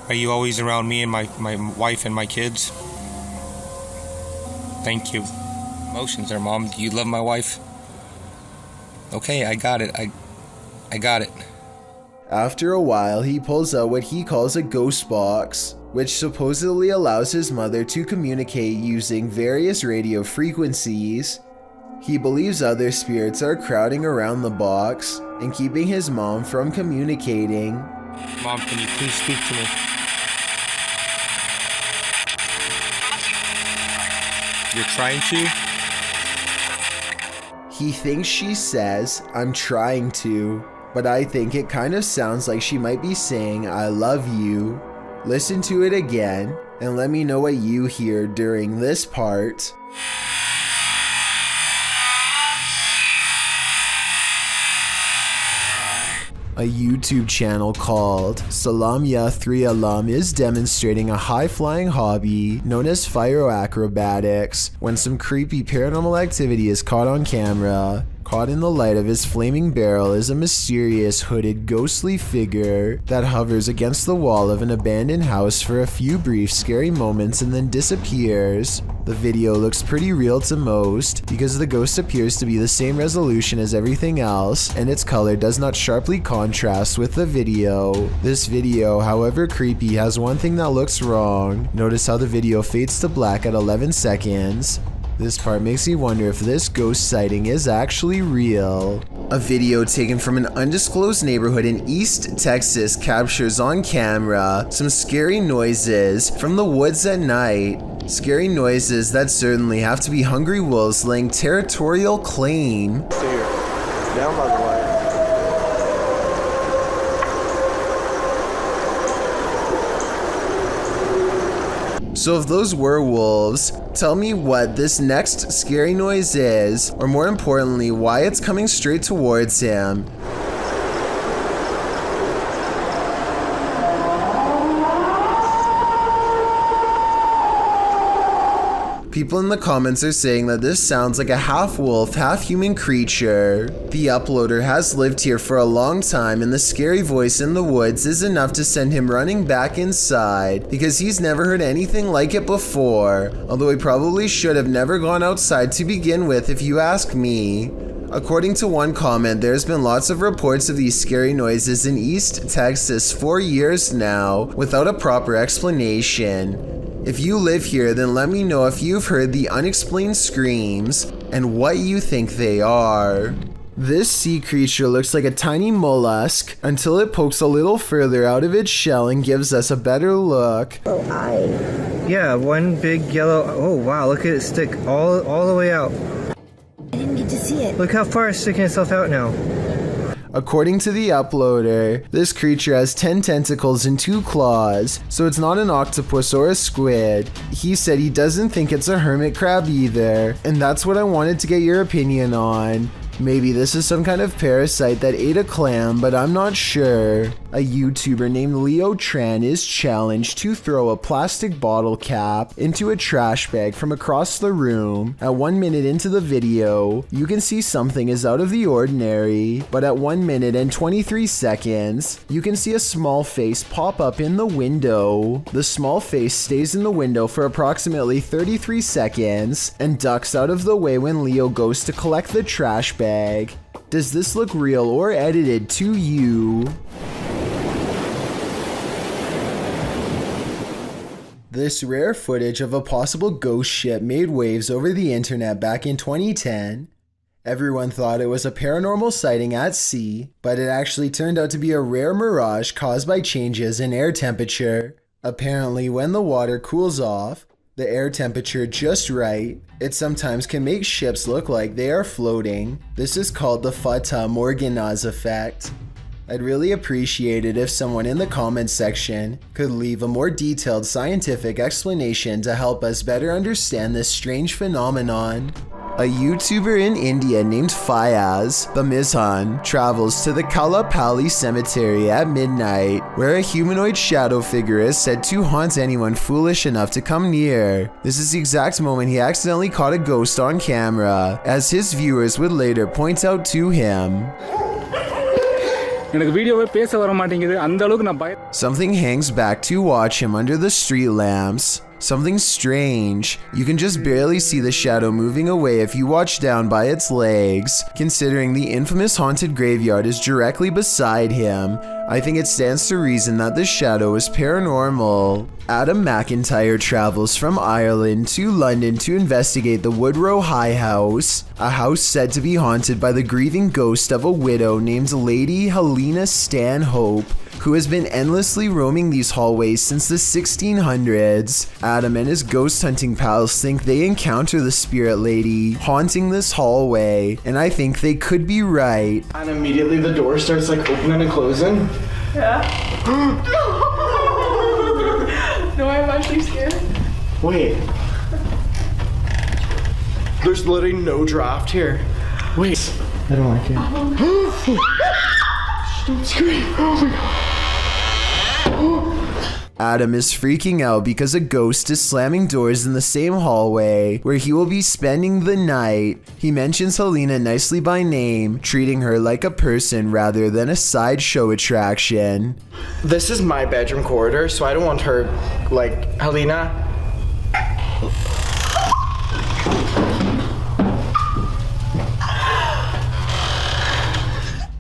Are you always around me and my wife and my kids? Thank you. Emotions there, Mom. Do you love my wife? Okay, I got it. I got it. After a while, he pulls out what he calls a ghost box, which supposedly allows his mother to communicate using various radio frequencies. He believes other spirits are crowding around the box and keeping his mom from communicating. Mom, can you please speak to me? You're trying to? He thinks she says, "I'm trying to," but I think it kind of sounds like she might be saying, "I love you." Listen to it again and let me know what you hear during this part. A YouTube channel called Salamya3Alam is demonstrating a high-flying hobby known as acrobatics when some creepy paranormal activity is caught on camera. Caught in the light of his flaming barrel is a mysterious hooded ghostly figure that hovers against the wall of an abandoned house for a few brief scary moments and then disappears. The video looks pretty real to most because the ghost appears to be the same resolution as everything else and its color does not sharply contrast with the video. This video, however creepy, has one thing that looks wrong. Notice how the video fades to black at 11 seconds. This part makes me wonder if this ghost sighting is actually real. A video taken from an undisclosed neighborhood in East Texas captures on camera some scary noises from the woods at night. Scary noises that certainly have to be hungry wolves laying territorial claim. Down by the light. So if those were wolves, tell me what this next scary noise is, or more importantly, why it's coming straight towards him. People in the comments are saying that this sounds like a half-wolf, half-human creature. The uploader has lived here for a long time and the scary voice in the woods is enough to send him running back inside because he's never heard anything like it before, although he probably should have never gone outside to begin with if you ask me. According to one comment, there's been lots of reports of these scary noises in East Texas for years now without a proper explanation. If you live here, then let me know if you've heard the unexplained screams and what you think they are. This sea creature looks like a tiny mollusk until it pokes a little further out of its shell and gives us a better look. Oh, yeah, one big yellow. Oh wow, look at it stick all the way out. I didn't get to see it. Look how far it's sticking itself out now. According to the uploader, this creature has 10 tentacles and 2 claws, so it's not an octopus or a squid. He said he doesn't think it's a hermit crab either, and that's what I wanted to get your opinion on. Maybe this is some kind of parasite that ate a clam, but I'm not sure. A YouTuber named Leo Tran is challenged to throw a plastic bottle cap into a trash bag from across the room. At 1 minute into the video, you can see something is out of the ordinary, but at 1 minute and 23 seconds, you can see a small face pop up in the window. The small face stays in the window for approximately 33 seconds and ducks out of the way when Leo goes to collect the trash bag. Does this look real or edited to you? This rare footage of a possible ghost ship made waves over the internet back in 2010. Everyone thought it was a paranormal sighting at sea, but it actually turned out to be a rare mirage caused by changes in air temperature. Apparently, when the water cools off, the air temperature just right, it sometimes can make ships look like they are floating. This is called the Fata Morganaz effect. I'd really appreciate it if someone in the comments section could leave a more detailed scientific explanation to help us better understand this strange phenomenon. A YouTuber in India named Fayaz Bamizhan travels to the Kalapalli cemetery at midnight, where a humanoid shadow figure is said to haunt anyone foolish enough to come near. This is the exact moment he accidentally caught a ghost on camera, as his viewers would later point out to him. Something hangs back to watch him under the street lamps. Something strange. You can just barely see the shadow moving away if you watch down by its legs. Considering the infamous haunted graveyard is directly beside him, I think it stands to reason that the shadow is paranormal. Adam McIntyre travels from Ireland to London to investigate the Woodrow High House, a house said to be haunted by the grieving ghost of a widow named Lady Helena Stanhope, who has been endlessly roaming these hallways since the 1600s. Adam and his ghost hunting pals think they encounter the spirit lady haunting this hallway, and I think they could be right. And immediately the door starts like opening and closing. Yeah. No, I'm actually scared. Wait. There's literally no draft here. Wait. I don't like it. Don't scream. Oh my god. Adam is freaking out because a ghost is slamming doors in the same hallway where he will be spending the night. He mentions Helena nicely by name, treating her like a person rather than a sideshow attraction. This is my bedroom corridor, so I don't want her, like, Helena.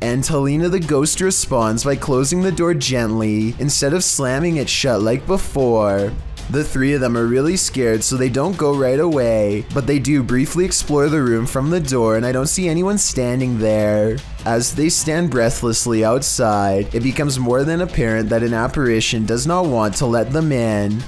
And Helena the ghost responds by closing the door gently instead of slamming it shut like before. The three of them are really scared, so they don't go right away, but they do briefly explore the room from the door, and I don't see anyone standing there. As they stand breathlessly outside, it becomes more than apparent that an apparition does not want to let them in.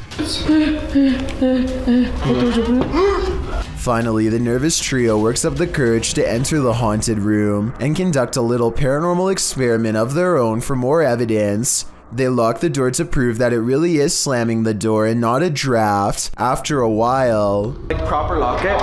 Finally, the nervous trio works up the courage to enter the haunted room and conduct a little paranormal experiment of their own for more evidence. They lock the door to prove that it really is slamming the door and not a draft. After a while, like proper lock it.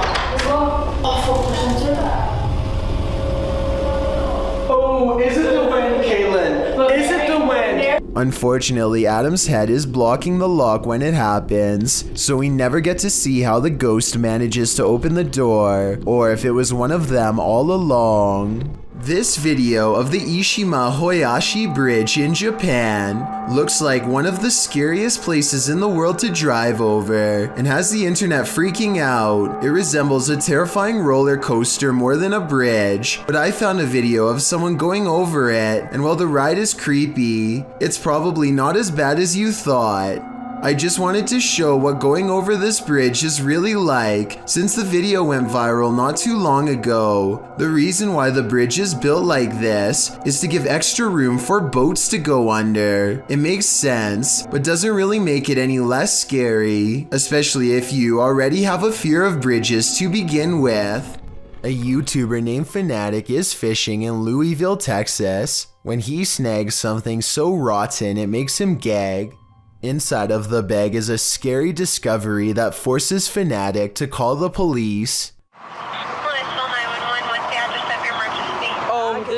Oh, is it the wind, Caitlin? Is it the wind? Unfortunately, Adam's head is blocking the lock when it happens, so we never get to see how the ghost manages to open the door, or if it was one of them all along. This video of the Ishima Hoyashi Bridge in Japan looks like one of the scariest places in the world to drive over and has the internet freaking out. It resembles a terrifying roller coaster more than a bridge, but I found a video of someone going over it, and while the ride is creepy, it's probably not as bad as you thought. I just wanted to show what going over this bridge is really like, since the video went viral not too long ago. The reason why the bridge is built like this is to give extra room for boats to go under. It makes sense, but doesn't really make it any less scary, especially if you already have a fear of bridges to begin with. A YouTuber named Fanatic is fishing in Louisville, Texas, when he snags something so rotten it makes him gag. Inside of the bag is a scary discovery that forces Fanatic to call the police.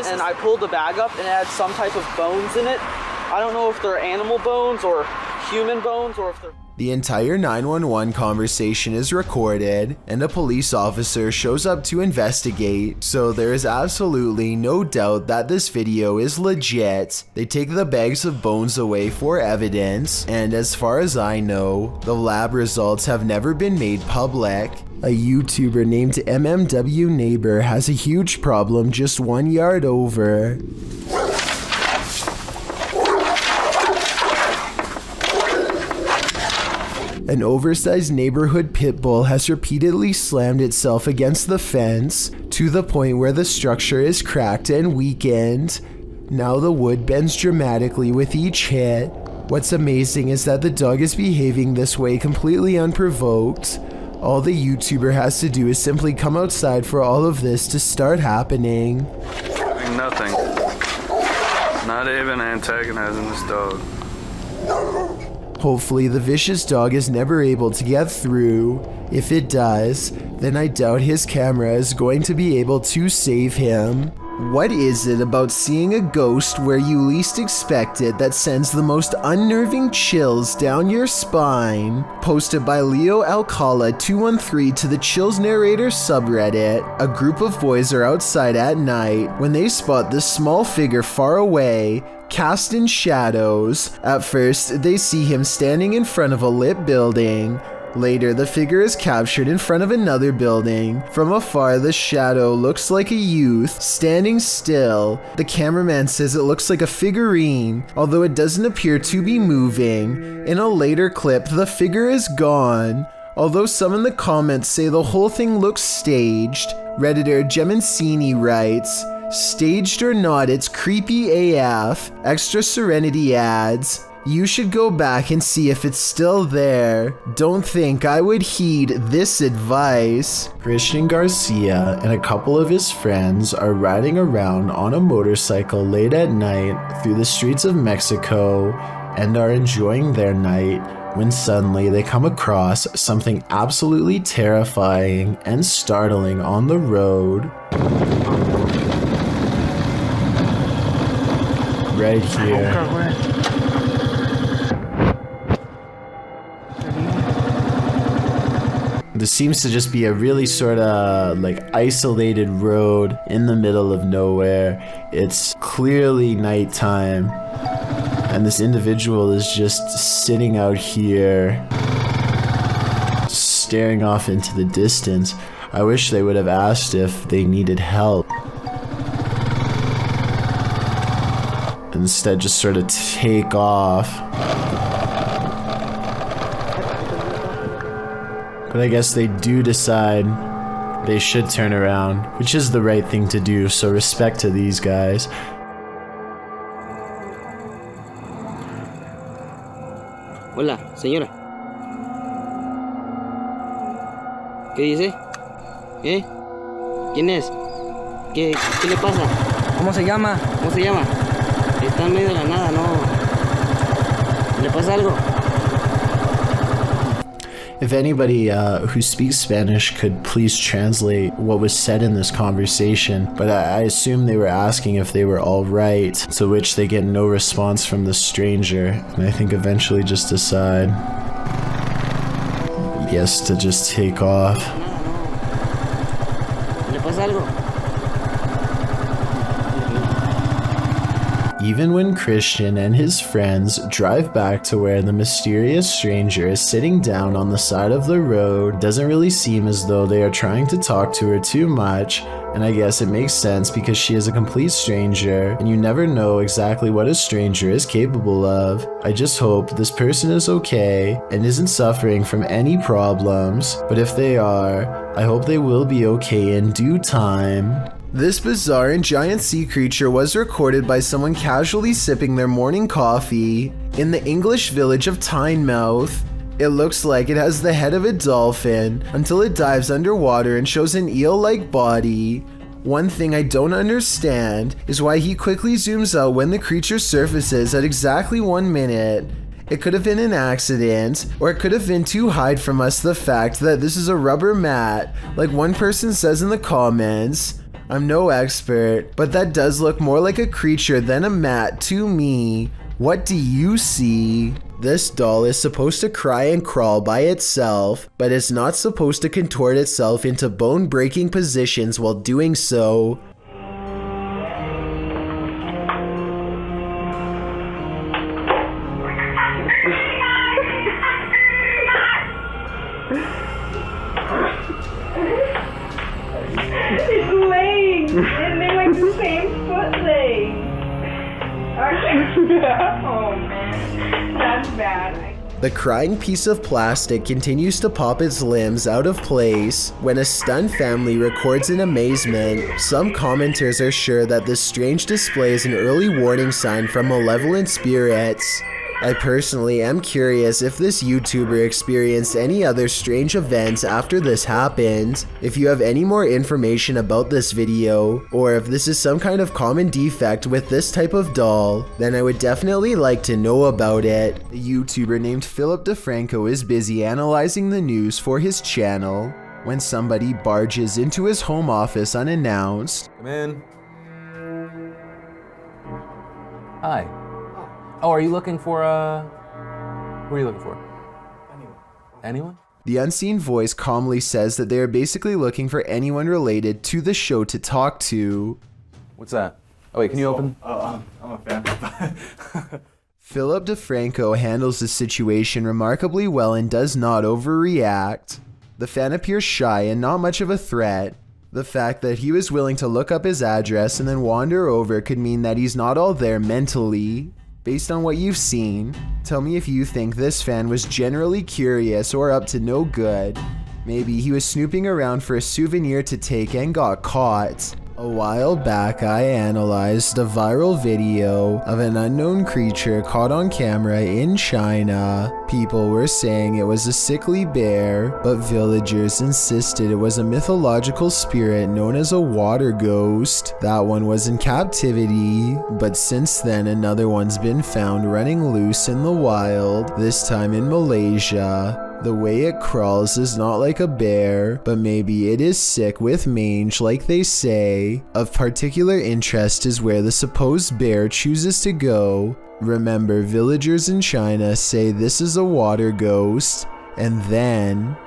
And I pulled the bag up and it had some type of bones in it. I don't know if they're animal bones or human bones or if they're... The entire 911 conversation is recorded, and a police officer shows up to investigate, so there is absolutely no doubt that this video is legit. They take the bags of bones away for evidence, and as far as I know, the lab results have never been made public. A YouTuber named MMW Neighbor has a huge problem just 1 yard over. An oversized neighborhood pit bull has repeatedly slammed itself against the fence to the point where the structure is cracked and weakened. Now the wood bends dramatically with each hit. What's amazing is that the dog is behaving this way completely unprovoked. All the YouTuber has to do is simply come outside for all of this to start happening. Nothing. Not even antagonizing this dog. Hopefully the vicious dog is never able to get through. If it does, then I doubt his camera is going to be able to save him. What is it about seeing a ghost where you least expect it that sends the most unnerving chills down your spine? Posted by Leo Alcala 213 to the Chills Narrator subreddit. A group of boys are outside at night when they spot this small figure far away, cast in shadows. At first, they see him standing in front of a lit building. Later, the figure is captured in front of another building. From afar, the shadow looks like a youth standing still. The cameraman says it looks like a figurine, although it doesn't appear to be moving. In a later clip, the figure is gone. Although some in the comments say the whole thing looks staged. Redditor Gemancini writes, "Staged or not, it's creepy AF. Extra Serenity adds, you should go back and see if it's still there. Don't think I would heed this advice." Christian Garcia and a couple of his friends are riding around on a motorcycle late at night through the streets of Mexico and are enjoying their night when suddenly they come across something absolutely terrifying and startling on the road. Right here. This seems to just be a really sort of like isolated road in the middle of nowhere. It's clearly nighttime, and this individual is just sitting out here, staring off into the distance. I wish they would have asked if they needed help. Instead, just sort of take off. But I guess they do decide they should turn around, which is the right thing to do, so respect to these guys. Hola, señora. ¿Qué dice? ¿Qué? ¿Quién es? ¿Qué le pasa? ¿Cómo se llama? ¿Cómo se llama? Está en medio de la nada, ¿no? ¿Le pasa algo? If anybody who speaks Spanish could please translate what was said in this conversation, but I assume they were asking if they were all right, to which they get no response from the stranger, and I think eventually just decide, yes, to just take off. ¿Le pasa algo? Even when Christian and his friends drive back to where the mysterious stranger is sitting down on the side of the road, it doesn't really seem as though they are trying to talk to her too much, and I guess it makes sense because she is a complete stranger, and you never know exactly what a stranger is capable of. I just hope this person is okay and isn't suffering from any problems, but if they are, I hope they will be okay in due time. This bizarre and giant sea creature was recorded by someone casually sipping their morning coffee in the English village of Tynemouth. It looks like it has the head of a dolphin until it dives underwater and shows an eel-like body. One thing I don't understand is why he quickly zooms out when the creature surfaces at exactly 1 minute. It could have been an accident, or it could have been to hide from us the fact that this is a rubber mat, like one person says in the comments. I'm no expert, but that does look more like a creature than a mat to me. What do you see? This doll is supposed to cry and crawl by itself, but it's not supposed to contort itself into bone-breaking positions while doing so. It's laying, and they're like the same foot laying. Oh man, that's bad. The crying piece of plastic continues to pop its limbs out of place when a stunned family records in amazement. Some commenters are sure that this strange display is an early warning sign from malevolent spirits. I personally am curious if this YouTuber experienced any other strange events after this happened. If you have any more information about this video, or if this is some kind of common defect with this type of doll, then I would definitely like to know about it. A YouTuber named Philip DeFranco is busy analyzing the news for his channel when somebody barges into his home office unannounced. Come in. Hi. Oh, are you looking for, what are you looking for? Anyone? The unseen voice calmly says that they are basically looking for anyone related to the show to talk to. What's that? Oh wait, can you open? I'm a fan. Philip DeFranco handles the situation remarkably well and does not overreact. The fan appears shy and not much of a threat. The fact that he was willing to look up his address and then wander over could mean that he's not all there mentally. Based on what you've seen, tell me if you think this fan was generally curious or up to no good. Maybe he was snooping around for a souvenir to take and got caught. A while back, I analyzed a viral video of an unknown creature caught on camera in China. People were saying it was a sickly bear, but villagers insisted it was a mythological spirit known as a water ghost. That one was in captivity, but since then another one's been found running loose in the wild, this time in Malaysia. The way it crawls is not like a bear, but maybe it is sick with mange like they say. Of particular interest is where the supposed bear chooses to go. Remember, villagers in China say this is a water ghost, and then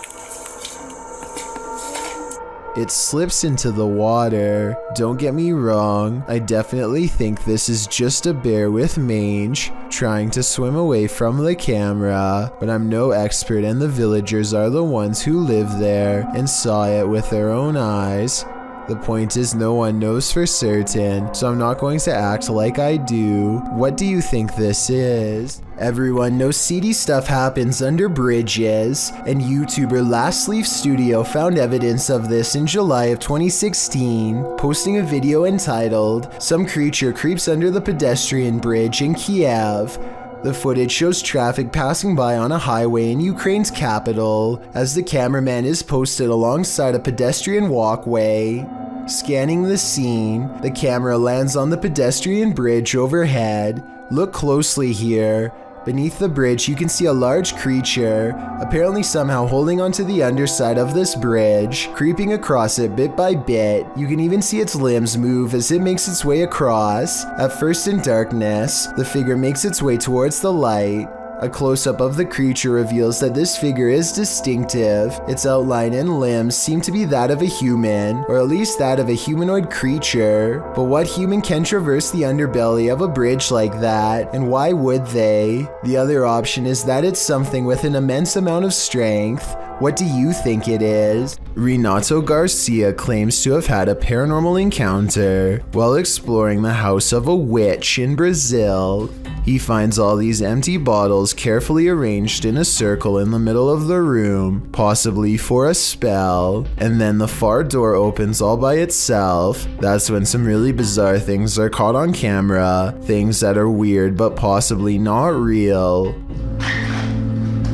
it slips into the water. Don't get me wrong, I definitely think this is just a bear with mange trying to swim away from the camera, but I'm no expert and the villagers are the ones who live there and saw it with their own eyes. The point is no one knows for certain, so I'm not going to act like I do. What do you think this is? Everyone knows seedy stuff happens under bridges, and YouTuber Last Leaf Studio found evidence of this in July of 2016, posting a video entitled, "Some Creature Creeps Under the Pedestrian Bridge in Kiev." The footage shows traffic passing by on a highway in Ukraine's capital as the cameraman is posted alongside a pedestrian walkway. Scanning the scene, the camera lands on the pedestrian bridge overhead. Look closely here. Beneath the bridge, you can see a large creature, apparently somehow holding onto the underside of this bridge, creeping across it bit by bit. You can even see its limbs move as it makes its way across. At first in darkness, the figure makes its way towards the light. A close-up of the creature reveals that this figure is distinctive. Its outline and limbs seem to be that of a human, or at least that of a humanoid creature. But what human can traverse the underbelly of a bridge like that, and why would they? The other option is that it's something with an immense amount of strength. What do you think it is? Renato Garcia claims to have had a paranormal encounter while exploring the house of a witch in Brazil. He finds all these empty bottles carefully arranged in a circle in the middle of the room, possibly for a spell, and then the far door opens all by itself. That's when some really bizarre things are caught on camera, things that are weird but possibly not real.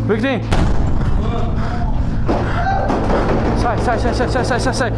Victor! Sai.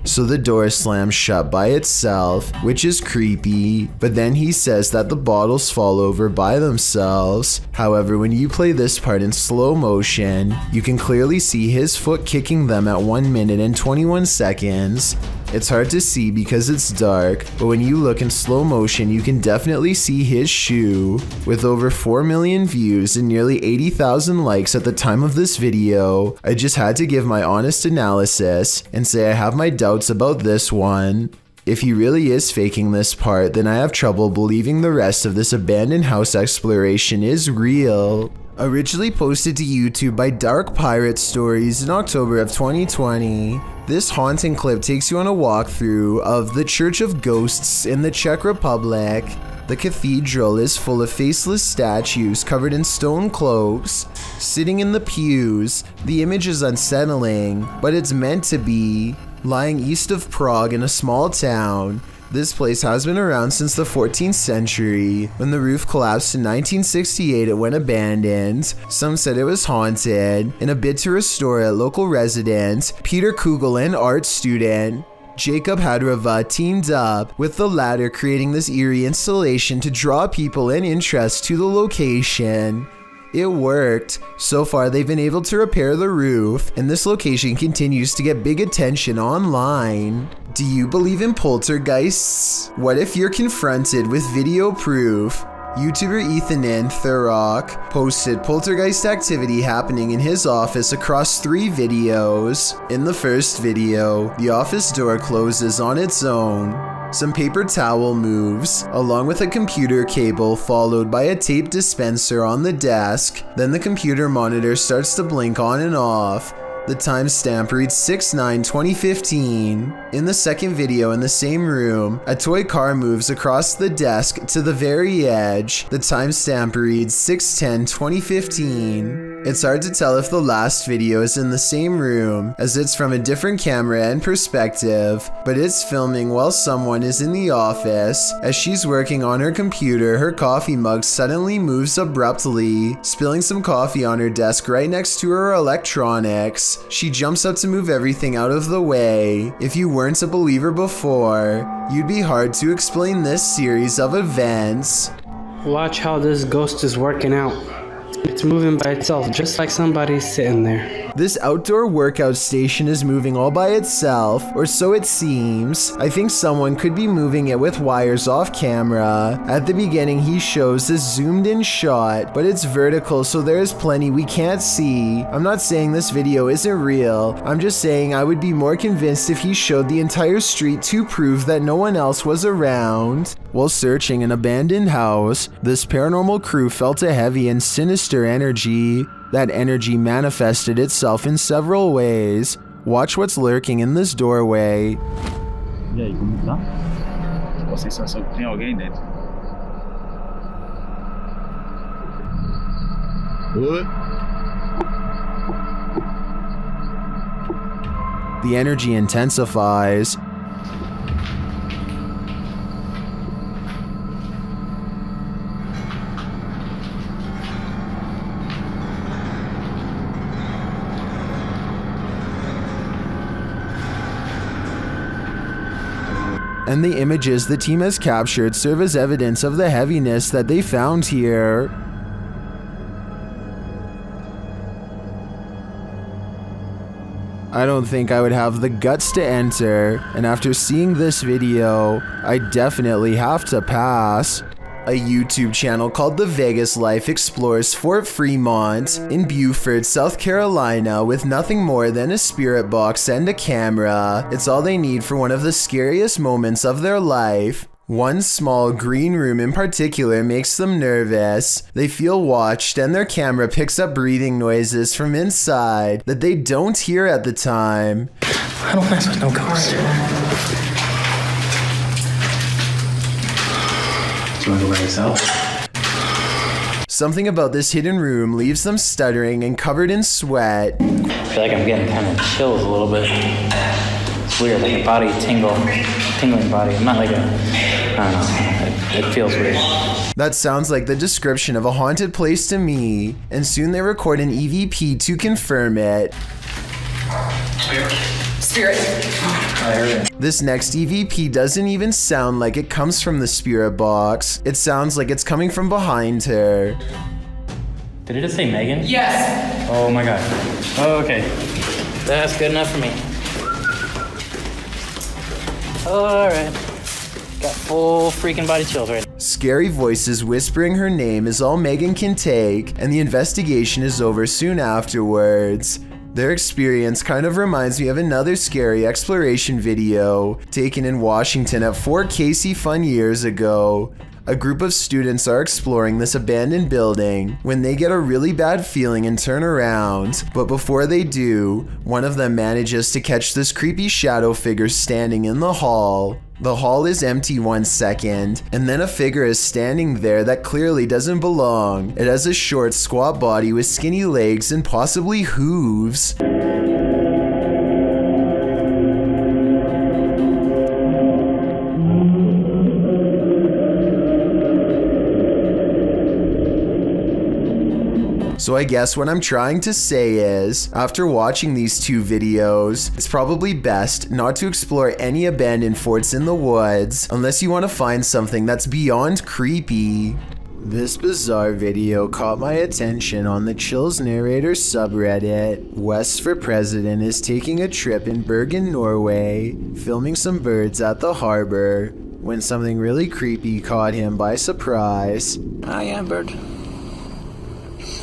So the door slams shut by itself, which is creepy, but then he says that the bottles fall over by themselves. However, when you play this part in slow motion, you can clearly see his foot kicking them at 1 minute and 21 seconds. It's hard to see because it's dark, but when you look in slow motion, you can definitely see his shoe. With over 4 million views and nearly 80,000 likes at the time of this video, I just had to give my honest analysis and say I have my doubts about this one. If he really is faking this part, then I have trouble believing the rest of this abandoned house exploration is real. Originally posted to YouTube by Dark Pirate Stories in October of 2020, this haunting clip takes you on a walkthrough of the Church of Ghosts in the Czech Republic. The cathedral is full of faceless statues covered in stone cloaks, sitting in the pews. The image is unsettling, but it's meant to be. Lying east of Prague in a small town, this place has been around since the 14th century. When the roof collapsed in 1968, it went abandoned. Some said it was haunted. In a bid to restore it, local resident Peter Kugel and art student Jacob Hadrava teamed up with the latter, creating this eerie installation to draw people and interest to the location. It worked. So far, they've been able to repair the roof, and this location continues to get big attention online. Do you believe in poltergeists? What if you're confronted with video proof? YouTuber Ethan Thurrock posted poltergeist activity happening in his office across 3 videos. In the first video, the office door closes on its own. Some paper towel moves, along with a computer cable followed by a tape dispenser on the desk. Then the computer monitor starts to blink on and off. The timestamp reads 6/9/2015. In the second video in the same room, a toy car moves across the desk to the very edge. The timestamp reads 6/10/2015. It's hard to tell if the last video is in the same room, as it's from a different camera and perspective, but it's filming while someone is in the office. As she's working on her computer, her coffee mug suddenly moves abruptly, spilling some coffee on her desk right next to her electronics. She jumps up to move everything out of the way. If you weren't a believer before, you'd be hard to explain this series of events. Watch how this ghost is working out. It's moving by itself, just like somebody's sitting there. This outdoor workout station is moving all by itself, or so it seems. I think someone could be moving it with wires off camera. At the beginning, he shows this zoomed in shot, but it's vertical, so there's plenty we can't see. I'm not saying this video isn't real. I'm just saying I would be more convinced if he showed the entire street to prove that no one else was around. While searching an abandoned house, this paranormal crew felt a heavy and sinister energy. That energy manifested itself in several ways. Watch what's lurking in this doorway. E aí, como tá? A sensação que tem alguém dentro. The energy intensifies. And the images the team has captured serve as evidence of the heaviness that they found here. I don't think I would have the guts to enter, and after seeing this video, I definitely have to pass. A YouTube channel called The Vegas Life explores Fort Fremont in Beaufort, South Carolina with nothing more than a spirit box and a camera. It's all they need for one of the scariest moments of their life. One small green room in particular makes them nervous. They feel watched and their camera picks up breathing noises from inside that they don't hear at the time. I don't mess with no ghosts. Do you want to go by yourself? Something about this hidden room leaves them stuttering and covered in sweat. I feel like I'm getting kind of chills a little bit. It's weird, like a body tingling body. I'm not like I don't know, it feels weird. That sounds like the description of a haunted place to me, and soon they record an EVP to confirm it. Spirit. I heard it. This next EVP doesn't even sound like it comes from the spirit box. It sounds like it's coming from behind her. Did it just say Megan? Yes. Oh my god. Oh, okay. That's good enough for me. Alright. Got full freaking body chills right now. Scary voices whispering her name is all Megan can take, and the investigation is over soon afterwards. Their experience kind of reminds me of another scary exploration video taken in Washington at Fort Casey Fun years ago. A group of students are exploring this abandoned building when they get a really bad feeling and turn around, but before they do, one of them manages to catch this creepy shadow figure standing in the hall. The hall is empty 1 second, and then a figure is standing there that clearly doesn't belong. It has a short, squat body with skinny legs and possibly hooves. So I guess what I'm trying to say is, after watching these two videos, it's probably best not to explore any abandoned forts in the woods unless you want to find something that's beyond creepy. This bizarre video caught my attention on the Chills Narrator subreddit. West for President is taking a trip in Bergen, Norway, filming some birds at the harbor, when something really creepy caught him by surprise. I am bird.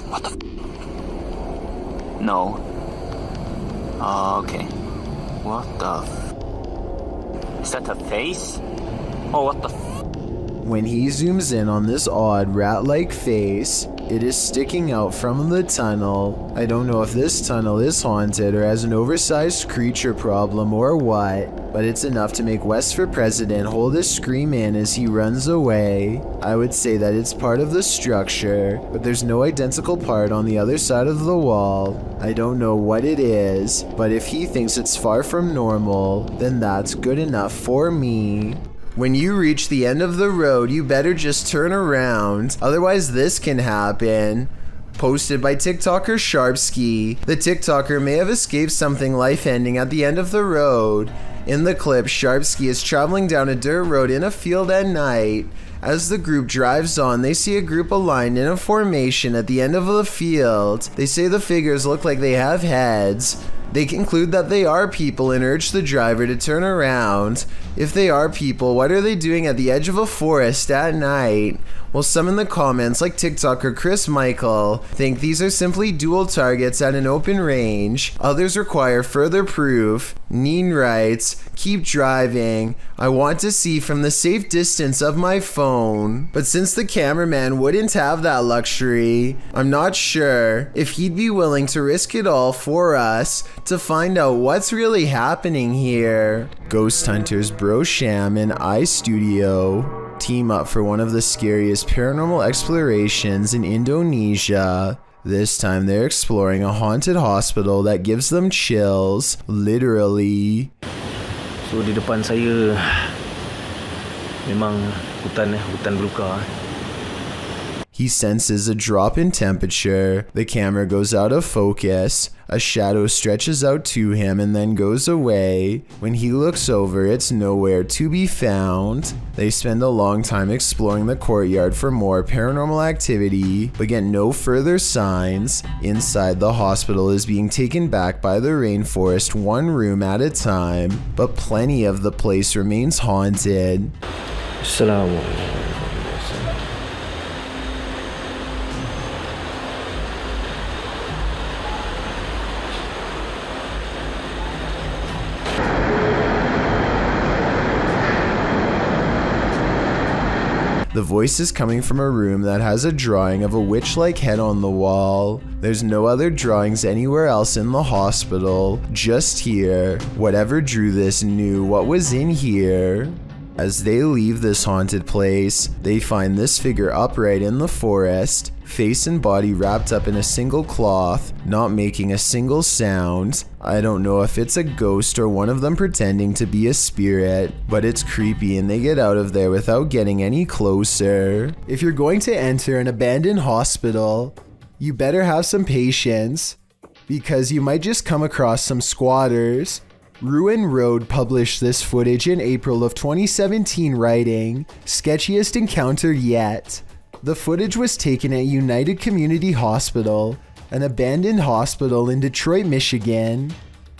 What the f? No. Okay. What the f? Is that a face? Oh, what the f? When he zooms in on this odd rat-like face, it is sticking out from the tunnel. I don't know if this tunnel is haunted or has an oversized creature problem or what, but it's enough to make West for President hold a scream in as he runs away. I would say that it's part of the structure, but there's no identical part on the other side of the wall. I don't know what it is, but if he thinks it's far from normal, then that's good enough for me. When you reach the end of the road, you better just turn around, otherwise this can happen. Posted by TikToker Sharpski. The TikToker may have escaped something life-ending at the end of the road. In the clip, Sharpski is traveling down a dirt road in a field at night. As the group drives on, they see a group aligned in a formation at the end of the field. They say the figures look like they have heads. They conclude that they are people and urge the driver to turn around. If they are people, what are they doing at the edge of a forest at night? Well, some in the comments, like TikToker Chris Michael, think these are simply dual targets at an open range. Others require further proof. Neen writes, "Keep driving. I want to see from the safe distance of my phone." But since the cameraman wouldn't have that luxury, I'm not sure if he'd be willing to risk it all for us to find out what's really happening here. Ghost hunters Brosham and iStudio team up for one of the scariest paranormal explorations in Indonesia. This time they're exploring a haunted hospital that gives them chills, literally. So di depan saya memang hutan belukar. He senses a drop in temperature. The camera goes out of focus. A shadow stretches out to him and then goes away. When he looks over, it's nowhere to be found. They spend a long time exploring the courtyard for more paranormal activity, but get no further signs. Inside, the hospital is being taken back by the rainforest one room at a time, but plenty of the place remains haunted. Assalamualaikum. The voice is coming from a room that has a drawing of a witch-like head on the wall. There's no other drawings anywhere else in the hospital, just here. Whatever drew this knew what was in here. As they leave this haunted place, they find this figure upright in the forest, face and body wrapped up in a single cloth, not making a single sound. I don't know if it's a ghost or one of them pretending to be a spirit, but it's creepy and they get out of there without getting any closer. If you're going to enter an abandoned hospital, you better have some patience, because you might just come across some squatters. Ruin Road published this footage in April of 2017, writing, "Sketchiest encounter yet." The footage was taken at United Community Hospital, an abandoned hospital in Detroit, Michigan.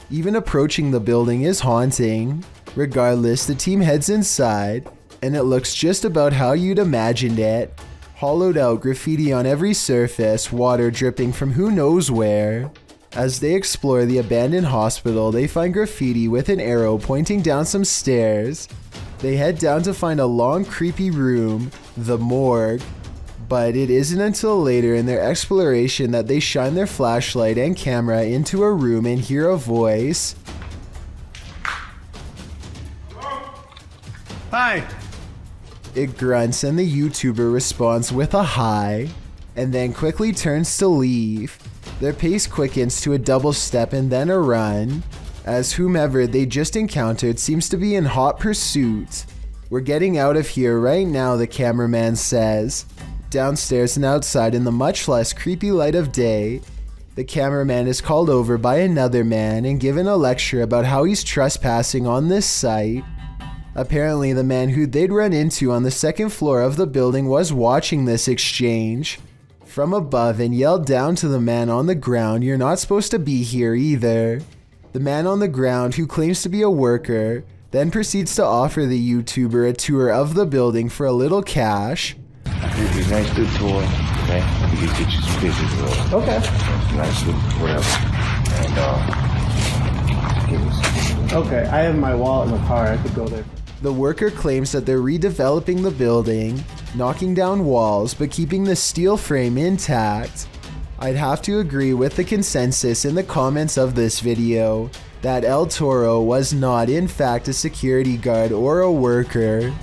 Even approaching the building is haunting. Regardless, the team heads inside, and it looks just about how you'd imagined it. Hollowed out graffiti on every surface, water dripping from who knows where. As they explore the abandoned hospital, they find graffiti with an arrow pointing down some stairs. They head down to find a long, creepy room, the morgue. But it isn't until later in their exploration that they shine their flashlight and camera into a room and hear a voice. Hi. It grunts and the YouTuber responds with a hi, and then quickly turns to leave. Their pace quickens to a double step and then a run, as whomever they just encountered seems to be in hot pursuit. We're getting out of here right now, the cameraman says. Downstairs and outside in the much less creepy light of day, the cameraman is called over by another man and given a lecture about how he's trespassing on this site. Apparently, the man who they'd run into on the second floor of the building was watching this exchange from above and yelled down to the man on the ground, "You're not supposed to be here either." The man on the ground, who claims to be a worker, then proceeds to offer the YouTuber a tour of the building for a little cash. I think it'd be nice to tour, okay? We could get you some pictures. Okay. Nice little whatever. And give us. Okay, I have my wallet in the car. I could go there. The worker claims that they're redeveloping the building, knocking down walls, but keeping the steel frame intact. I'd have to agree with the consensus in the comments of this video that El Toro was not in fact a security guard or a worker.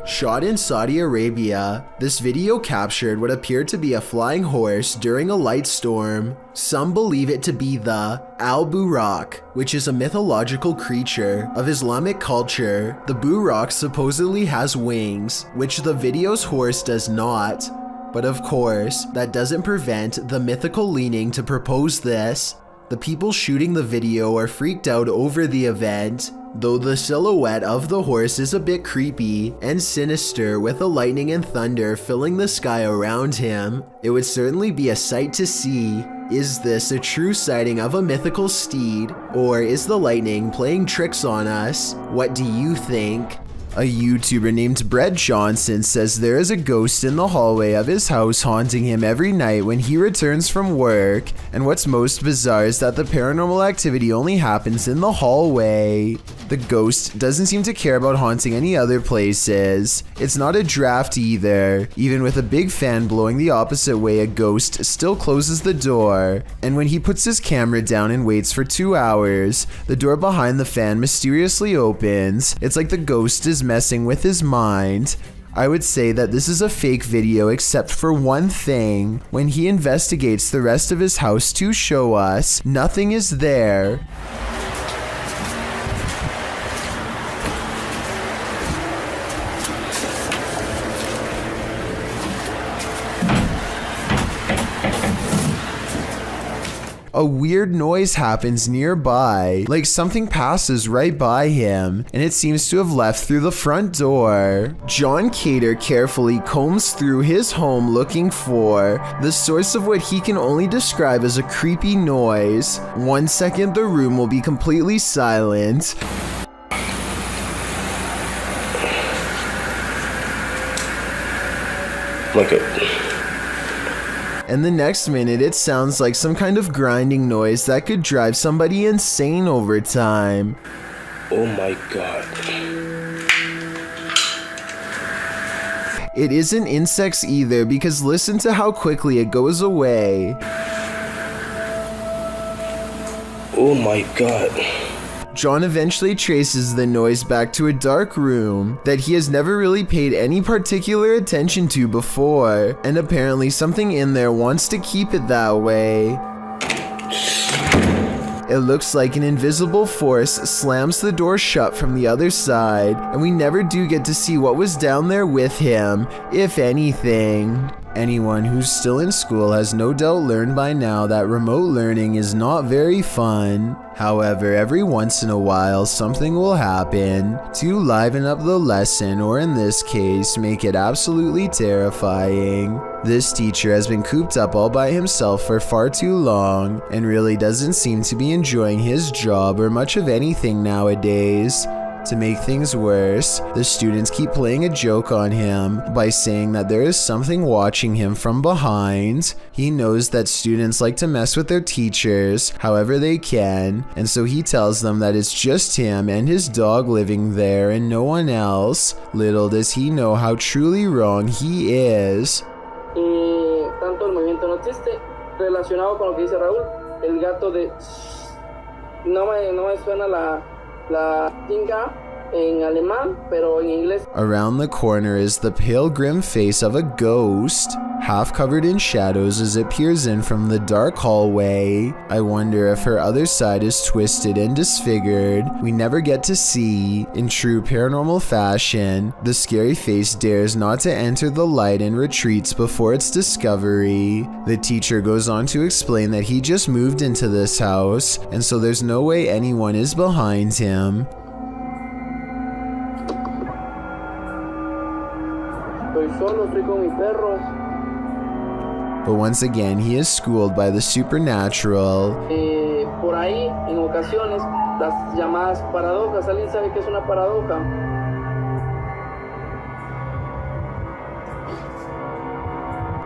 Shot in Saudi Arabia, this video captured what appeared to be a flying horse during a light storm. Some believe it to be the Al-Buraq, which is a mythological creature of Islamic culture. The Buraq supposedly has wings, which the video's horse does not. But of course, that doesn't prevent the mythical leaning to propose this. The people shooting the video are freaked out over the event, though the silhouette of the horse is a bit creepy and sinister with the lightning and thunder filling the sky around him. It would certainly be a sight to see. Is this a true sighting of a mythical steed, or is the lightning playing tricks on us? What do you think? A YouTuber named Brett Johnson says there is a ghost in the hallway of his house haunting him every night when he returns from work, and what's most bizarre is that the paranormal activity only happens in the hallway. The ghost doesn't seem to care about haunting any other places. It's not a draft either. Even with a big fan blowing the opposite way, a ghost still closes the door, and when he puts his camera down and waits for 2 hours, the door behind the fan mysteriously opens. It's like the ghost is messing with his mind. I would say that this is a fake video except for one thing. When he investigates the rest of his house to show us, nothing is there. A weird noise happens nearby, like something passes right by him, and it seems to have left through the front door. John Cater carefully combs through his home looking for the source of what he can only describe as a creepy noise. 1 second the room will be completely silent. Look at. And the next minute it sounds like some kind of grinding noise that could drive somebody insane over time. Oh my god. It isn't insects either, because listen to how quickly it goes away. Oh my god. John eventually traces the noise back to a dark room that he has never really paid any particular attention to before, and apparently something in there wants to keep it that way. It looks like an invisible force slams the door shut from the other side, and we never do get to see what was down there with him, if anything. Anyone who's still in school has no doubt learned by now that remote learning is not very fun. However, every once in a while something will happen to liven up the lesson, or in this case, make it absolutely terrifying. This teacher has been cooped up all by himself for far too long, and really doesn't seem to be enjoying his job or much of anything nowadays. To make things worse, the students keep playing a joke on him by saying that there is something watching him from behind. He knows that students like to mess with their teachers however they can, and so he tells them that it's just him and his dog living there and no one else. Little does he know how truly wrong he is. Tanto el movimiento no existe, relacionado con lo que dice Raúl, el gato de... No me suena la tinga en alemán, pero en inglés. Around the corner is the pale grim face of a ghost, half covered in shadows as it peers in from the dark hallway. I wonder if her other side is twisted and disfigured. We never get to see. In true paranormal fashion, the scary face dares not to enter the light and retreats before its discovery. The teacher goes on to explain that he just moved into this house, and so there's no way anyone is behind him. But once again, he is schooled by the supernatural. Por ahí, en ocasiones, las llamadas paradojas. ¿Alguien sabe qué es una paradoja?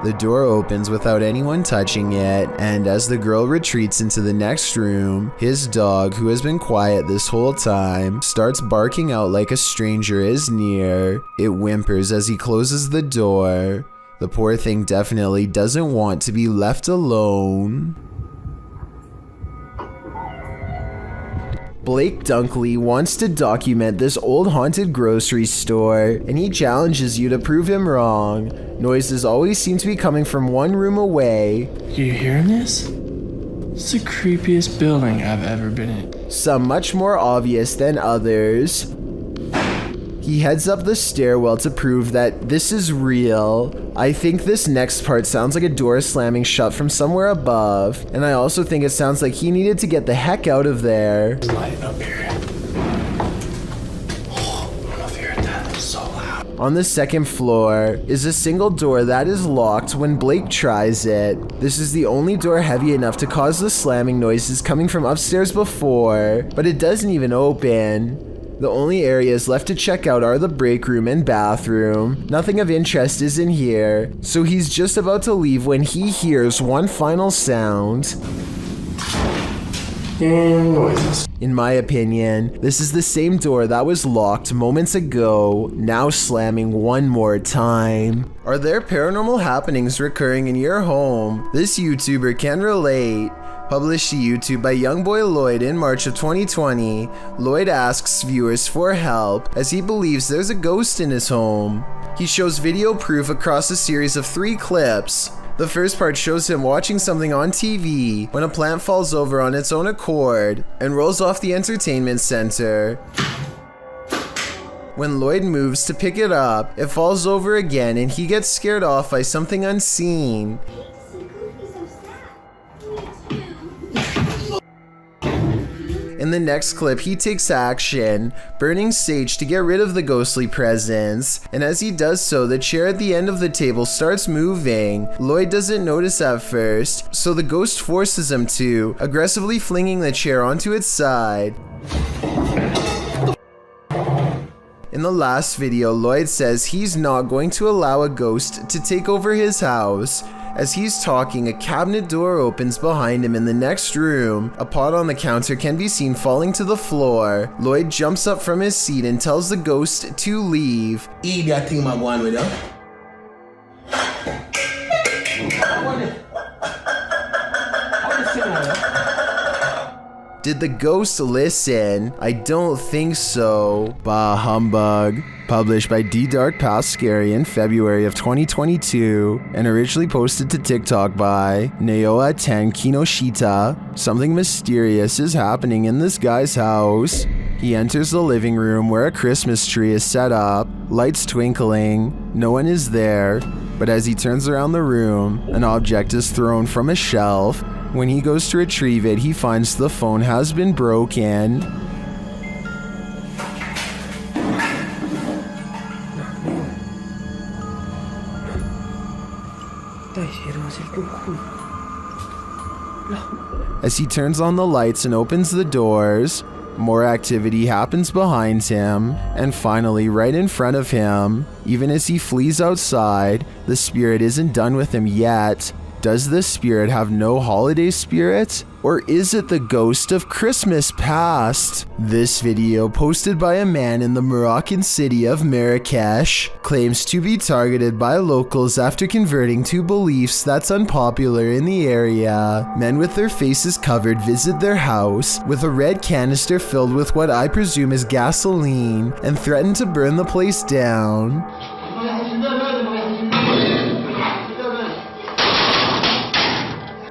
The door opens without anyone touching it, and as the girl retreats into the next room, his dog, who has been quiet this whole time, starts barking out like a stranger is near. It whimpers as he closes the door. The poor thing definitely doesn't want to be left alone. Blake Dunkley wants to document this old haunted grocery store, and he challenges you to prove him wrong. Noises always seem to be coming from one room away. You hearing this? It's the creepiest building I've ever been in. Some much more obvious than others. He heads up the stairwell to prove that this is real. I think this next part sounds like a door slamming shut from somewhere above, and I also think it sounds like he needed to get the heck out of there. Light up here. Oh, I don't know if you heard that. It's so loud. On the second floor is a single door that is locked when Blake tries it. This is the only door heavy enough to cause the slamming noises coming from upstairs before, but it doesn't even open. The only areas left to check out are the break room and bathroom. Nothing of interest is in here, so he's just about to leave when he hears one final sound. And noises. In my opinion, this is the same door that was locked moments ago, now slamming one more time. Are there paranormal happenings recurring in your home? This YouTuber can relate. Published to YouTube by Youngboy Lloyd in March of 2020, Lloyd asks viewers for help as he believes there's a ghost in his home. He shows video proof across a series of 3 clips. The first part shows him watching something on TV when a plant falls over on its own accord and rolls off the entertainment center. When Lloyd moves to pick it up, it falls over again and he gets scared off by something unseen. In the next clip, he takes action, burning sage to get rid of the ghostly presence, and as he does so, the chair at the end of the table starts moving. Lloyd doesn't notice at first, so the ghost forces him to, aggressively flinging the chair onto its side. In the last video, Lloyd says he's not going to allow a ghost to take over his house. As he's talking, a cabinet door opens behind him in the next room. A pot on the counter can be seen falling to the floor. Lloyd jumps up from his seat and tells the ghost to leave. Did the ghost listen? I don't think so. Bah humbug. Published by D Dark Past Scary in February of 2022 and originally posted to TikTok by Naoa10 Kinoshita. Something mysterious is happening in this guy's house. He enters the living room where a Christmas tree is set up, lights twinkling. No one is there, but as he turns around the room, an object is thrown from a shelf. When he goes to retrieve it, he finds the phone has been broken. As he turns on the lights and opens the doors, More activity happens behind him, and finally right in front of him. Even as he flees outside, the spirit isn't done with him yet. Does this spirit have no holiday spirit? Or is it the ghost of Christmas past? This video, posted by a man in the Moroccan city of Marrakesh, claims to be targeted by locals after converting to beliefs that's unpopular in the area. Men with their faces covered visit their house with a red canister filled with what I presume is gasoline and threaten to burn the place down.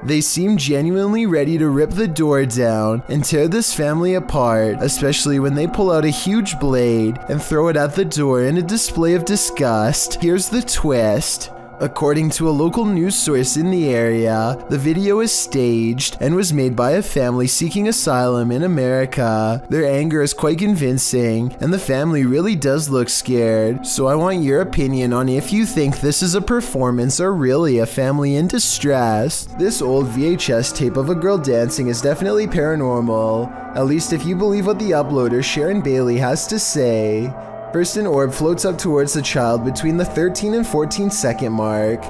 They seem genuinely ready to rip the door down and tear this family apart, especially when they pull out a huge blade and throw it at the door in a display of disgust. Here's the twist. According to a local news source in the area, the video is staged and was made by a family seeking asylum in America. Their anger is quite convincing, and the family really does look scared. So I want your opinion on if you think this is a performance or really a family in distress. This old VHS tape of a girl dancing is definitely paranormal, at least if you believe what the uploader Sharon Bailey has to say. First, an orb floats up towards the child between the 13 and 14 second mark.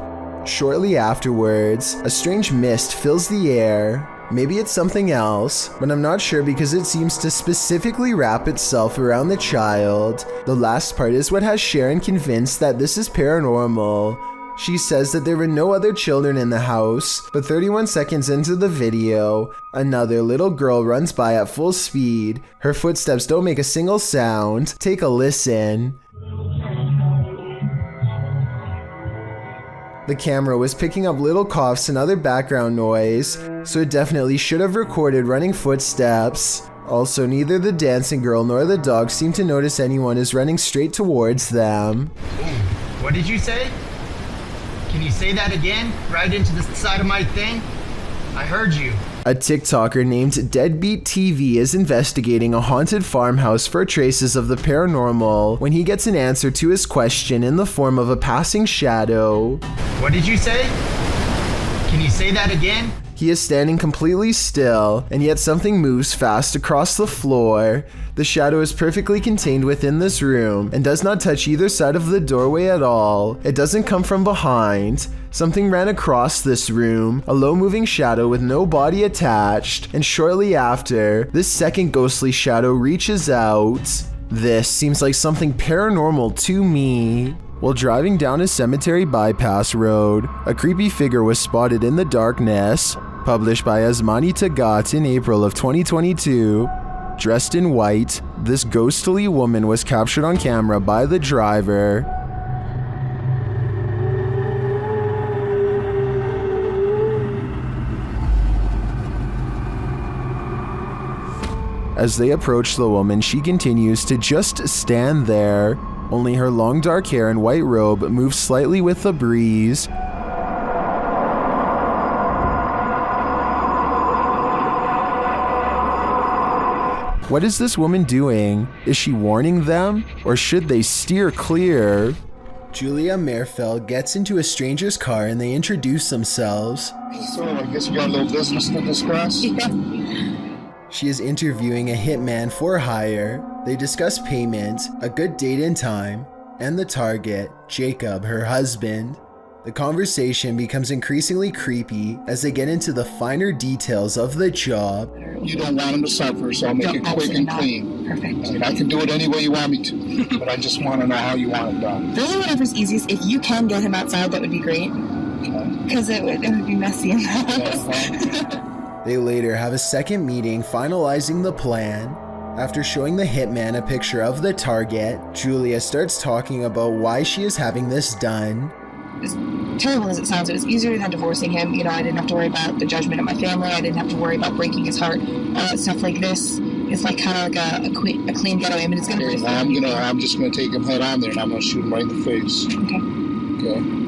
Shortly afterwards, a strange mist fills the air. Maybe it's something else, but I'm not sure because it seems to specifically wrap itself around the child. The last part is what has Sharon convinced that this is paranormal. She says that there were no other children in the house, but 31 seconds into the video, another little girl runs by at full speed. Her footsteps don't make a single sound. Take a listen. The camera was picking up little coughs and other background noise, so it definitely should have recorded running footsteps. Also, neither the dancing girl nor the dog seem to notice anyone is running straight towards them. What did you say? Can you say that again? Right into the side of my thing? I heard you. A TikToker named Deadbeat TV is investigating a haunted farmhouse for traces of the paranormal when he gets an answer to his question in the form of a passing shadow. What did you say? Can you say that again? He is standing completely still, and yet something moves fast across the floor. The shadow is perfectly contained within this room and does not touch either side of the doorway at all. It doesn't come from behind. Something ran across this room, a low-moving shadow with no body attached, and shortly after, this second ghostly shadow reaches out. This seems like something paranormal to me. While driving down a cemetery bypass road, a creepy figure was spotted in the darkness. Published by Asmani Tagat in April of 2022. Dressed in white, this ghostly woman was captured on camera by the driver. As they approach the woman, she continues to just stand there. Only her long dark hair and white robe move slightly with the breeze. What is this woman doing? Is she warning them? Or should they steer clear? Julia Merfeld gets into a stranger's car and they introduce themselves. So, I guess you got a little business to discuss? She is interviewing a hitman for hire. They discuss payment, a good date and time, and the target, Jacob, her husband. The conversation becomes increasingly creepy as they get into the finer details of the job. You don't want him to suffer, so I'll make it quick and clean. Perfect. I mean, I can do it any way you want me to, but I just want to know how you want it done. Really, whatever's easiest. If you can get him outside, that would be great. Because it would be messy in the house. They later have a second meeting finalizing the plan. After showing the hitman a picture of the target, Julia starts talking about why she is having this done. As terrible as it sounds, it was easier than divorcing him. You know, I didn't have to worry about the judgment of my family. I didn't have to worry about breaking his heart. Stuff like this. It's like kind of like a clean getaway. I mean, it's going to be. I'm just going to take him head on there, and I'm going to shoot him right in the face. Okay.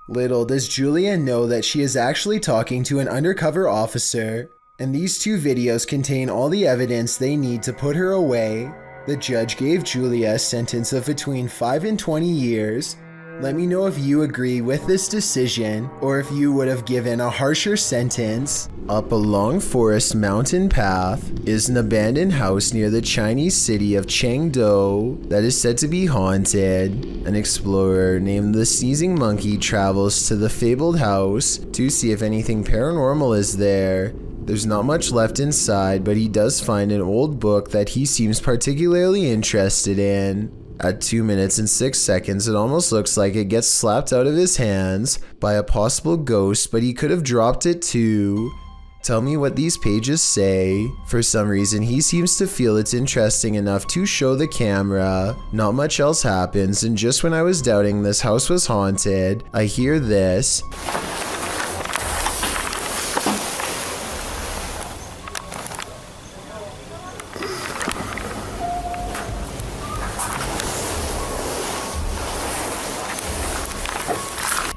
Little does Julia know that she is actually talking to an undercover officer, and these two videos contain all the evidence they need to put her away. The judge gave Julia a sentence of between 5 and 20 years. Let me know if you agree with this decision or if you would have given a harsher sentence. Up a long forest mountain path is an abandoned house near the Chinese city of Chengdu that is said to be haunted. An explorer named the Sneezing Monkey travels to the fabled house to see if anything paranormal is there. There's not much left inside, but he does find an old book that he seems particularly interested in. At 2 minutes and 6 seconds, it almost looks like it gets slapped out of his hands by a possible ghost, but he could have dropped it too. Tell me what these pages say. For some reason, he seems to feel it's interesting enough to show the camera. Not much else happens, and just when I was doubting this house was haunted, I hear this.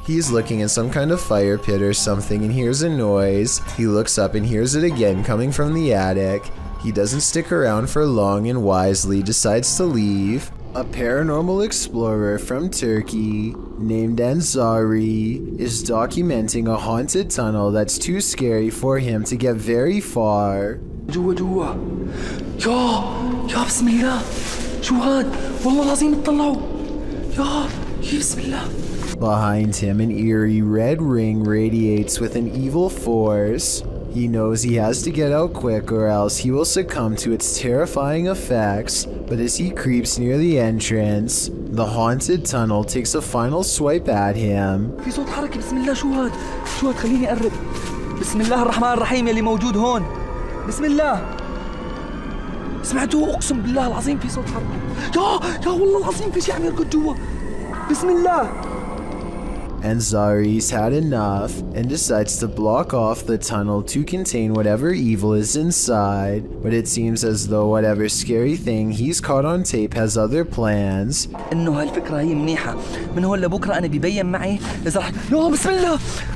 He's looking at some kind of fire pit or something and hears a noise. He looks up and hears it again coming from the attic. He doesn't stick around for long and wisely decides to leave. A paranormal explorer from Turkey named Ansari is documenting a haunted tunnel that's too scary for him to get very far. جوا يا بسم الله شو هاد والله العظيم اطلعوا يا بسم الله. Behind him, an eerie red ring radiates with an evil force. He knows he has to get out quick or else he will succumb to its terrifying effects, but as he creeps near the entrance, the haunted tunnel takes a final swipe at him. في صوت حركة بسم الله شو هاد خليني أقرب بسم الله الرحمن الرحيم يلي موجود هون بسم الله سمعتوه أقسم بالله العظيم في صوت حركة يا والله العظيم في شيء عم يركض جوا بسم الله. Ansari's had enough and decides to block off the tunnel to contain whatever evil is inside, but it seems as though whatever scary thing he's caught on tape has other plans. إنه هالفكرة هي منيحة من هون لبكرة أنا بيبين معي إذا رح يا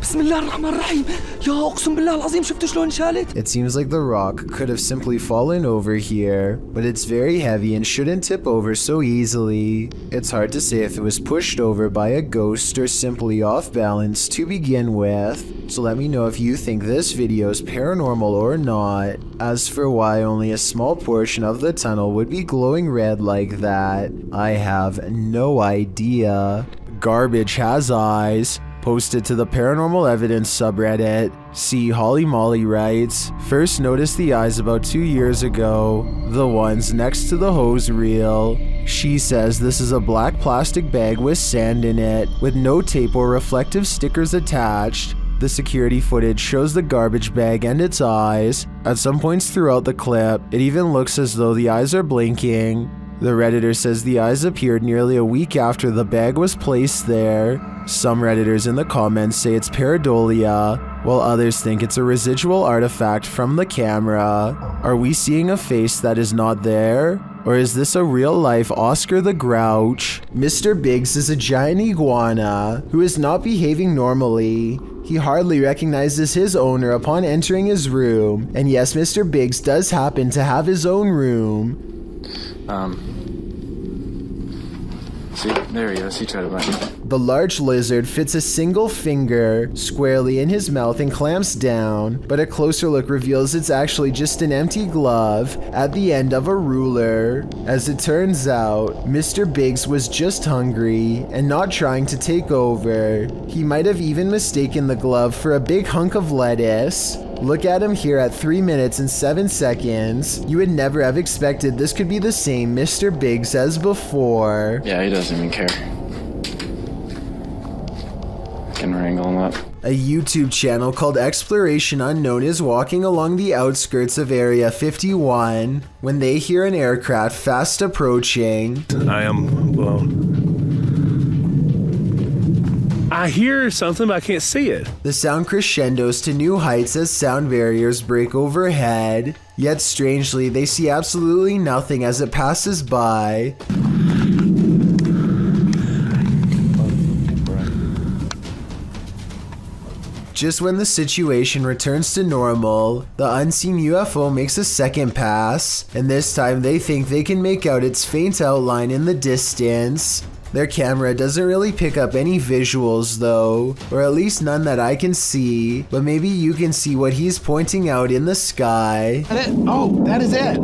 بسم الله الرحمن الرحيم يا أقسم بالله العظيم شفتوا شلون شالت. It seems like the rock could have simply fallen over here, but it's very heavy and shouldn't tip over so easily. It's hard to say if it was pushed over by a ghost or simply off balance to begin with, so let me know if you think this video is paranormal or not. As for why only a small portion of the tunnel would be glowing red like that, I have no idea. Garbage has eyes. Posted to the Paranormal Evidence subreddit. See Holly Molly writes, first noticed the eyes about 2 years ago, the ones next to the hose reel. She says this is a black plastic bag with sand in it, with no tape or reflective stickers attached. The security footage shows the garbage bag and its eyes. At some points throughout the clip, it even looks as though the eyes are blinking. The Redditor says the eyes appeared nearly a week after the bag was placed there. Some Redditors in the comments say it's pareidolia, while others think it's a residual artifact from the camera. Are we seeing a face that is not there? Or is this a real-life Oscar the Grouch? Mr. Biggs is a giant iguana who is not behaving normally. He hardly recognizes his owner upon entering his room. And yes, Mr. Biggs does happen to have his own room. See, there he is. He tried to bite me. The large lizard fits a single finger squarely in his mouth and clamps down, but a closer look reveals it's actually just an empty glove at the end of a ruler. As it turns out, Mr. Biggs was just hungry and not trying to take over. He might have even mistaken the glove for a big hunk of lettuce. Look at him here at 3 minutes and 7 seconds. You would never have expected this could be the same Mr. Biggs as before. Yeah, he doesn't even care. Can wrangle him up. A YouTube channel called Exploration Unknown is walking along the outskirts of Area 51 when they hear an aircraft fast approaching. I hear something, but I can't see it. The sound crescendos to new heights as sound barriers break overhead. Yet strangely, they see absolutely nothing as it passes by. Just when the situation returns to normal, the unseen UFO makes a second pass, and this time they think they can make out its faint outline in the distance. Their camera doesn't really pick up any visuals though, or at least none that I can see, but maybe you can see what he's pointing out in the sky. Oh, that is it.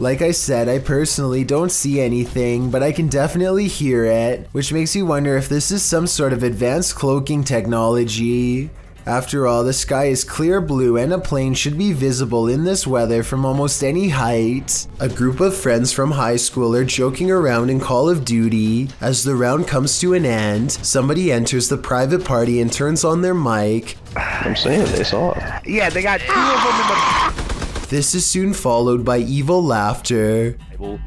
Like I said, I personally don't see anything, but I can definitely hear it, which makes you wonder if this is some sort of advanced cloaking technology. After all, the sky is clear blue and a plane should be visible in this weather from almost any height. A group of friends from high school are joking around in Call of Duty. As the round comes to an end, somebody enters the private party and turns on their mic. I'm saying they saw it. Yeah, they got 2 of them in the... This is soon followed by evil laughter. We're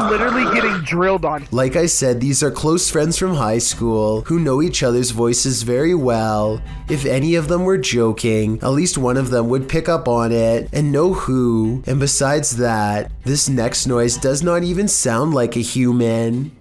literally getting drilled on. Like I said, these are close friends from high school who know each other's voices very well. If any of them were joking, at least one of them would pick up on it and know who. And besides that, this next noise does not even sound like a human.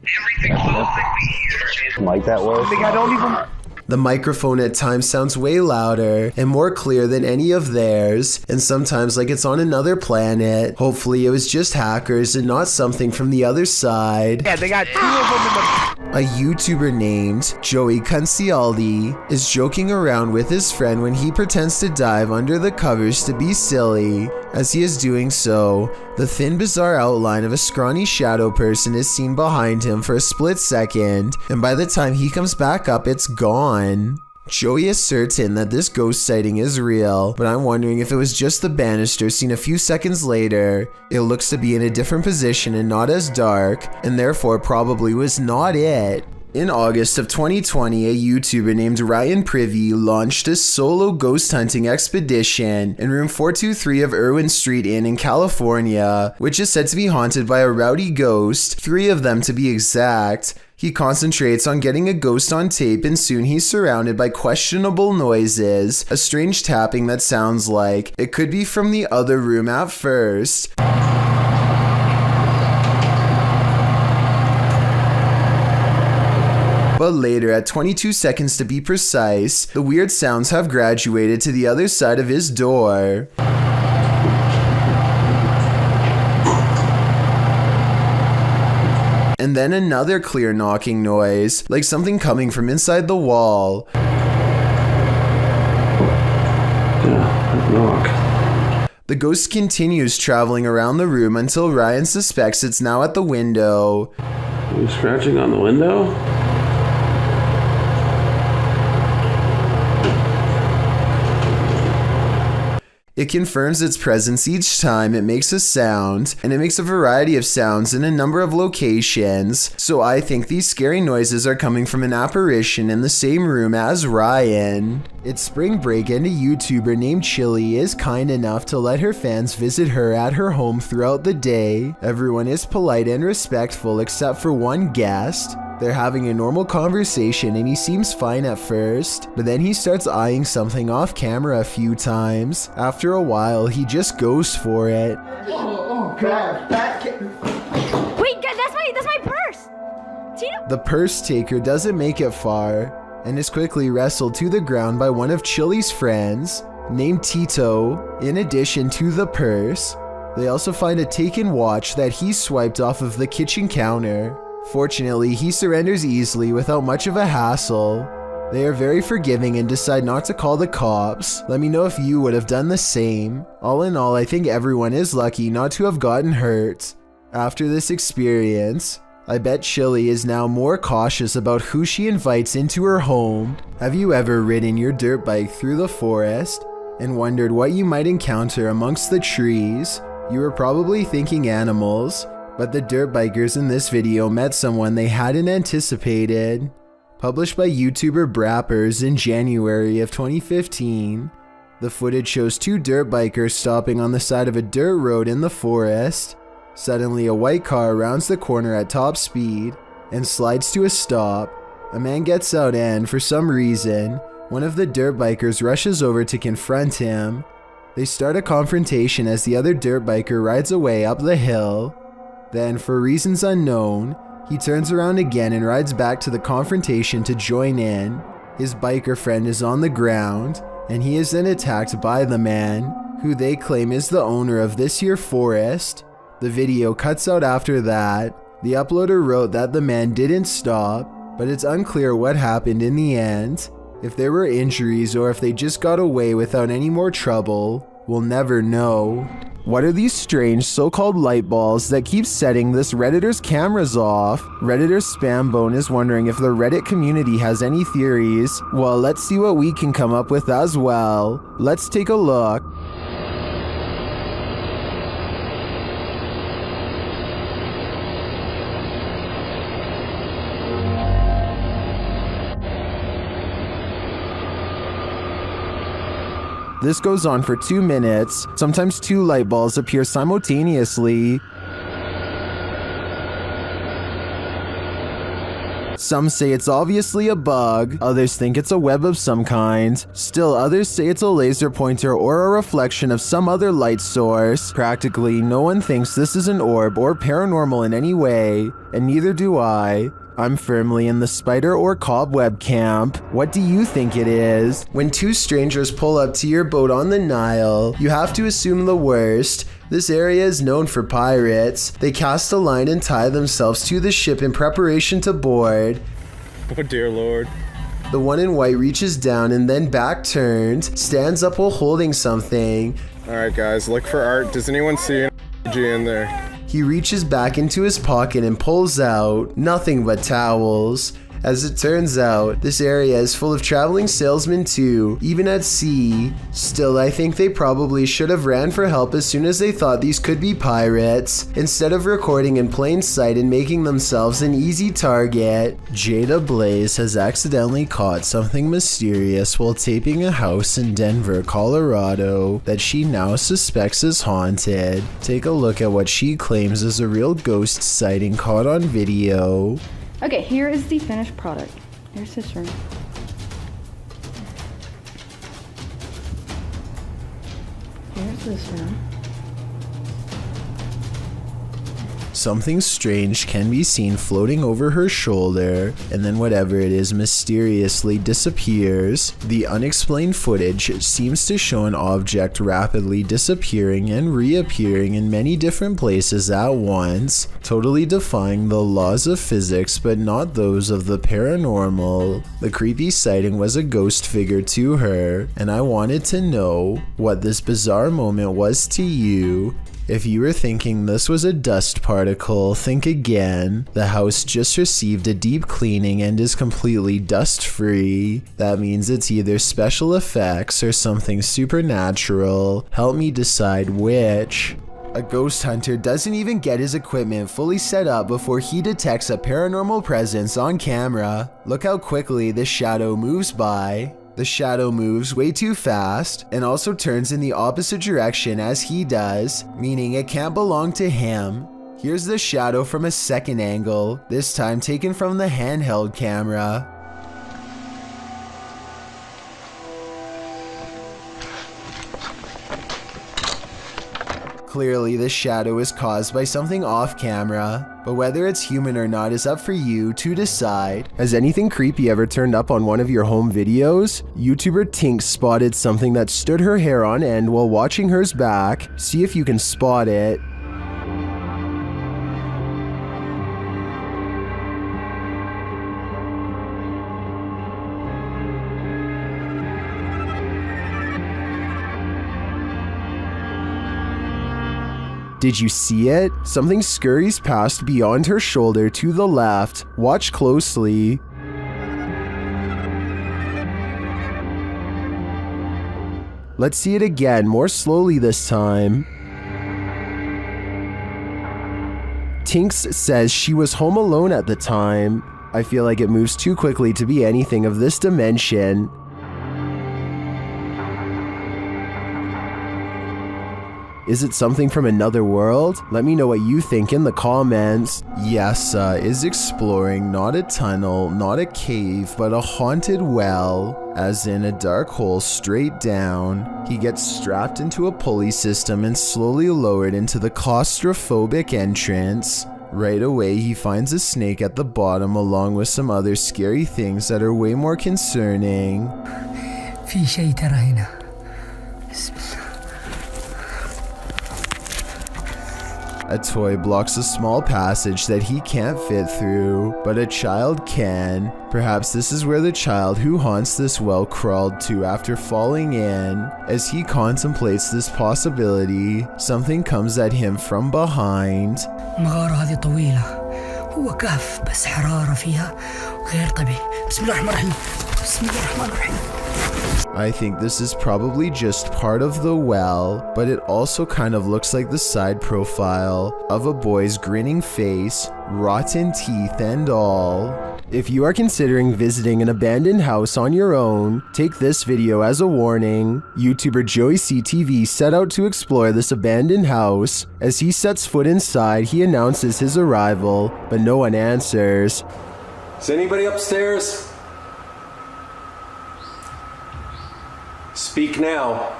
Like that was. I don't even... The microphone at times sounds way louder and more clear than any of theirs, and sometimes like it's on another planet. Hopefully it was just hackers and not something from the other side. Yeah, they got 2 of them in the... A YouTuber named Joey Cancialdi is joking around with his friend when he pretends to dive under the covers to be silly. As he is doing so, the thin bizarre outline of a scrawny shadow person is seen behind him for a split second, and by the time he comes back up, it's gone. Joey is certain that this ghost sighting is real, but I'm wondering if it was just the banister seen a few seconds later. It looks to be in a different position and not as dark, and therefore probably was not it. In August of 2020, a YouTuber named Ryan Privy launched a solo ghost hunting expedition in room 423 of Irwin Street Inn in California, which is said to be haunted by a rowdy ghost, 3 of them to be exact. He concentrates on getting a ghost on tape, and soon he's surrounded by questionable noises, a strange tapping that sounds like it could be from the other room at first. But later, at 22 seconds to be precise, the weird sounds have graduated to the other side of his door. And then another clear knocking noise, like something coming from inside the wall. Yeah, knock. The ghost continues traveling around the room until Ryan suspects it's now at the window. Are you scratching on the window? It confirms its presence each time it makes a sound, and it makes a variety of sounds in a number of locations, so I think these scary noises are coming from an apparition in the same room as Ryan. It's spring break and a YouTuber named Chili is kind enough to let her fans visit her at her home throughout the day. Everyone is polite and respectful except for one guest. They're having a normal conversation and he seems fine at first, but then he starts eyeing something off camera a few times. After a while, he just goes for it. Oh God, Wait, that's my purse! Tito? The purse taker doesn't make it far and is quickly wrestled to the ground by one of Chili's friends named Tito. In addition to the purse, they also find a taken watch that he swiped off of the kitchen counter. Fortunately, he surrenders easily without much of a hassle. They are very forgiving and decide not to call the cops. Let me know if you would have done the same. All in all, I think everyone is lucky not to have gotten hurt. After this experience, I bet Chili is now more cautious about who she invites into her home. Have you ever ridden your dirt bike through the forest and wondered what you might encounter amongst the trees? You were probably thinking animals, but the dirt bikers in this video met someone they hadn't anticipated. Published by YouTuber Brappers in January of 2015, the footage shows 2 dirt bikers stopping on the side of a dirt road in the forest. Suddenly, a white car rounds the corner at top speed and slides to a stop. A man gets out and, for some reason, one of the dirt bikers rushes over to confront him. They start a confrontation as the other dirt biker rides away up the hill. Then, for reasons unknown, he turns around again and rides back to the confrontation to join in. His biker friend is on the ground, and he is then attacked by the man, who they claim is the owner of this here forest. The video cuts out after that, The uploader wrote that the man didn't stop, but it's unclear what happened in the end. If there were injuries or if they just got away without any more trouble, we'll never know. What are these strange so-called light balls that keep setting this Redditor's cameras off? Redditor Spambone is wondering if the Reddit community has any theories. Well, let's see what we can come up with as well. Let's take a look. This goes on for 2 minutes. Sometimes 2 light balls appear simultaneously. Some say it's obviously a bug, others think it's a web of some kind. Still others say it's a laser pointer or a reflection of some other light source. Practically no one thinks this is an orb or paranormal in any way, and neither do I. I'm firmly in the spider or cobweb camp. What do you think it is? When 2 strangers pull up to your boat on the Nile, you have to assume the worst. This area is known for pirates. They cast a line and tie themselves to the ship in preparation to board. Oh dear Lord. The one in white reaches down and then back turned, stands up while holding something. Alright guys, look for art. Does anyone see an G in there? He reaches back into his pocket and pulls out nothing but towels. As it turns out, this area is full of traveling salesmen too, even at sea. Still, I think they probably should have ran for help as soon as they thought these could be pirates, instead of recording in plain sight and making themselves an easy target. Jada Blaze has accidentally caught something mysterious while taping a house in Denver, Colorado that she now suspects is haunted. Take a look at what she claims is a real ghost sighting caught on video. Okay, here is the finished product. Here's his room. Here's this room. Something strange can be seen floating over her shoulder, and then whatever it is mysteriously disappears. The unexplained footage seems to show an object rapidly disappearing and reappearing in many different places at once, totally defying the laws of physics but not those of the paranormal. The creepy sighting was a ghost figure to her, and I wanted to know what this bizarre moment was to you. If you were thinking this was a dust particle, think again. The house just received a deep cleaning and is completely dust-free. That means it's either special effects or something supernatural. Help me decide which. A ghost hunter doesn't even get his equipment fully set up before he detects a paranormal presence on camera. Look how quickly this shadow moves by. The shadow moves way too fast and also turns in the opposite direction as he does, meaning it can't belong to him. Here's the shadow from a second angle, this time taken from the handheld camera. Clearly, this shadow is caused by something off camera, but whether it's human or not is up for you to decide. Has anything creepy ever turned up on one of your home videos? YouTuber Tink spotted something that stood her hair on end while watching hers back. See if you can spot it. Did you see it? Something scurries past beyond her shoulder to the left. Watch closely. Let's see it again, more slowly this time. Tinks says she was home alone at the time. I feel like it moves too quickly to be anything of this dimension. Is it something from another world? Let me know what you think in the comments. Yasa is exploring not a tunnel, not a cave, but a haunted well, as in a dark hole straight down. He gets strapped into a pulley system and slowly lowered into the claustrophobic entrance. Right away, he finds a snake at the bottom along with some other scary things that are way more concerning. في شيء ترى هنا. بسم الله. A toy blocks a small passage that he can't fit through, but a child can. Perhaps this is where the child who haunts this well crawled to after falling in. As he contemplates this possibility, something comes at him from behind. المغارة هذه طويلة. هو كهف بس حرارة فيها غير طبيعي. بسم الله الرحمن الرحيم. بسم الله الرحمن الرحيم. I think this is probably just part of the well, but it also kind of looks like the side profile of a boy's grinning face, rotten teeth and all. If you are considering visiting an abandoned house on your own, take this video as a warning. YouTuber Joey CTV set out to explore this abandoned house. As he sets foot inside, he announces his arrival, but no one answers. Is anybody upstairs? Speak now.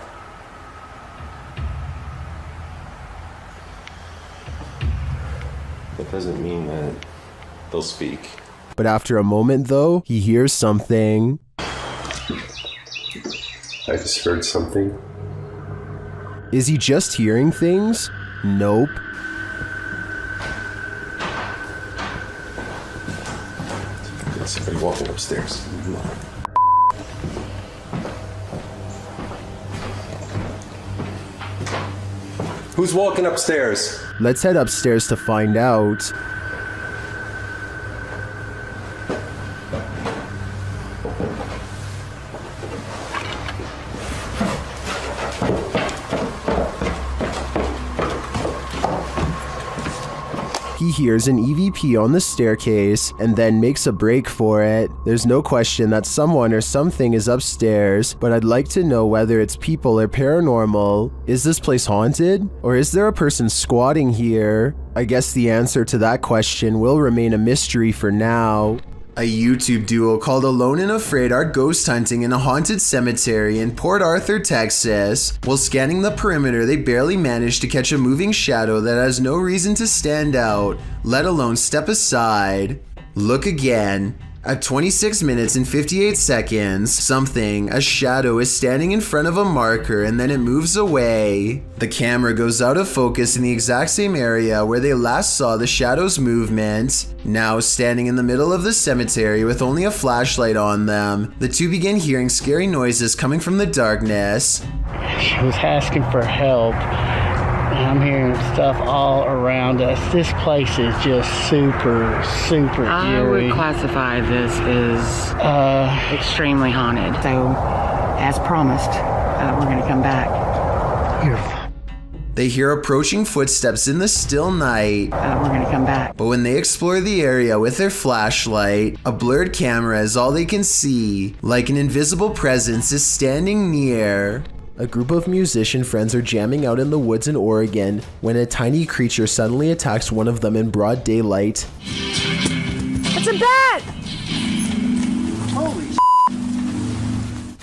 That doesn't mean that they'll speak. But after a moment though, he hears something. I just heard something. Is he just hearing things? Nope. There's somebody walking upstairs. Who's walking upstairs? Let's head upstairs to find out. He hears an EVP on the staircase and then makes a break for it. There's no question that someone or something is upstairs, but I'd like to know whether it's people or paranormal. Is this place haunted? Or is there a person squatting here? I guess the answer to that question will remain a mystery for now. A YouTube duo called Alone and Afraid are ghost hunting in a haunted cemetery in Port Arthur, Texas. While scanning the perimeter, they barely managed to catch a moving shadow that has no reason to stand out, let alone step aside. Look again. At 26 minutes and 58 seconds, a shadow is standing in front of a marker and then it moves away. The camera goes out of focus in the exact same area where they last saw the shadow's movement. Now standing in the middle of the cemetery with only a flashlight on them, the two begin hearing scary noises coming from the darkness. She was asking for help. I'm hearing stuff all around us. This place is just super eerie. I would classify this as extremely haunted. So, as promised, we're going to come back. They hear approaching footsteps in the still night. We're going to come back. But when they explore the area with their flashlight, a blurred camera is all they can see, like an invisible presence is standing near. A group of musician friends are jamming out in the woods in Oregon when a tiny creature suddenly attacks one of them in broad daylight. It's a bat! Holy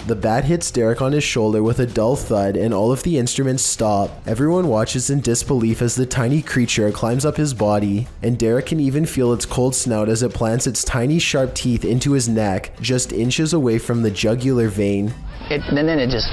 The bat hits Derek on his shoulder with a dull thud and all of the instruments stop. Everyone watches in disbelief as the tiny creature climbs up his body, and Derek can even feel its cold snout as it plants its tiny sharp teeth into his neck, just inches away from the jugular vein. And then it just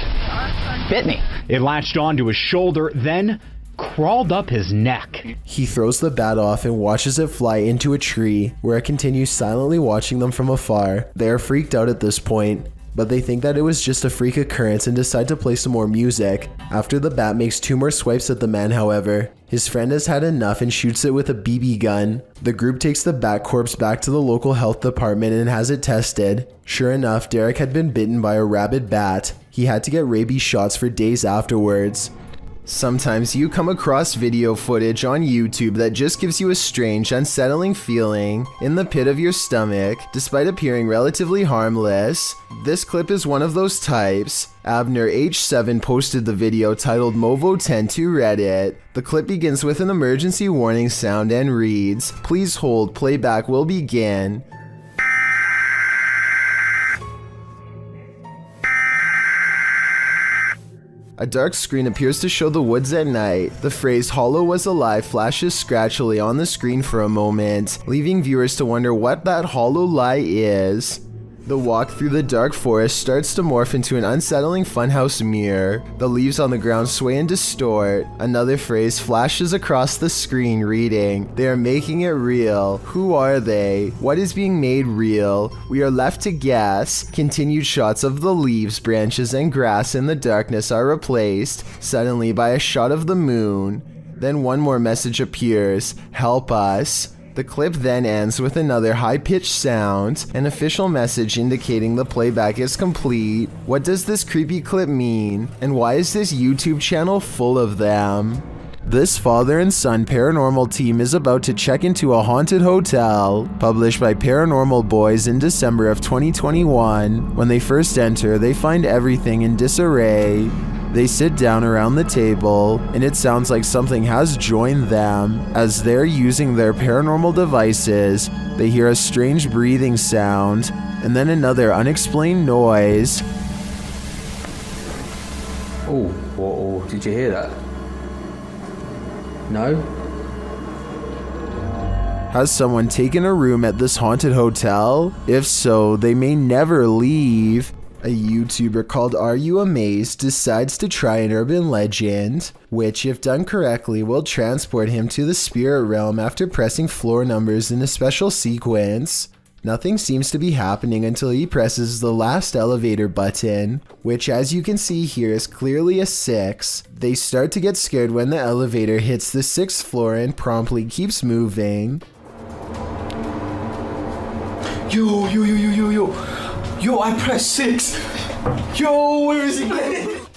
bit me. It latched onto his shoulder, then crawled up his neck. He throws the bat off and watches it fly into a tree, where it continues silently watching them from afar. They are freaked out at this point, but they think that it was just a freak occurrence and decide to play some more music. After the bat makes 2 more swipes at the man, however, his friend has had enough and shoots it with a BB gun. The group takes the bat corpse back to the local health department and has it tested. Sure enough, Derek had been bitten by a rabid bat. He had to get rabies shots for days afterwards. Sometimes you come across video footage on YouTube that just gives you a strange, unsettling feeling in the pit of your stomach, despite appearing relatively harmless. This clip is one of those types. Abner H7 posted the video titled Movo10 to Reddit. The clip begins with an emergency warning sound and reads, "Please hold, playback will begin." A dark screen appears to show the woods at night. The phrase "Hollow was alive" flashes scratchily on the screen for a moment, leaving viewers to wonder what that hollow lie is. The walk through the dark forest starts to morph into an unsettling funhouse mirror. The leaves on the ground sway and distort. Another phrase flashes across the screen reading, "They are making it real. Who are they? What is being made real? We are left to guess." Continued shots of the leaves, branches, and grass in the darkness are replaced suddenly by a shot of the moon. Then one more message appears, "Help us." The clip then ends with another high-pitched sound, an official message indicating the playback is complete. What does this creepy clip mean? And why is this YouTube channel full of them? This father and son paranormal team is about to check into a haunted hotel. Published by Paranormal Boys in December of 2021. When they first enter, they find everything in disarray. They sit down around the table, and it sounds like something has joined them. As they're using their paranormal devices, they hear a strange breathing sound, and then another unexplained noise. Oh, did you hear that? No? Has someone taken a room at this haunted hotel? If so, they may never leave. A YouTuber called Are You Amazed decides to try an urban legend, which if done correctly will transport him to the spirit realm after pressing floor numbers in a special sequence. Nothing seems to be happening until he presses the last elevator button, which as you can see here is clearly a 6. They start to get scared when the elevator hits the 6th floor and promptly keeps moving. Yo, I pressed 6. Yo, where is he?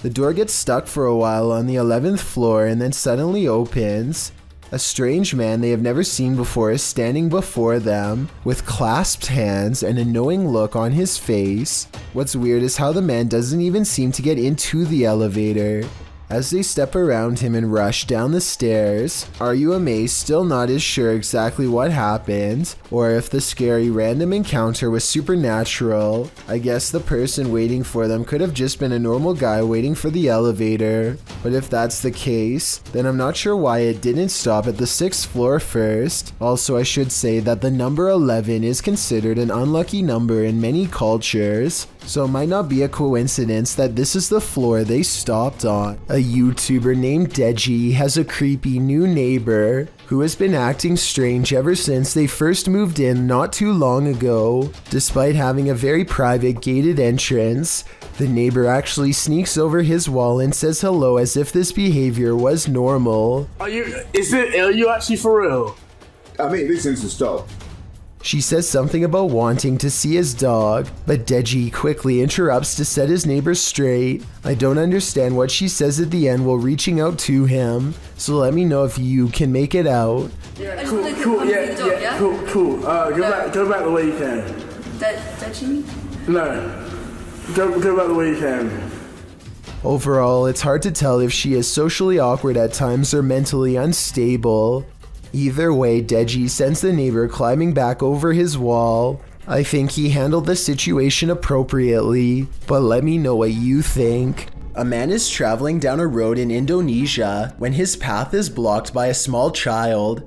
The door gets stuck for a while on the 11th floor and then suddenly opens. A strange man they have never seen before is standing before them with clasped hands and a knowing look on his face. What's weird is how the man doesn't even seem to get into the elevator. As they step around him and rush down the stairs, Are You Amazed still not as sure exactly what happened, or if the scary random encounter was supernatural. I guess the person waiting for them could have just been a normal guy waiting for the elevator. But if that's the case, then I'm not sure why it didn't stop at the 6th floor first. Also, I should say that the number 11 is considered an unlucky number in many cultures, so it might not be a coincidence that this is the floor they stopped on. A YouTuber named Deji has a creepy new neighbor who has been acting strange ever since they first moved in not too long ago. Despite having a very private gated entrance, the neighbor actually sneaks over his wall and says hello as if this behavior was normal. Are you actually for real? I mean, this is the stop. She says something about wanting to see his dog, but Deji quickly interrupts to set his neighbor straight. I don't understand what she says at the end while reaching out to him, so let me know if you can make it out. Yeah, cool. Go back the way you came. Deji? No. Go back the way you came. Overall, it's hard to tell if she is socially awkward at times or mentally unstable. Either way, Deji sends the neighbor climbing back over his wall. I think he handled the situation appropriately, but let me know what you think. A man is traveling down a road in Indonesia when his path is blocked by a small child.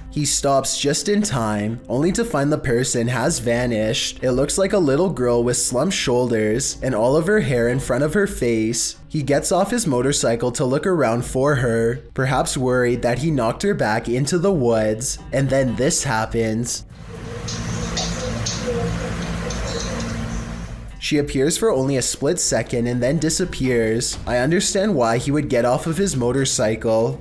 He stops just in time, only to find the person has vanished. It looks like a little girl with slumped shoulders and all of her hair in front of her face. He gets off his motorcycle to look around for her, perhaps worried that he knocked her back into the woods, and then this happens. She appears for only a split second and then disappears. I understand why he would get off of his motorcycle.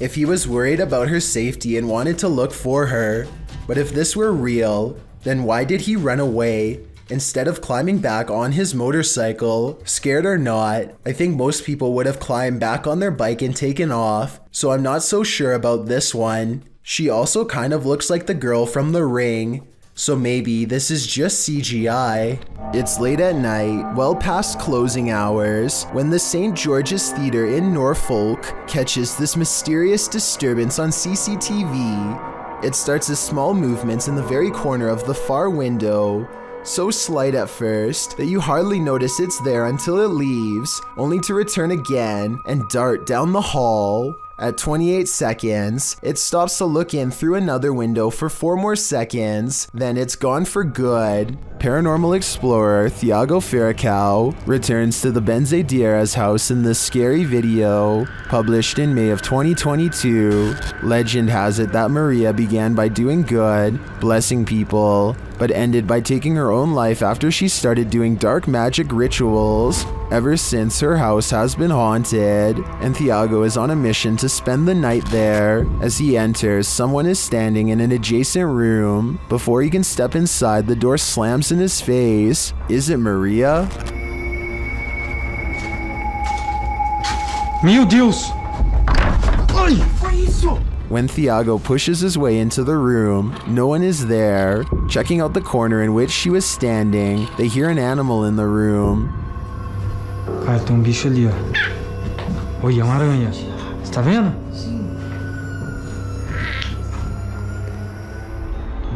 If he was worried about her safety and wanted to look for her, but if this were real, then why did he run away instead of climbing back on his motorcycle? Scared or not, I think most people would have climbed back on their bike and taken off, so I'm not so sure about this one. She also kind of looks like the girl from The Ring, so maybe this is just CGI. It's late at night, well past closing hours, when the St. George's Theatre in Norfolk catches this mysterious disturbance on CCTV. It starts as small movements in the very corner of the far window, so slight at first that you hardly notice it's there until it leaves, only to return again and dart down the hall. At 28 seconds, it stops to look in through another window for 4 more seconds, then it's gone for good. Paranormal explorer Thiago Ferracao returns to the Benzedeiras house in this scary video, published in May of 2022. Legend has it that Maria began by doing good, blessing people, but ended by taking her own life after she started doing dark magic rituals. Ever since, her house has been haunted, and Thiago is on a mission to spend the night there. As he enters, someone is standing in an adjacent room. Before he can step inside, the door slams in his face. Is it Maria? Meu Deus! Ai, foi isso? When Thiago pushes his way into the room, no one is there. Checking out the corner in which she was standing, they hear an animal in the room. Cara, tem bicho ali, ó. Olha, uma aranha. Você tá vendo?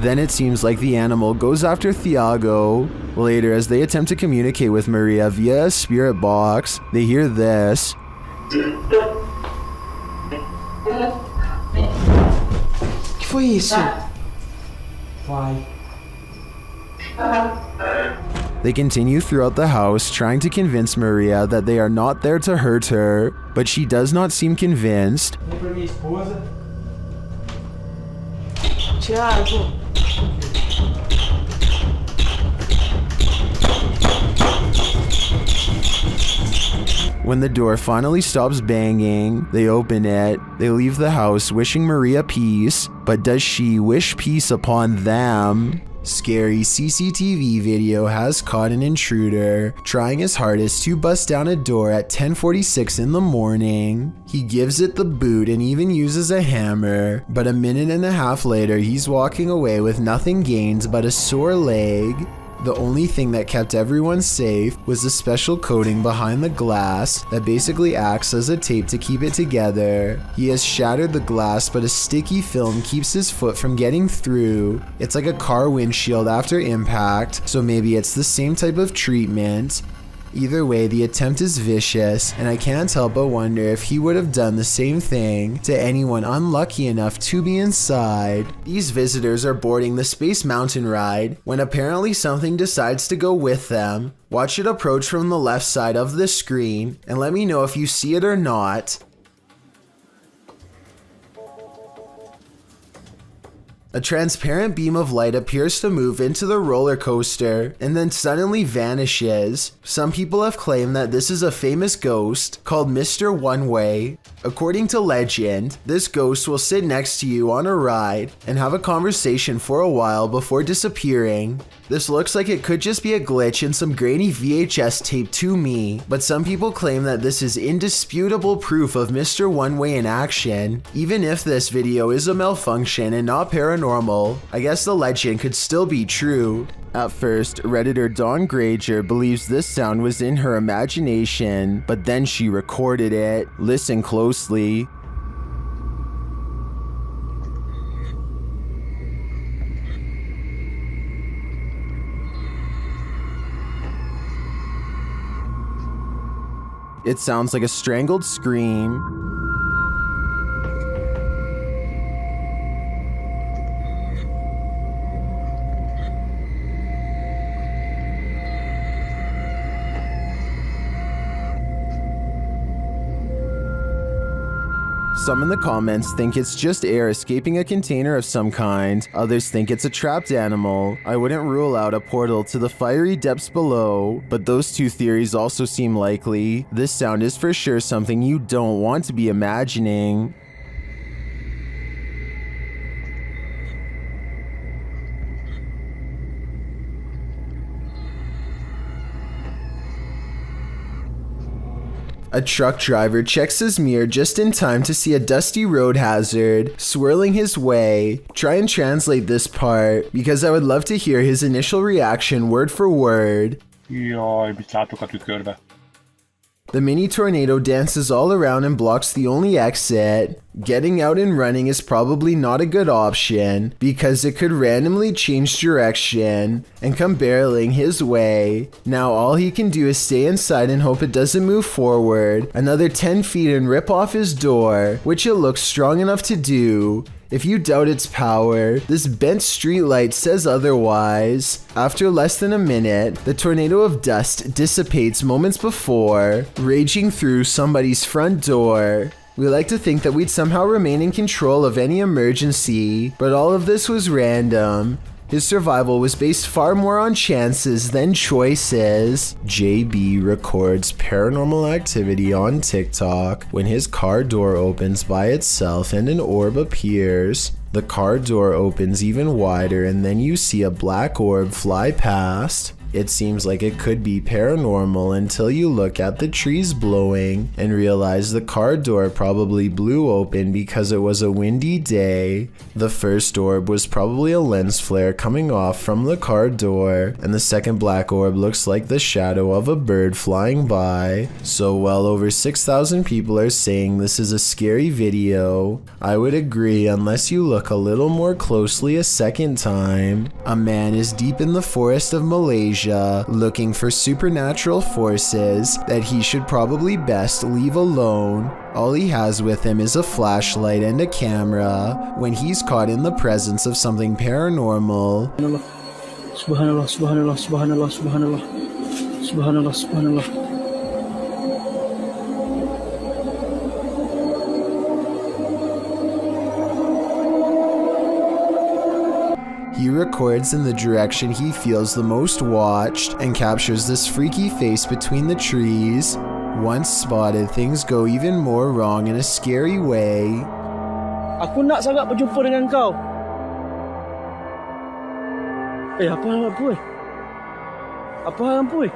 Then it seems like the animal goes after Thiago. Later, as they attempt to communicate with Maria via a spirit box, they hear this. Que foi isso? Vai. They continue throughout the house, trying to convince Maria that they are not there to hurt her, but she does not seem convinced. Thiago. When the door finally stops banging, they open it. They leave the house wishing Maria peace, but does she wish peace upon them? Scary CCTV video has caught an intruder trying his hardest to bust down a door at 10:46 in the morning. He gives it the boot and even uses a hammer, but a minute and a half later he's walking away with nothing gained but a sore leg. The only thing that kept everyone safe was the special coating behind the glass that basically acts as a tape to keep it together. He has shattered the glass, but a sticky film keeps his foot from getting through. It's like a car windshield after impact, so maybe it's the same type of treatment. Either way, the attempt is vicious, and I can't help but wonder if he would have done the same thing to anyone unlucky enough to be inside. These visitors are boarding the Space Mountain ride when apparently something decides to go with them. Watch it approach from the left side of the screen, and let me know if you see it or not. A transparent beam of light appears to move into the roller coaster and then suddenly vanishes. Some people have claimed that this is a famous ghost called Mr. One Way. According to legend, this ghost will sit next to you on a ride and have a conversation for a while before disappearing. This looks like it could just be a glitch in some grainy VHS tape to me, but some people claim that this is indisputable proof of Mr. One Way in action. Even if this video is a malfunction and not paranormal, I guess the legend could still be true. At first, Redditor Dawn Granger believes this sound was in her imagination, but then she recorded it. Listen closely. It sounds like a strangled scream. Some in the comments think it's just air escaping a container of some kind. Others think it's a trapped animal. I wouldn't rule out a portal to the fiery depths below, but those two theories also seem likely. This sound is for sure something you don't want to be imagining. A truck driver checks his mirror just in time to see a dusty road hazard swirling his way. Try and translate this part, because I would love to hear his initial reaction word for word. The mini tornado dances all around and blocks the only exit. Getting out and running is probably not a good option because it could randomly change direction and come barreling his way. Now all he can do is stay inside and hope it doesn't move forward another 10 feet and rip off his door, which it looks strong enough to do. If you doubt its power, this bent streetlight says otherwise. After less than a minute, the tornado of dust dissipates moments before, raging through somebody's front door. We like to think that we'd somehow remain in control of any emergency, but all of this was random. His survival was based far more on chances than choices. JB records paranormal activity on TikTok when his car door opens by itself and an orb appears. The car door opens even wider and then you see a black orb fly past. It seems like it could be paranormal until you look at the trees blowing and realize the car door probably blew open because it was a windy day. The first orb was probably a lens flare coming off from the car door, and the second black orb looks like the shadow of a bird flying by. So well over 6,000 people are saying this is a scary video. I would agree unless you look a little more closely a second time. A man is deep in the forest of Malaysia looking for supernatural forces that he should probably best leave alone. All he has with him is a flashlight and a camera when he's caught in the presence of something paranormal. Subhanallah, subhanallah, subhanallah, subhanallah, subhanallah, subhanallah. He records in the direction he feels the most watched and captures this freaky face between the trees. Once spotted, things go even more wrong in a scary way. Aku nak sangat berjumpa dengan kau. Apa hal puy? Apa hal puy?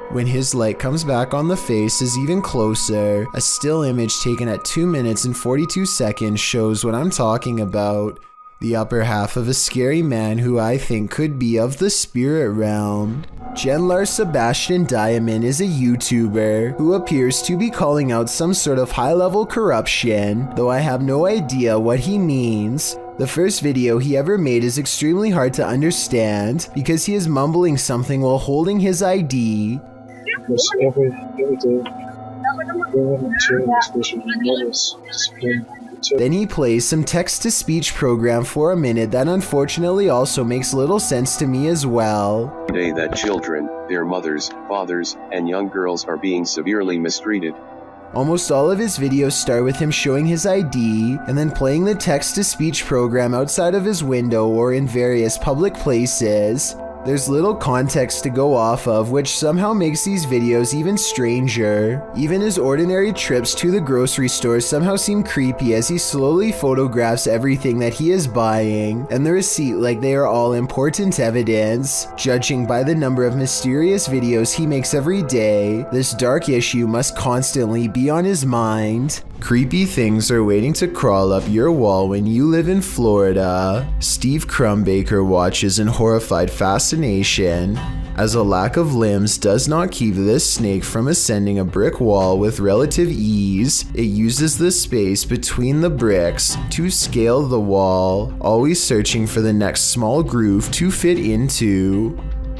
When his light comes back on the face is even closer. A still image taken at 2 minutes and 42 seconds shows what I'm talking about. The upper half of a scary man who I think could be of the spirit realm. Genlar Sebastian Diamond is a YouTuber who appears to be calling out some sort of high-level corruption, though I have no idea what he means. The first video he ever made is extremely hard to understand because he is mumbling something while holding his ID. Every day, then he plays some text-to-speech program for a minute that unfortunately also makes little sense to me as well. Today that children, their mothers, fathers, and young girls are being severely mistreated. Almost all of his videos start with him showing his ID and then playing the text-to-speech program outside of his window or in various public places. There's little context to go off of, which somehow makes these videos even stranger. Even his ordinary trips to the grocery store somehow seem creepy as he slowly photographs everything that he is buying and the receipt like they are all important evidence. Judging by the number of mysterious videos he makes every day, this dark issue must constantly be on his mind. Creepy things are waiting to crawl up your wall when you live in Florida. Steve Crumbaker watches in horrified fascination as a lack of limbs does not keep this snake from ascending a brick wall with relative ease. It uses the space between the bricks to scale the wall, always searching for the next small groove to fit into.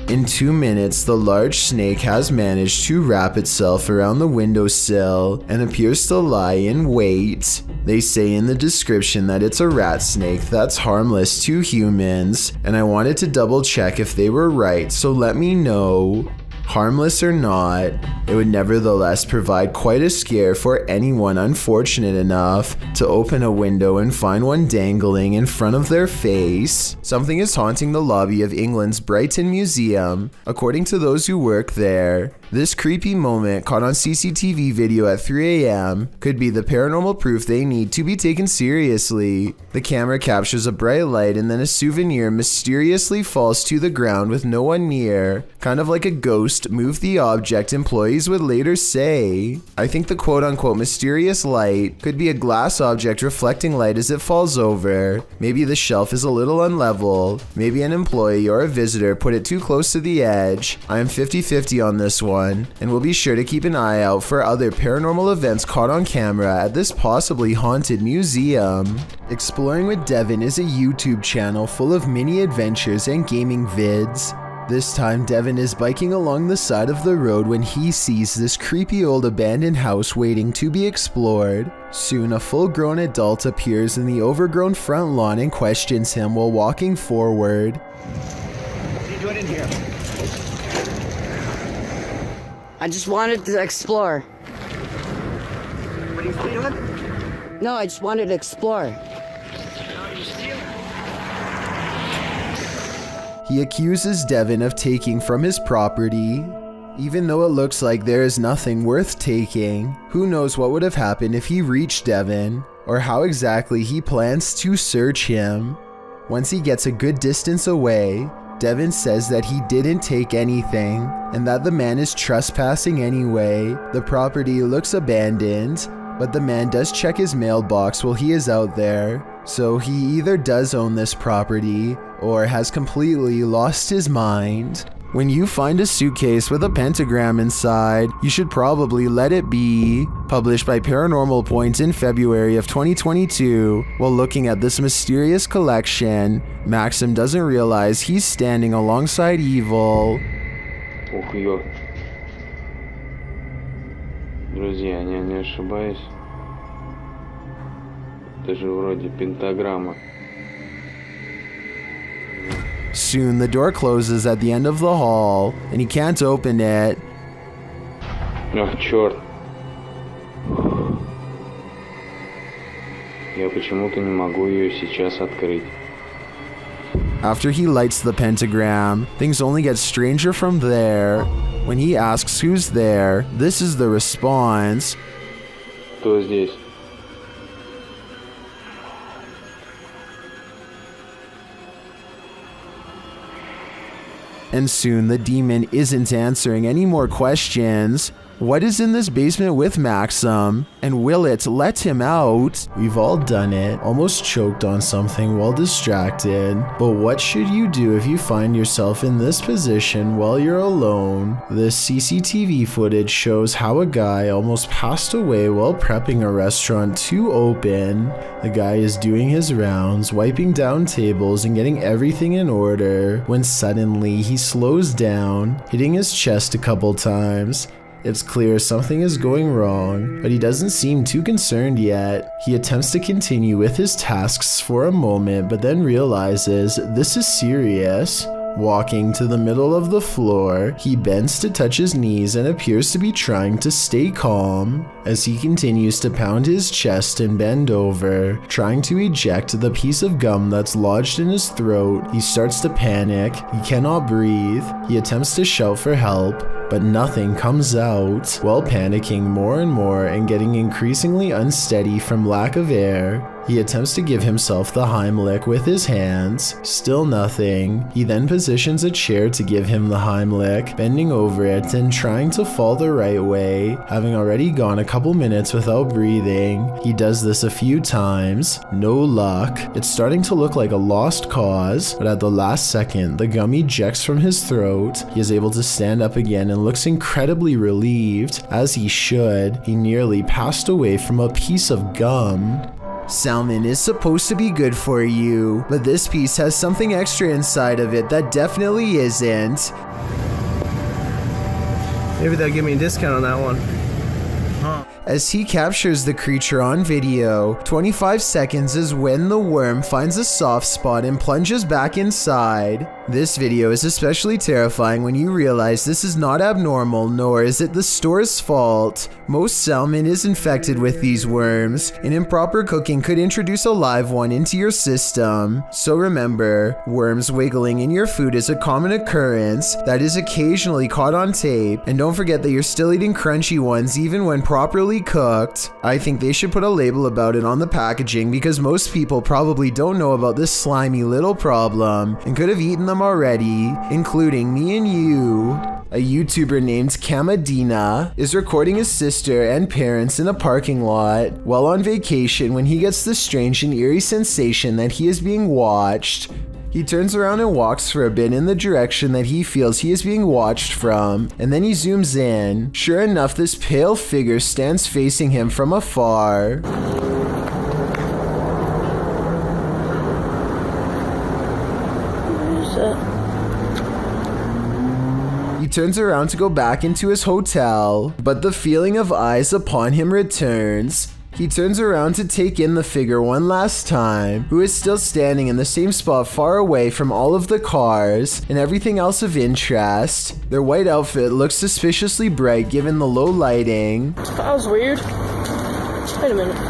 In 2 minutes, the large snake has managed to wrap itself around the windowsill and appears to lie in wait. They say in the description that it's a rat snake that's harmless to humans, and I wanted to double check if they were right, so let me know. Harmless or not, it would nevertheless provide quite a scare for anyone unfortunate enough to open a window and find one dangling in front of their face. Something is haunting the lobby of England's Brighton Museum, according to those who work there. This creepy moment caught on CCTV video at 3 a.m. could be the paranormal proof they need to be taken seriously. The camera captures a bright light and then a souvenir mysteriously falls to the ground with no one near, kind of like a ghost ghost moved the object, employees would later say. I think the quote-unquote mysterious light could be a glass object reflecting light as it falls over. Maybe the shelf is a little unlevel. Maybe an employee or a visitor put it too close to the edge. I am 50-50 on this one, and will be sure to keep an eye out for other paranormal events caught on camera at this possibly haunted museum. Exploring with Devin is a YouTube channel full of mini adventures and gaming vids. This time, Devin is biking along the side of the road when he sees this creepy old abandoned house waiting to be explored. Soon, a full-grown adult appears in the overgrown front lawn and questions him while walking forward. What are you doing in here? I just wanted to explore. What are you doing? No, I just wanted to explore. He accuses Devin of taking from his property. Even though it looks like there is nothing worth taking, who knows what would have happened if he reached Devin, or how exactly he plans to search him. Once he gets a good distance away, Devin says that he didn't take anything, and that the man is trespassing anyway. The property looks abandoned, but the man does check his mailbox while he is out there, so he either does own this property or has completely lost his mind. When you find a suitcase with a pentagram inside, you should probably let it be. Published by Paranormal Point in February of 2022, while looking at this mysterious collection, Maxim doesn't realize he's standing alongside evil. Ух, ё. Друзья, я не ошибаюсь. Это же вроде пентаграмма. Soon the door closes at the end of the hall, and he can't open it. Ах, черт. Я почему-то не могу ее сейчас открыть. After he lights the pentagram, things only get stranger from there. When he asks who's there, this is the response. Кто здесь? And soon the demon isn't answering any more questions. What is in this basement with Maxim? And will it let him out? We've all done it, almost choked on something while distracted. But what should you do if you find yourself in this position while you're alone? This CCTV footage shows how a guy almost passed away while prepping a restaurant to open. The guy is doing his rounds, wiping down tables and getting everything in order, when suddenly he slows down, hitting his chest a couple times. It's clear something is going wrong, but he doesn't seem too concerned yet. He attempts to continue with his tasks for a moment, but then realizes this is serious. Walking to the middle of the floor, he bends to touch his knees and appears to be trying to stay calm. As he continues to pound his chest and bend over, trying to eject the piece of gum that's lodged in his throat, he starts to panic. He cannot breathe. He attempts to shout for help, but nothing comes out. While panicking more and more and getting increasingly unsteady from lack of air, he attempts to give himself the Heimlich with his hands. Still nothing. He then positions a chair to give him the Heimlich, bending over it and trying to fall the right way. Having already gone a couple minutes without breathing, he does this a few times. No luck. It's starting to look like a lost cause, but at the last second, the gum ejects from his throat. He is able to stand up again and looks incredibly relieved, as he should. He nearly passed away from a piece of gum. Salmon is supposed to be good for you, but this piece has something extra inside of it that definitely isn't. Maybe they'll give me a discount on that one. As he captures the creature on video, 25 seconds is when the worm finds a soft spot and plunges back inside. This video is especially terrifying when you realize this is not abnormal, nor is it the store's fault. Most salmon is infected with these worms, and improper cooking could introduce a live one into your system. So remember, worms wiggling in your food is a common occurrence that is occasionally caught on tape, and don't forget that you're still eating crunchy ones even when properly cooked. I think they should put a label about it on the packaging, because most people probably don't know about this slimy little problem and could have eaten them already, including me and you. A YouTuber named Kamadina is recording his sister and parents in a parking lot while on vacation when he gets the strange and eerie sensation that he is being watched. He turns around and walks for a bit in the direction that he feels he is being watched from, and then he zooms in. Sure enough, this pale figure stands facing him from afar. What is that? He turns around to go back into his hotel, but the feeling of eyes upon him returns. He turns around to take in the figure one last time, who is still standing in the same spot far away from all of the cars and everything else of interest. Their white outfit looks suspiciously bright given the low lighting. That was weird. Wait a minute.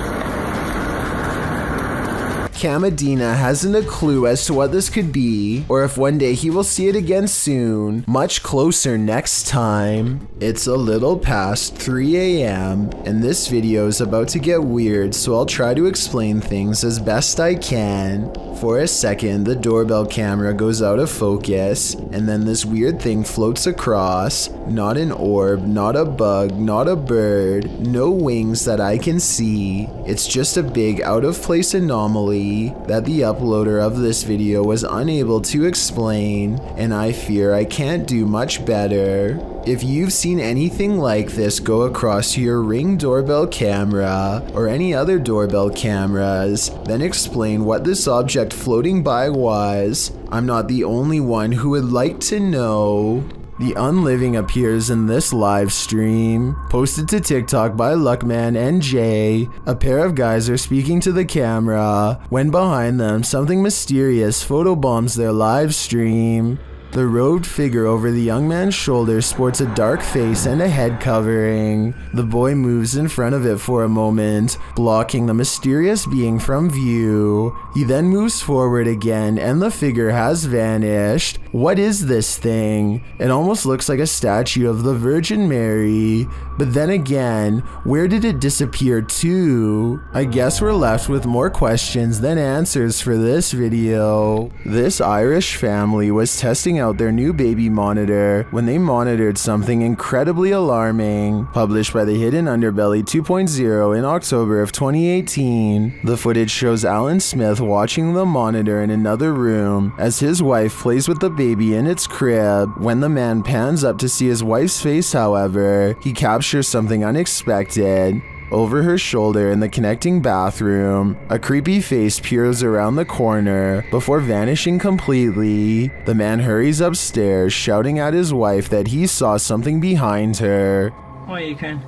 Kamadina hasn't a clue as to what this could be, or if one day he will see it again soon, much closer next time. It's a little past 3 a.m. and this video is about to get weird, so I'll try to explain things as best I can. For a second, the doorbell camera goes out of focus, and then this weird thing floats across. Not an orb, not a bug, not a bird, no wings that I can see. It's just a big out-of-place anomaly that the uploader of this video was unable to explain, and I fear I can't do much better. If you've seen anything like this go across your Ring doorbell camera or any other doorbell cameras, then explain what this object floating by was. I'm not the only one who would like to know. The unliving appears in this live stream, posted to TikTok by Luckman and Jay. A pair of guys are speaking to the camera, when behind them something mysterious photobombs their live stream. The robed figure over the young man's shoulder sports a dark face and a head covering. The boy moves in front of it for a moment, blocking the mysterious being from view. He then moves forward again and the figure has vanished. What is this thing? It almost looks like a statue of the Virgin Mary. But then again, where did it disappear to? I guess we're left with more questions than answers for this video. This Irish family was testing out their new baby monitor when they monitored something incredibly alarming, published by the Hidden Underbelly 2.0 in October of 2018. The footage shows Alan Smith watching the monitor in another room as his wife plays with the baby in its crib. When the man pans up to see his wife's face, however, he captures something unexpected. Over her shoulder in the connecting bathroom, a creepy face peers around the corner before vanishing completely. The man hurries upstairs, shouting at his wife that he saw something behind her. Oh, you can.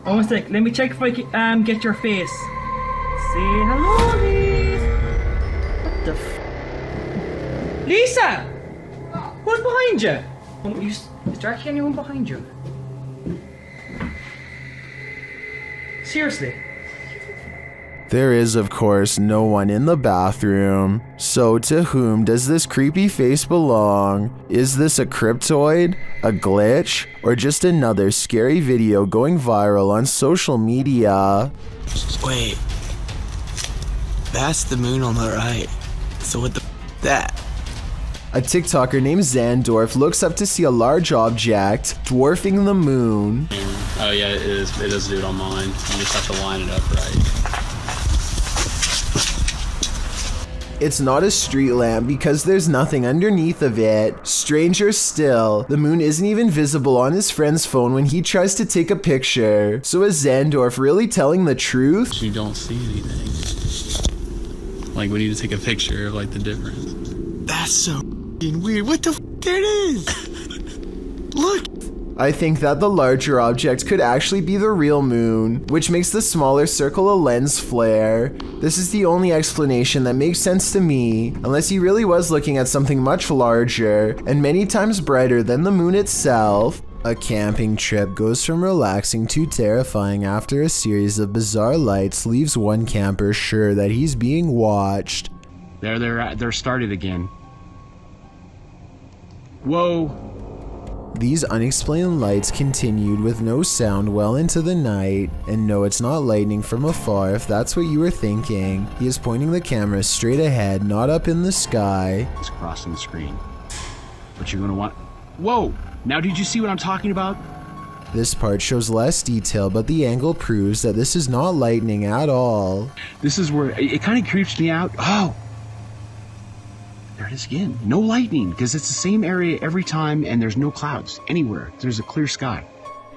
One sec, let me check if I can get your face. Say hello, Lisa. What the f? Lisa! Who's behind you? Is there actually anyone behind you? Seriously? There is, of course, no one in the bathroom. So to whom does this creepy face belong? Is this a cryptoid, a glitch, or just another scary video going viral on social media? Wait. That's the moon on the right. So what the f that? A TikToker named Zandorf looks up to see a large object dwarfing the moon. Oh yeah, it is dude on mine. You just have to line it up right. It's not a street lamp because there's nothing underneath of it. Stranger still, the moon isn't even visible on his friend's phone when he tries to take a picture. So is Zandorf really telling the truth? You don't see anything. Like we need to take a picture of like the difference. That's so weird. What the f? There it is. Look. I think that the larger object could actually be the real moon, which makes the smaller circle a lens flare. This is the only explanation that makes sense to me, unless he really was looking at something much larger and many times brighter than the moon itself. A camping trip goes from relaxing to terrifying after a series of bizarre lights leaves one camper sure that he's being watched. They're started again. Whoa. These unexplained lights continued with no sound well into the night, and no, it's not lightning from afar if that's what you were thinking. He is pointing the camera straight ahead, not up in the sky. It's crossing the screen. What you're gonna want? Whoa! Now did you see what I'm talking about? This part shows less detail, but the angle proves that this is not lightning at all. This is where it kind of creeps me out. Oh! There it is again. No lightning, because it's the same area every time and there's no clouds anywhere. There's a clear sky.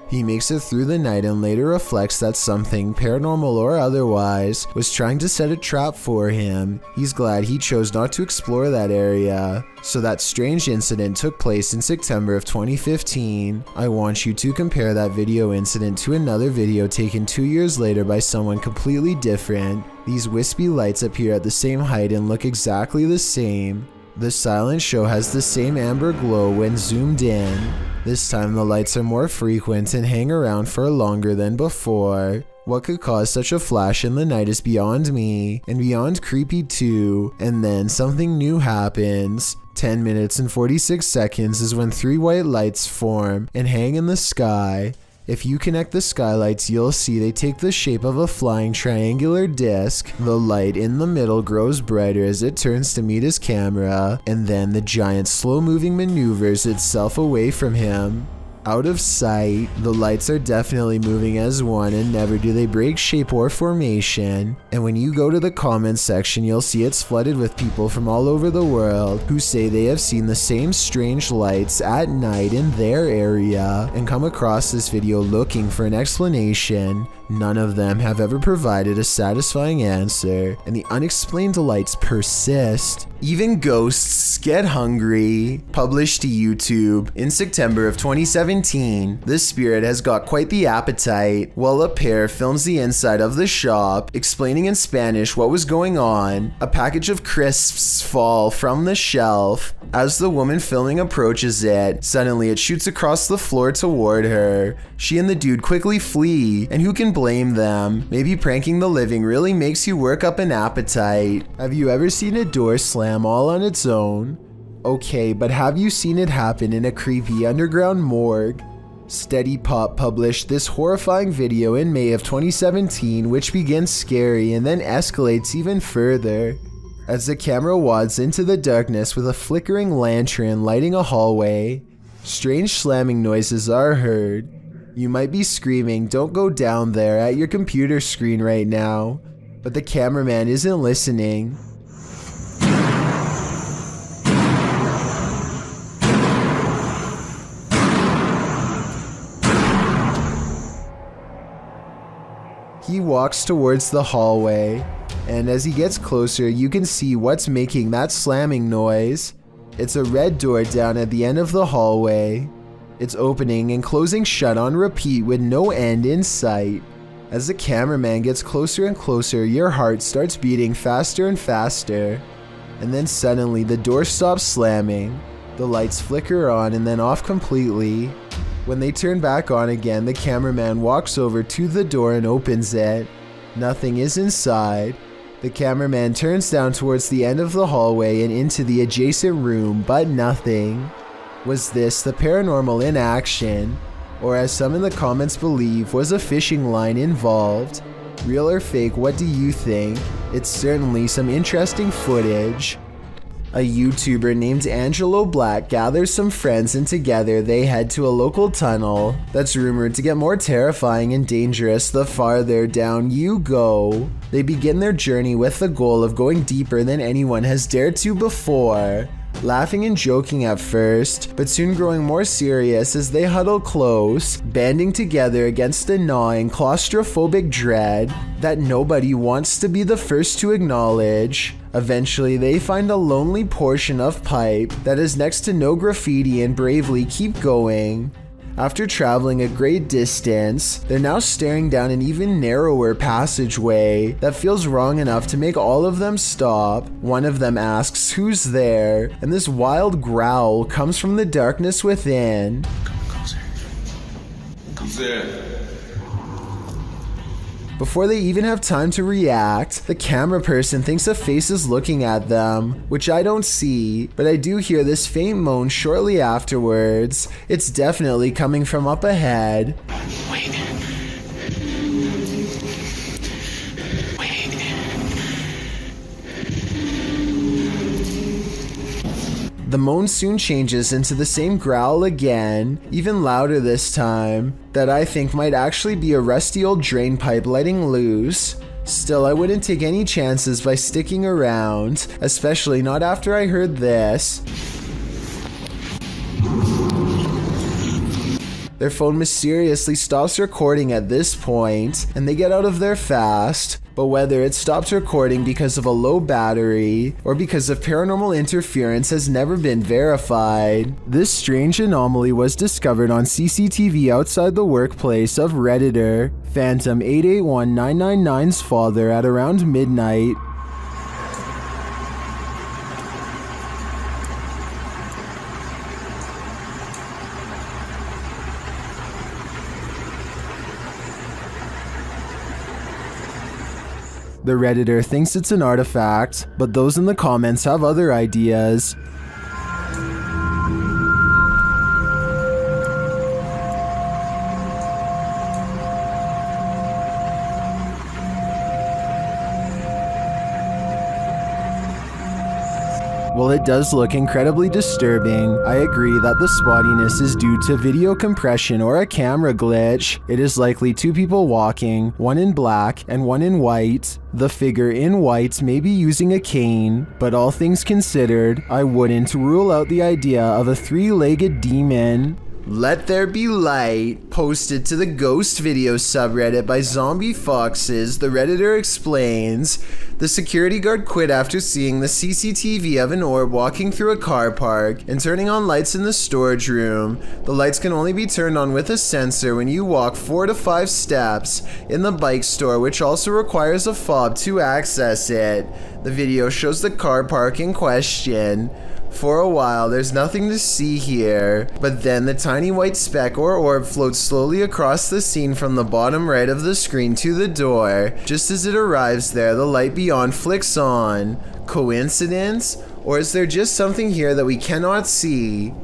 He makes it through the night and later reflects that something, paranormal or otherwise, was trying to set a trap for him. He's glad he chose not to explore that area. So that strange incident took place in September of 2015. I want you to compare that video incident to another video taken 2 years later by someone completely different. These wispy lights appear at the same height and look exactly the same. The silent show has the same amber glow when zoomed in. This time the lights are more frequent and hang around for longer than before. What could cause such a flash in the night is beyond me, and beyond creepy too. And then something new happens. 10 minutes and 46 seconds is when 3 white lights form and hang in the sky. If you connect the skylights, you'll see they take the shape of a flying triangular disc. The light in the middle grows brighter as it turns to meet his camera, and then the giant slow-moving maneuvers itself away from him. Out of sight, the lights are definitely moving as one and never do they break shape or formation. And when you go to the comments section, you'll see it's flooded with people from all over the world who say they have seen the same strange lights at night in their area and come across this video looking for an explanation. None of them have ever provided a satisfying answer, and the unexplained lights persist. Even ghosts get hungry. Published to YouTube in September of 2017, this spirit has got quite the appetite. While a pair films the inside of the shop, explaining in Spanish what was going on, a package of crisps fall from the shelf. As the woman filming approaches it, suddenly it shoots across the floor toward her. She and the dude quickly flee, and who can blame them? Maybe pranking the living really makes you work up an appetite. Have you ever seen a door slam all on its own? Okay, but have you seen it happen in a creepy underground morgue? Steady Pop published this horrifying video in May of 2017, which begins scary and then escalates even further. As the camera wads into the darkness with a flickering lantern lighting a hallway, strange slamming noises are heard. You might be screaming, "Don't go down there," at your computer screen right now, but the cameraman isn't listening. He walks towards the hallway, and as he gets closer, you can see what's making that slamming noise. It's a red door down at the end of the hallway. It's opening and closing shut on repeat with no end in sight. As the cameraman gets closer and closer, your heart starts beating faster and faster. And then suddenly the door stops slamming. The lights flicker on and then off completely. When they turn back on again, the cameraman walks over to the door and opens it. Nothing is inside. The cameraman turns down towards the end of the hallway and into the adjacent room, but nothing. Was this the paranormal in action? Or as some in the comments believe, was a fishing line involved? Real or fake, what do you think? It's certainly some interesting footage. A YouTuber named Angelo Black gathers some friends and together they head to a local tunnel that's rumored to get more terrifying and dangerous the farther down you go. They begin their journey with the goal of going deeper than anyone has dared to before. Laughing and joking at first, but soon growing more serious as they huddle close, banding together against a gnawing claustrophobic dread that nobody wants to be the first to acknowledge. Eventually, they find a lonely portion of pipe that is next to no graffiti and bravely keep going. After traveling a great distance, they're now staring down an even narrower passageway that feels wrong enough to make all of them stop. One of them asks who's there, and this wild growl comes from the darkness within. Come closer. Who's there? Before they even have time to react, the camera person thinks a face is looking at them, which I don't see, but I do hear this faint moan shortly afterwards. It's definitely coming from up ahead. Wait. The moan soon changes into the same growl again, even louder this time, that I think might actually be a rusty old drain pipe letting loose. Still, I wouldn't take any chances by sticking around, especially not after I heard this. Their phone mysteriously stops recording at this point, and they get out of there fast. But whether it stopped recording because of a low battery or because of paranormal interference has never been verified. This strange anomaly was discovered on CCTV outside the workplace of Redditor Phantom 881999's father at around midnight. The Redditor thinks it's an artifact, but those in the comments have other ideas. While it does look incredibly disturbing, I agree that the spottiness is due to video compression or a camera glitch. It is likely two people walking, one in black and one in white. The figure in white may be using a cane, but all things considered, I wouldn't rule out the idea of a three-legged demon. Let There Be Light, posted to the Ghost Video subreddit by Zombie Foxes, the Redditor explains, the security guard quit after seeing the CCTV of an orb walking through a car park and turning on lights in the storage room. The lights can only be turned on with a sensor when you walk 4 to 5 steps in the bike store, which also requires a fob to access it. The video shows the car park in question. For a while, there's nothing to see here, but then the tiny white speck or orb floats slowly across the scene from the bottom right of the screen to the door. Just as it arrives there, the light beyond flicks on. Coincidence? Or is there just something here that we cannot see?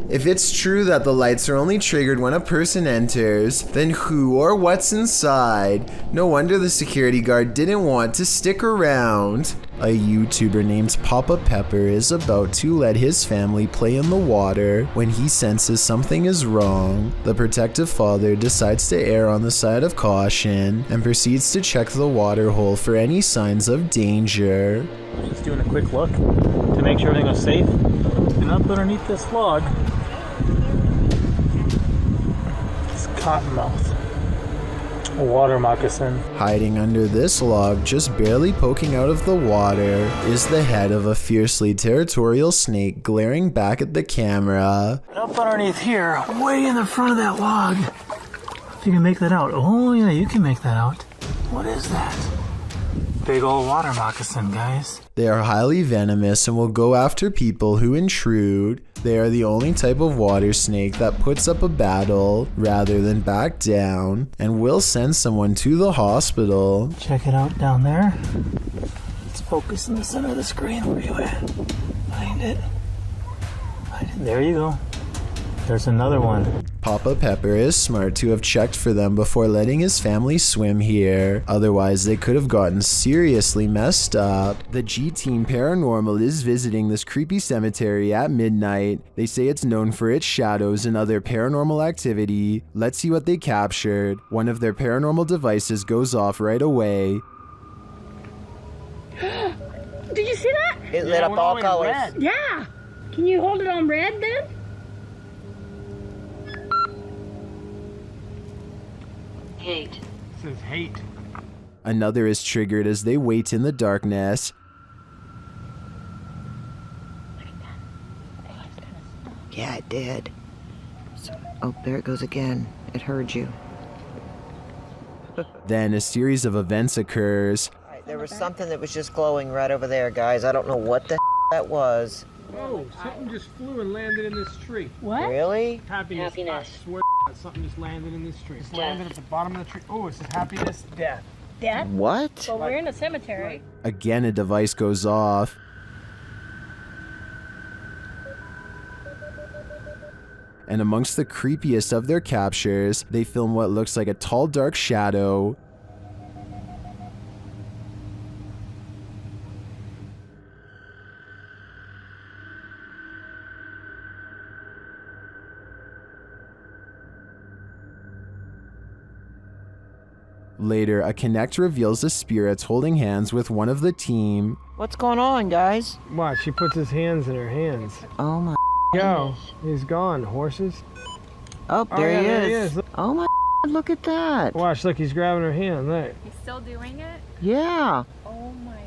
If it's true that the lights are only triggered when a person enters, then who or what's inside? No wonder the security guard didn't want to stick around. A YouTuber named Papa Pepper is about to let his family play in the water when he senses something is wrong. The protective father decides to err on the side of caution and proceeds to check the water hole for any signs of danger. Just doing a quick look to make sure everything was safe. And up underneath this log, it's cottonmouth, a water moccasin. Hiding under this log, just barely poking out of the water, is the head of a fiercely territorial snake glaring back at the camera. And up underneath here, way in the front of that log, if you can make that out. Oh yeah, you can make that out. What is that? Big old water moccasin, guys. They are highly venomous and will go after people who intrude. They are the only type of water snake that puts up a battle rather than back down, and will send someone to the hospital. Check it out down there. Let's focus in the center of the screen. Where are you at? Find it. Find it. There you go. There's another one. Papa Pepper is smart to have checked for them before letting his family swim here. Otherwise, they could have gotten seriously messed up. The G-Team Paranormal is visiting this creepy cemetery at midnight. They say it's known for its shadows and other paranormal activity. Let's see what they captured. One of their paranormal devices goes off right away. Did you see that? It lit up all colors. Yeah. Can you hold it on red then? Hate. It says hate. Another is triggered as they wait in the darkness. Yeah, it did. So, oh, there it goes again. It heard you. Then a series of events occurs. There was something that was just glowing right over there, guys. I don't know what the that was. Oh, something just flew and landed in this tree. What? Really? Happiness. I swear something just landed in this tree. Just landed at the bottom of the tree. Oh, it says happiness, death. Death? What? Well, we're in a cemetery. Again, a device goes off. And amongst the creepiest of their captures, they film what looks like a tall, dark shadow. Later, a Connect reveals the spirits holding hands with one of the team. What's going on, guys? Watch, she puts his hands in her hands. Oh my. Yo, he's gone. Horses. Oh, there he is. Oh my. Look at that. Watch, look, he's grabbing her hand. Look. He's still doing it? Yeah. Oh my.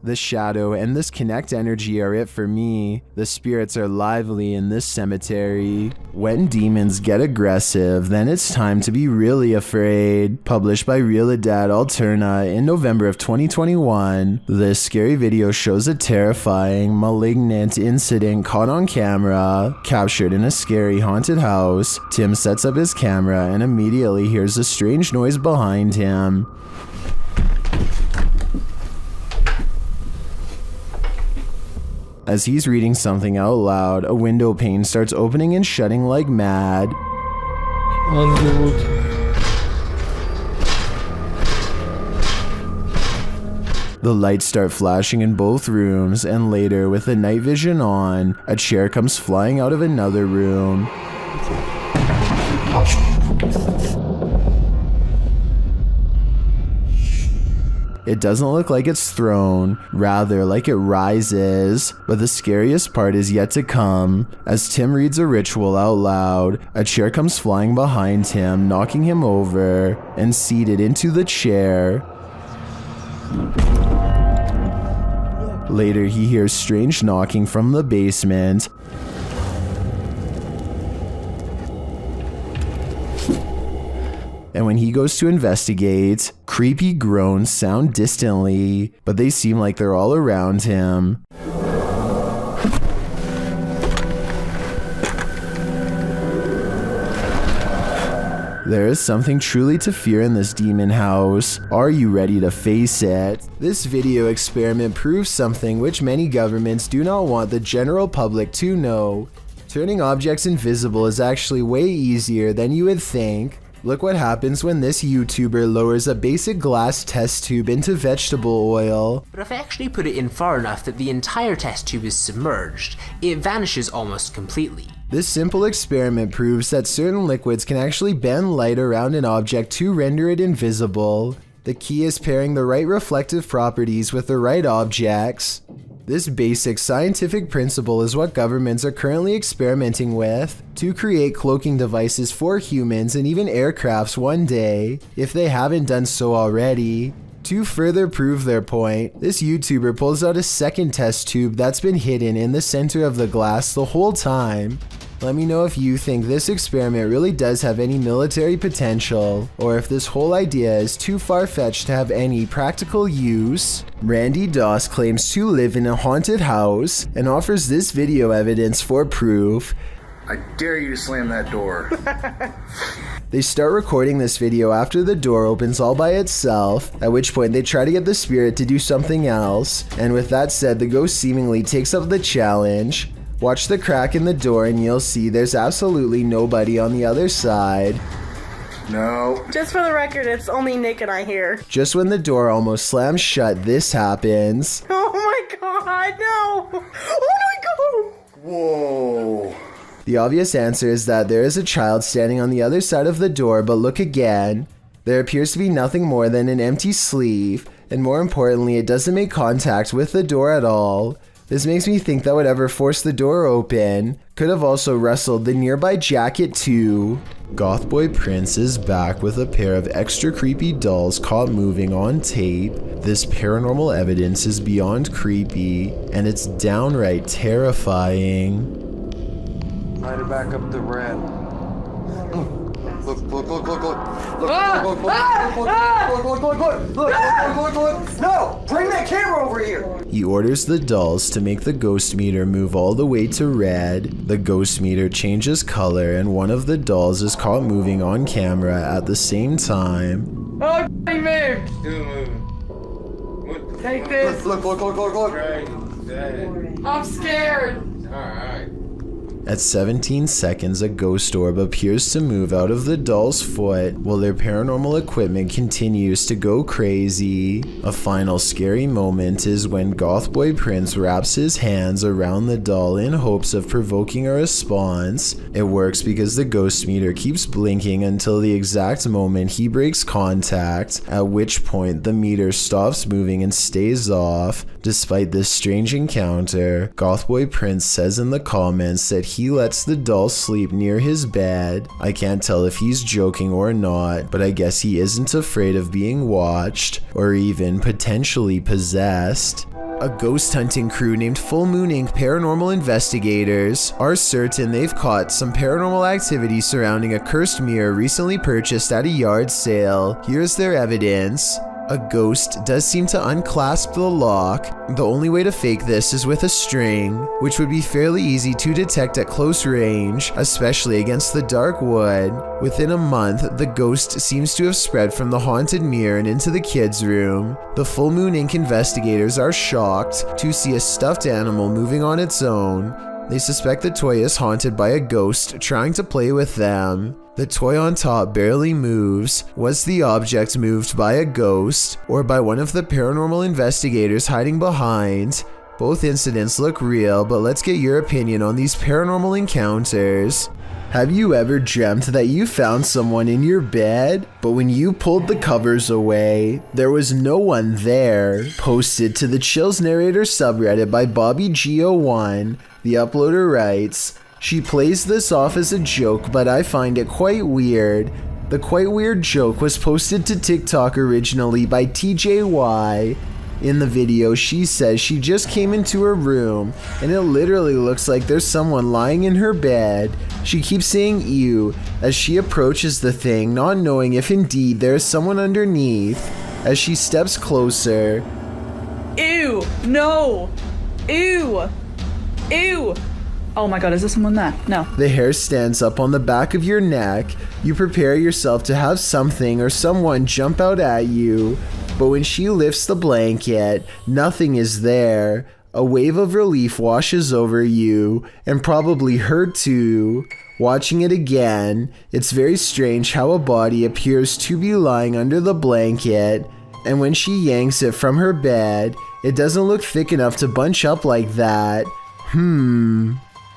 The shadow and this Connect energy are it for me. The spirits are lively in this cemetery. When demons get aggressive, then it's time to be really afraid. Published by Realidad Alterna in November of 2021, this scary video shows a terrifying, malignant incident caught on camera, captured in a scary haunted house. Tim sets up his camera and immediately hears a strange noise behind him. As he's reading something out loud, a window pane starts opening and shutting like mad. The lights start flashing in both rooms, and later, with the night vision on, a chair comes flying out of another room. It doesn't look like it's thrown, rather like it rises. But the scariest part is yet to come. As Tim reads a ritual out loud, a chair comes flying behind him, knocking him over, and seated into the chair. Later, he hears strange knocking from the basement. And when he goes to investigate, creepy groans sound distantly, but they seem like they're all around him. There is something truly to fear in this demon house. Are you ready to face it? This video experiment proves something which many governments do not want the general public to know. Turning objects invisible is actually way easier than you would think. Look what happens when this YouTuber lowers a basic glass test tube into vegetable oil. But if I actually put it in far enough that the entire test tube is submerged, it vanishes almost completely. This simple experiment proves that certain liquids can actually bend light around an object to render it invisible. The key is pairing the right reflective properties with the right objects. This basic scientific principle is what governments are currently experimenting with to create cloaking devices for humans and even aircrafts one day, if they haven't done so already. To further prove their point, this YouTuber pulls out a second test tube that's been hidden in the center of the glass the whole time. Let me know if you think this experiment really does have any military potential, or if this whole idea is too far-fetched to have any practical use. Randy Doss claims to live in a haunted house and offers this video evidence for proof. I dare you to slam that door. They start recording this video after the door opens all by itself, at which point they try to get the spirit to do something else, and with that said, the ghost seemingly takes up the challenge. Watch the crack in the door and you'll see there's absolutely nobody on the other side. No. Just for the record, it's only Nick and I here. Just when the door almost slams shut, this happens. Oh my god, no! Oh my god! Whoa. The obvious answer is that there is a child standing on the other side of the door, but look again. There appears to be nothing more than an empty sleeve, and more importantly, it doesn't make contact with the door at all. This makes me think that whatever forced the door open could have also rustled the nearby jacket too. Gothboy Prince is back with a pair of extra creepy dolls caught moving on tape. This paranormal evidence is beyond creepy, and it's downright terrifying. Light her back up the ramp. Look. No! Bring that camera over here! He orders the dolls to make the ghost meter move all the way to red. The ghost meter changes color and one of the dolls is caught moving on camera at the same time. Oh, he moved! Take this! Look. I'm scared! Alright. At 17 seconds, a ghost orb appears to move out of the doll's foot while their paranormal equipment continues to go crazy. A final scary moment is when Goth Boy Prince wraps his hands around the doll in hopes of provoking a response. It works because the ghost meter keeps blinking until the exact moment he breaks contact, at which point the meter stops moving and stays off. Despite this strange encounter, Goth Boy Prince says in the comments that he lets the doll sleep near his bed. I can't tell if he's joking or not, but I guess he isn't afraid of being watched or even potentially possessed. A ghost hunting crew named Full Moon Inc. Paranormal Investigators are certain they've caught some paranormal activity surrounding a cursed mirror recently purchased at a yard sale. Here's their evidence. A ghost does seem to unclasp the lock. The only way to fake this is with a string, which would be fairly easy to detect at close range, especially against the dark wood. Within a month, the ghost seems to have spread from the haunted mirror and into the kids' room. The Full Moon Inc. investigators are shocked to see a stuffed animal moving on its own. They suspect the toy is haunted by a ghost trying to play with them. The toy on top barely moves. Was the object moved by a ghost or by one of the paranormal investigators hiding behind? Both incidents look real, but let's get your opinion on these paranormal encounters. Have you ever dreamt that you found someone in your bed, but when you pulled the covers away, there was no one there? Posted to the Chills Narrator subreddit by BobbyGO1, the uploader writes, "She plays this off as a joke, but I find it quite weird. The quite weird joke was posted to TikTok originally by TJY. In the video, she says she just came into her room, and it literally looks like there's someone lying in her bed. She keeps saying ew as she approaches the thing, not knowing if indeed there is someone underneath. As she steps closer, ew, no, ew, ew. Oh my god, is there someone there? No. The hair stands up on the back of your neck. You prepare yourself to have something or someone jump out at you. But when she lifts the blanket, nothing is there. A wave of relief washes over you, and probably her too. Watching it again, it's very strange how a body appears to be lying under the blanket, and when she yanks it from her bed, it doesn't look thick enough to bunch up like that.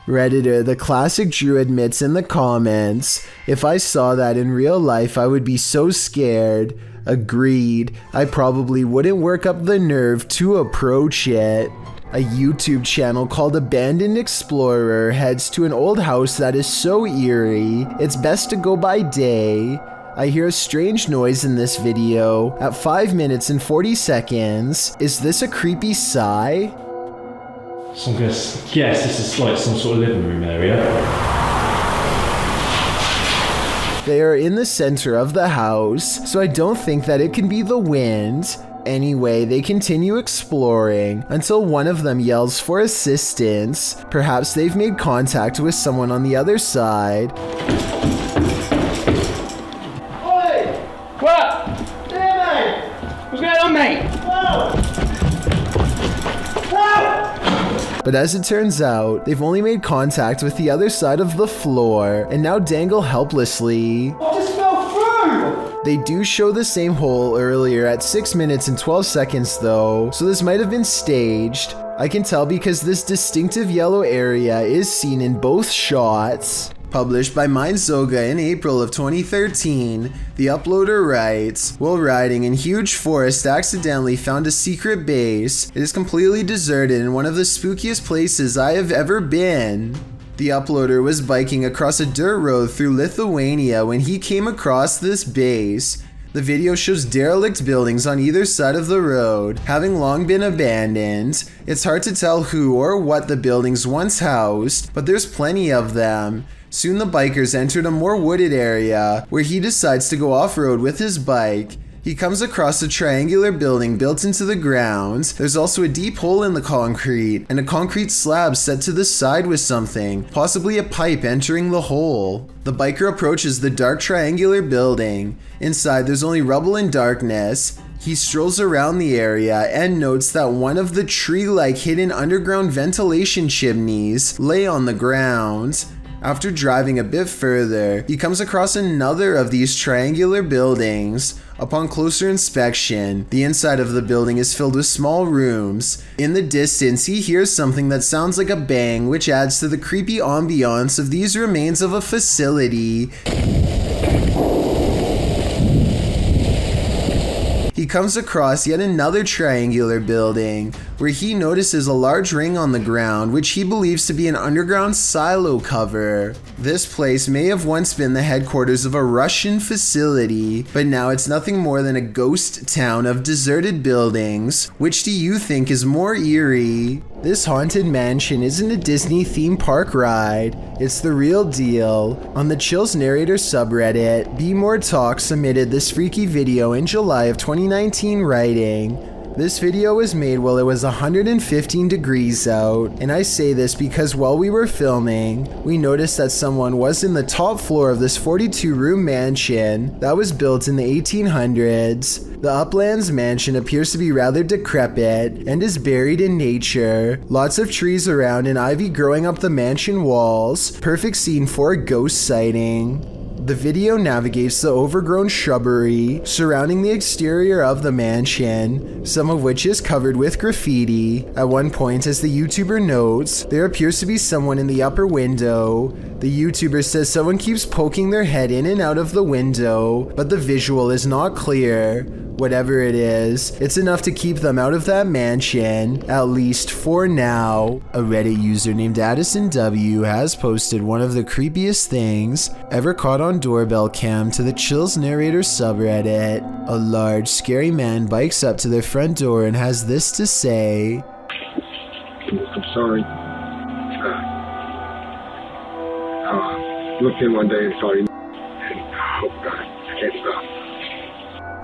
Redditor The Classic Drew admits in the comments, "If I saw that in real life, I would be so scared." Agreed. I probably wouldn't work up the nerve to approach it. A YouTube channel called Abandoned Explorer heads to an old house that is so eerie, it's best to go by day. I hear a strange noise in this video at 5 minutes and 40 seconds. Is this a creepy sigh? So I'm gonna guess this is like some sort of living room area. They are in the center of the house, so I don't think that it can be the wind. Anyway, they continue exploring until one of them yells for assistance. Perhaps they've made contact with someone on the other side. Oi! What? Yeah, mate! What's going on, mate? Whoa! Whoa! But as it turns out, they've only made contact with the other side of the floor and now dangle helplessly. I just fell through! They do show the same hole earlier at 6 minutes and 12 seconds though, so this might have been staged. I can tell because this distinctive yellow area is seen in both shots. Published by MindZoga in April of 2013, the uploader writes, "While riding in huge forest, accidentally found a secret base. It is completely deserted and one of the spookiest places I have ever been." The uploader was biking across a dirt road through Lithuania when he came across this base. The video shows derelict buildings on either side of the road, having long been abandoned. It's hard to tell who or what the buildings once housed, but there's plenty of them. Soon the bikers entered a more wooded area, where he decides to go off-road with his bike. He comes across a triangular building built into the ground. There's also a deep hole in the concrete, and a concrete slab set to the side with something, possibly a pipe entering the hole. The biker approaches the dark triangular building. Inside there's only rubble and darkness. He strolls around the area and notes that one of the tree-like hidden underground ventilation chimneys lay on the ground. After driving a bit further, he comes across another of these triangular buildings. Upon closer inspection, the inside of the building is filled with small rooms. In the distance, he hears something that sounds like a bang, which adds to the creepy ambiance of these remains of a facility. He comes across yet another triangular building, where he notices a large ring on the ground, which he believes to be an underground silo cover. This place may have once been the headquarters of a Russian facility, but now it's nothing more than a ghost town of deserted buildings. Which do you think is more eerie? This haunted mansion isn't a Disney theme park ride, it's the real deal. On the Chills Narrator subreddit, Be More Talk submitted this freaky video in July of 2019 writing, "This video was made while it was 115 degrees out, and I say this because while we were filming, we noticed that someone was in the top floor of this 42-room mansion that was built in the 1800s. The Uplands mansion appears to be rather decrepit and is buried in nature. Lots of trees around and ivy growing up the mansion walls. Perfect scene for a ghost sighting." The video navigates the overgrown shrubbery surrounding the exterior of the mansion, some of which is covered with graffiti. At one point, as the YouTuber notes, there appears to be someone in the upper window. The YouTuber says someone keeps poking their head in and out of the window, but the visual is not clear. Whatever it is, it's enough to keep them out of that mansion, at least for now. A Reddit user named Addison W has posted one of the creepiest things ever caught on doorbell cam to the Chills Narrator subreddit. A large, scary man bikes up to their front door and has this to say. I'm sorry. Looked in one day and saw you. Oh God, I can't stop.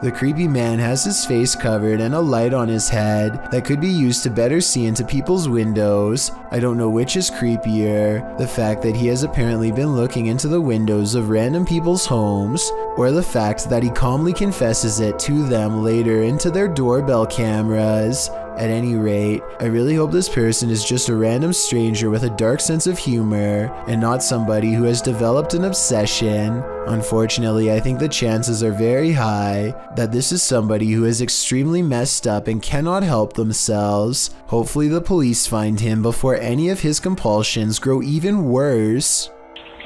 The creepy man has his face covered and a light on his head that could be used to better see into people's windows. I don't know which is creepier, the fact that he has apparently been looking into the windows of random people's homes, or the fact that he calmly confesses it to them later into their doorbell cameras. At any rate, I really hope this person is just a random stranger with a dark sense of humor and not somebody who has developed an obsession. Unfortunately, I think the chances are very high that this is somebody who is extremely messed up and cannot help themselves. Hopefully the police find him before any of his compulsions grow even worse.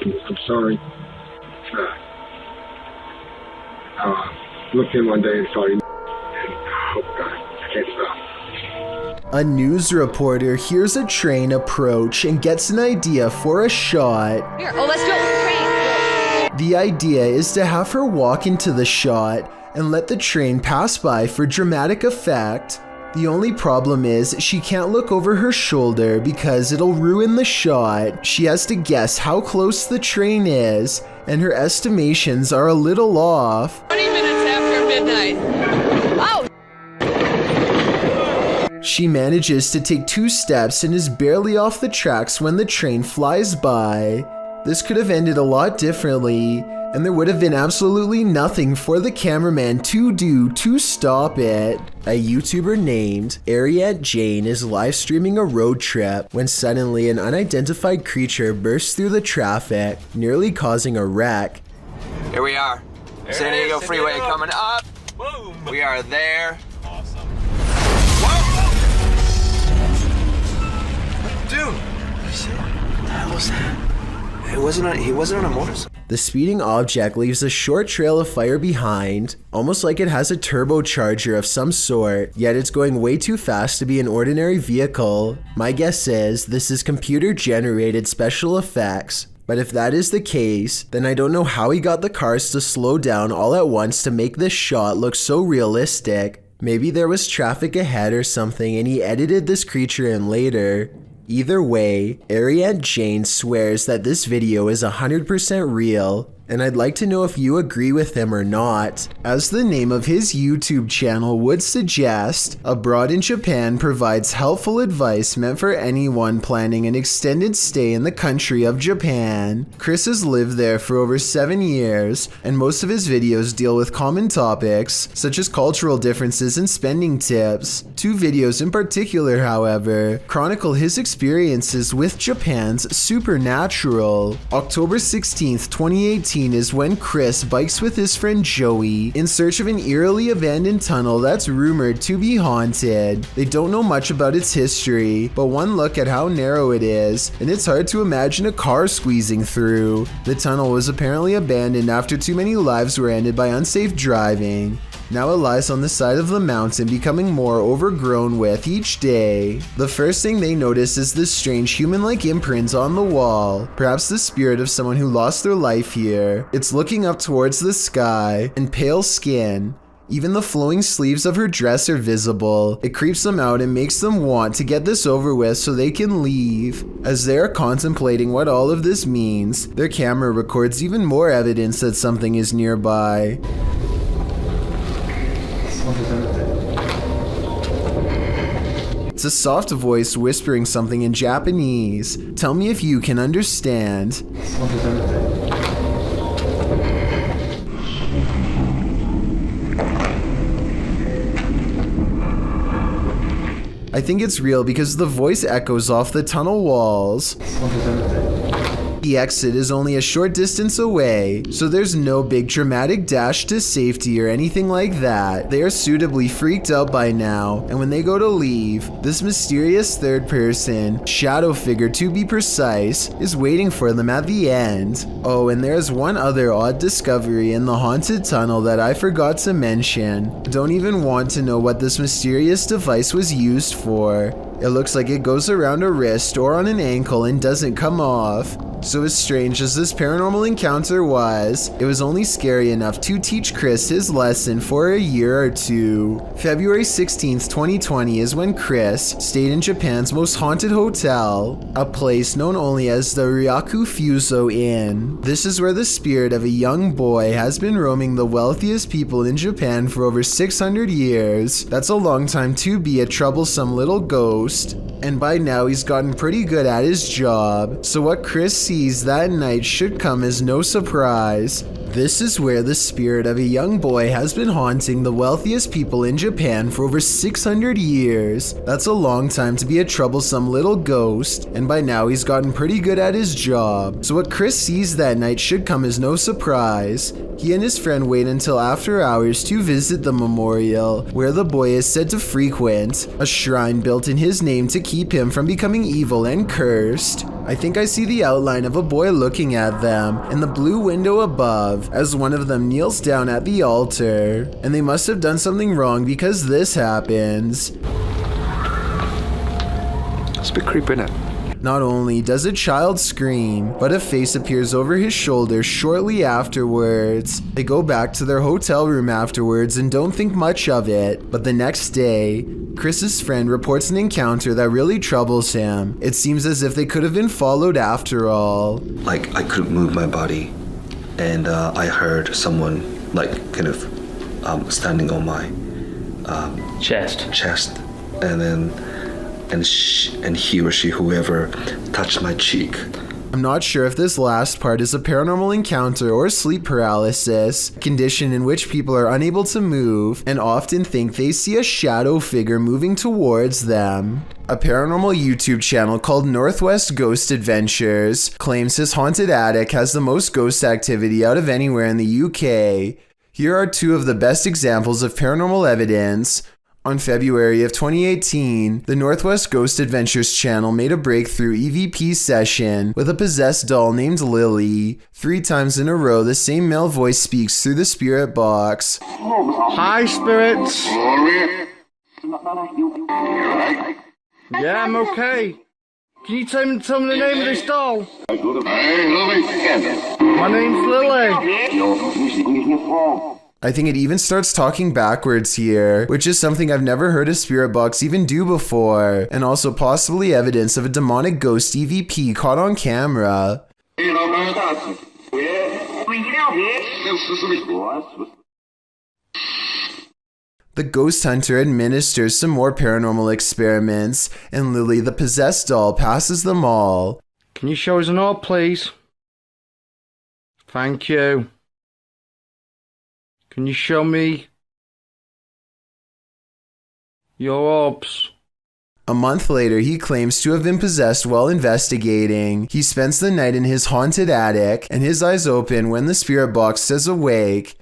I'm sorry. Looked in one day and saw you. Oh God, I can't stop. A news reporter hears a train approach and gets an idea for a shot. Here, let's do it with the train. The idea is to have her walk into the shot and let the train pass by for dramatic effect. The only problem is she can't look over her shoulder because it'll ruin the shot. She has to guess how close the train is, and her estimations are a little off. 20 minutes after midnight. Oh! She manages to take 2 steps and is barely off the tracks when the train flies by. This could have ended a lot differently, and there would have been absolutely nothing for the cameraman to do to stop it. A YouTuber named Ariette Jane is live streaming a road trip when suddenly an unidentified creature bursts through the traffic, nearly causing a wreck. Here we are. San Diego Freeway coming up. Boom. We are there. Awesome. Dude, what the hell was that? He wasn't on a motorcycle. The speeding object leaves a short trail of fire behind, almost like it has a turbocharger of some sort, yet it's going way too fast to be an ordinary vehicle. My guess is this is computer-generated special effects, but if that is the case, then I don't know how he got the cars to slow down all at once to make this shot look so realistic. Maybe there was traffic ahead or something and he edited this creature in later. Either way, Ariette Jane swears that this video is 100% real. and I'd like to know if you agree with him or not. As the name of his YouTube channel would suggest, Abroad in Japan provides helpful advice meant for anyone planning an extended stay in the country of Japan. Chris has lived there for over 7 years, and most of his videos deal with common topics, such as cultural differences and spending tips. 2 videos in particular, however, chronicle his experiences with Japan's supernatural. October 16th, 2018 is when Chris bikes with his friend Joey in search of an eerily abandoned tunnel that's rumored to be haunted. They don't know much about its history, but one look at how narrow it is, and it's hard to imagine a car squeezing through. The tunnel was apparently abandoned after too many lives were ended by unsafe driving. Now it lies on the side of the mountain, becoming more overgrown with each day. The first thing they notice is this strange human-like imprint on the wall, perhaps the spirit of someone who lost their life here. It's looking up towards the sky, and pale skin. Even the flowing sleeves of her dress are visible. It creeps them out and makes them want to get this over with so they can leave. As they are contemplating what all of this means, their camera records even more evidence that something is nearby. It's a soft voice whispering something in Japanese. Tell me if you can understand. I think it's real because the voice echoes off the tunnel walls. The exit is only a short distance away, so there's no big dramatic dash to safety or anything like that. They are suitably freaked out by now, and when they go to leave, this mysterious third person, shadow figure to be precise, is waiting for them at the end. Oh, and there's one other odd discovery in the haunted tunnel that I forgot to mention. Don't even want to know what this mysterious device was used for. It looks like it goes around a wrist or on an ankle and doesn't come off. So as strange as this paranormal encounter was, it was only scary enough to teach Chris his lesson for a year or 2. February 16th, 2020 is when Chris stayed in Japan's most haunted hotel, a place known only as the Ryaku Fuso Inn. This is where the spirit of a young boy has been roaming the wealthiest people in Japan for over 600 years. That's a long time to be a troublesome little ghost. And by now he's gotten pretty good at his job, so what Chris sees that night should come as no surprise. This is where the spirit of a young boy has been haunting the wealthiest people in Japan for over 600 years. That's a long time to be a troublesome little ghost, and by now he's gotten pretty good at his job. So what Chris sees that night should come as no surprise. He and his friend wait until after hours to visit the memorial, where the boy is said to frequent, a shrine built in his name to keep him from becoming evil and cursed. I think I see the outline of a boy looking at them in the blue window above as one of them kneels down at the altar. And they must have done something wrong because this happens. It's a bit creepy, isn't it? Not only does a child scream, but a face appears over his shoulder shortly afterwards. They go back to their hotel room afterwards and don't think much of it. But the next day, Chris's friend reports an encounter that really troubles him. It seems as if they could have been followed after all. Like, I couldn't move my body, and I heard someone, like, kind of standing on my chest, and then and he or she, whoever, touched my cheek. I'm not sure if this last part is a paranormal encounter or sleep paralysis, a condition in which people are unable to move and often think they see a shadow figure moving towards them. A paranormal YouTube channel called Northwest Ghost Adventures claims his haunted attic has the most ghost activity out of anywhere in the UK. Here are 2 of the best examples of paranormal evidence. On February of 2018, the Northwest Ghost Adventures channel made a breakthrough EVP session with a possessed doll named Lily. 3 times in a row, the same male voice speaks through the spirit box. Hi, spirits. Yeah, I'm okay. Can you tell me the name of this doll? My name's Lily. I think it even starts talking backwards here, which is something I've never heard a spirit box even do before, and also possibly evidence of a demonic ghost EVP caught on camera. The ghost hunter administers some more paranormal experiments, and Lily, the possessed doll, passes them all. Can you show us an orb, please? Thank you. Can you show me your orbs? A month later, he claims to have been possessed while investigating. He spends the night in his haunted attic, and his eyes open when the spirit box says awake.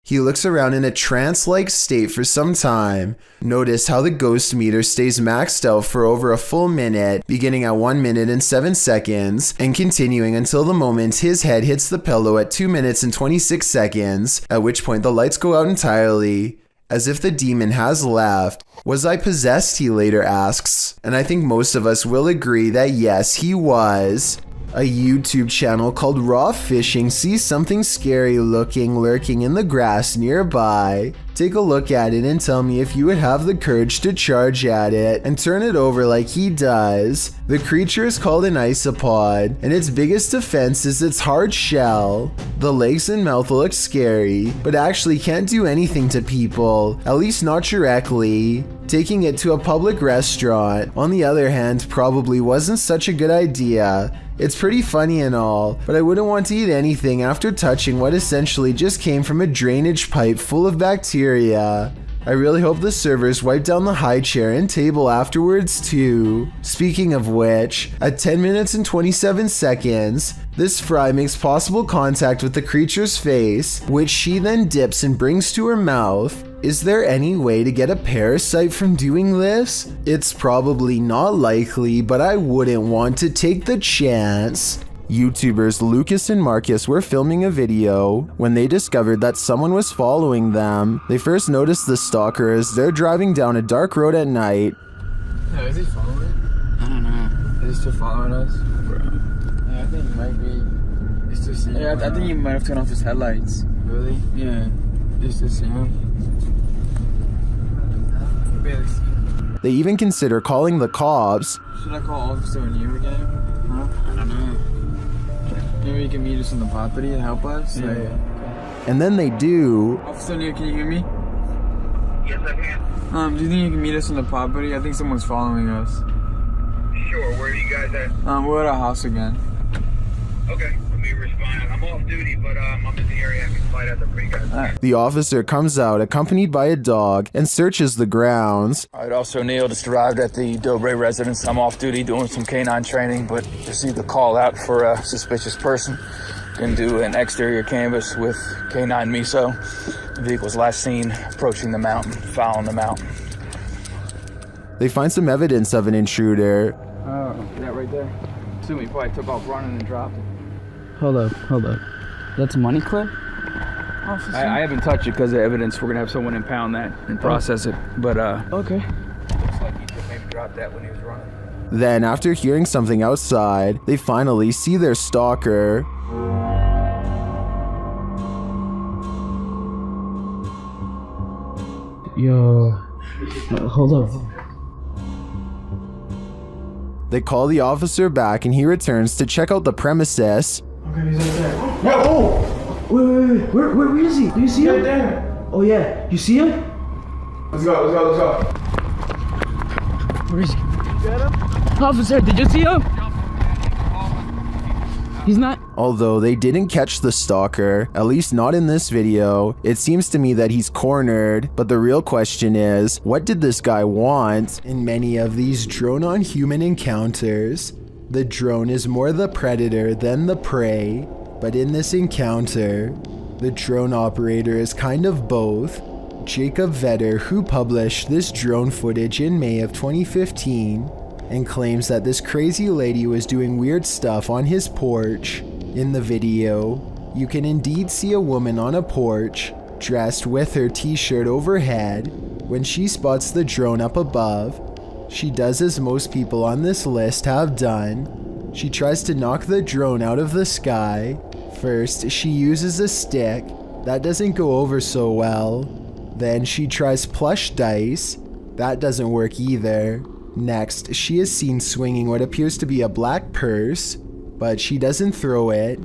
He looks around in a trance-like state for some time. Notice how the ghost meter stays maxed out for over a full minute, beginning at 1 minute and 7 seconds, and continuing until the moment his head hits the pillow at 2 minutes and 26 seconds, at which point the lights go out entirely, as if the demon has left. Was I possessed, he later asks, and I think most of us will agree that yes, he was. A YouTube channel called Raw Fishing sees something scary lurking in the grass nearby. Take a look at it and tell me if you would have the courage to charge at it and turn it over like he does. The creature is called an isopod, and its biggest defense is its hard shell. The legs and mouth look scary, but actually can't do anything to people, at least not directly. Taking it to a public restaurant, on the other hand, probably wasn't such a good idea. It's pretty funny and all, but I wouldn't want to eat anything after touching what essentially just came from a drainage pipe full of bacteria. I really hope the servers wipe down the high chair and table afterwards too. Speaking of which, at 10 minutes and 27 seconds, this fry makes possible contact with the creature's face, which she then dips and brings to her mouth. Is there any way to get a parasite from doing this? It's probably not likely, but I wouldn't want to take the chance. YouTubers Lucas and Marcus were filming a video when they discovered that someone was following them. They first noticed the stalker as they're driving down a dark road at night. Yeah, is he following? I don't know. Is he still following us? Bro. Yeah, I think he might be. He's still seeing I think he might have turned off his headlights. Really? Yeah. He's still seeing him. They even consider calling the cops. Should I call Officer O'Neill again? Huh? I don't know. Maybe you can meet us on the property and help us? Yeah. And then they do. Officer O'Neill, can you hear me? Yes, I can. Do you think you can meet us on the property? I think someone's following us. Sure, where are you guys at? We're at our house again. Okay, let me respond. I'm off duty, but I'm in the area. I can fight out there for you guys. The officer comes out accompanied by a dog and searches the grounds. All right, Officer O'Neill just arrived at the Dobre residence. I'm off duty doing some canine training, but received a call out for a suspicious person. Gonna do an exterior canvass with K9 Miso. The vehicle's last seen approaching the mountain, following the mountain. They find some evidence of an intruder. Oh, that right there. Assume he probably took off running and dropped it. Hold up. That's a money clip? I haven't touched it because of evidence. We're gonna have someone impound that and process it. But okay. Looks like he just maybe dropped that when he was running. Then, after hearing something outside, they finally see their stalker. Yo, hold up. They call the officer back and he returns to check out the premises. Okay, he's right there. Yeah, oh! Wait. Where is he? Do you see him? Right there. Oh yeah, you see him? Let's go. Where is he? Get him? Officer, did you see him? He's not. Although they didn't catch the stalker, at least not in this video, it seems to me that he's cornered. But the real question is, what did this guy want? In many of these drone-on-human encounters, the drone is more the predator than the prey. But in this encounter, the drone operator is kind of both. Jacob Vetter, who published this drone footage in May of 2015, and claims that this crazy lady was doing weird stuff on his porch. In the video, you can indeed see a woman on a porch, dressed with her t-shirt overhead. When she spots the drone up above, she does as most people on this list have done. She tries to knock the drone out of the sky. First, she uses a stick. That doesn't go over so well. Then she tries plush dice. That doesn't work either. Next, she is seen swinging what appears to be a black purse, but she doesn't throw it.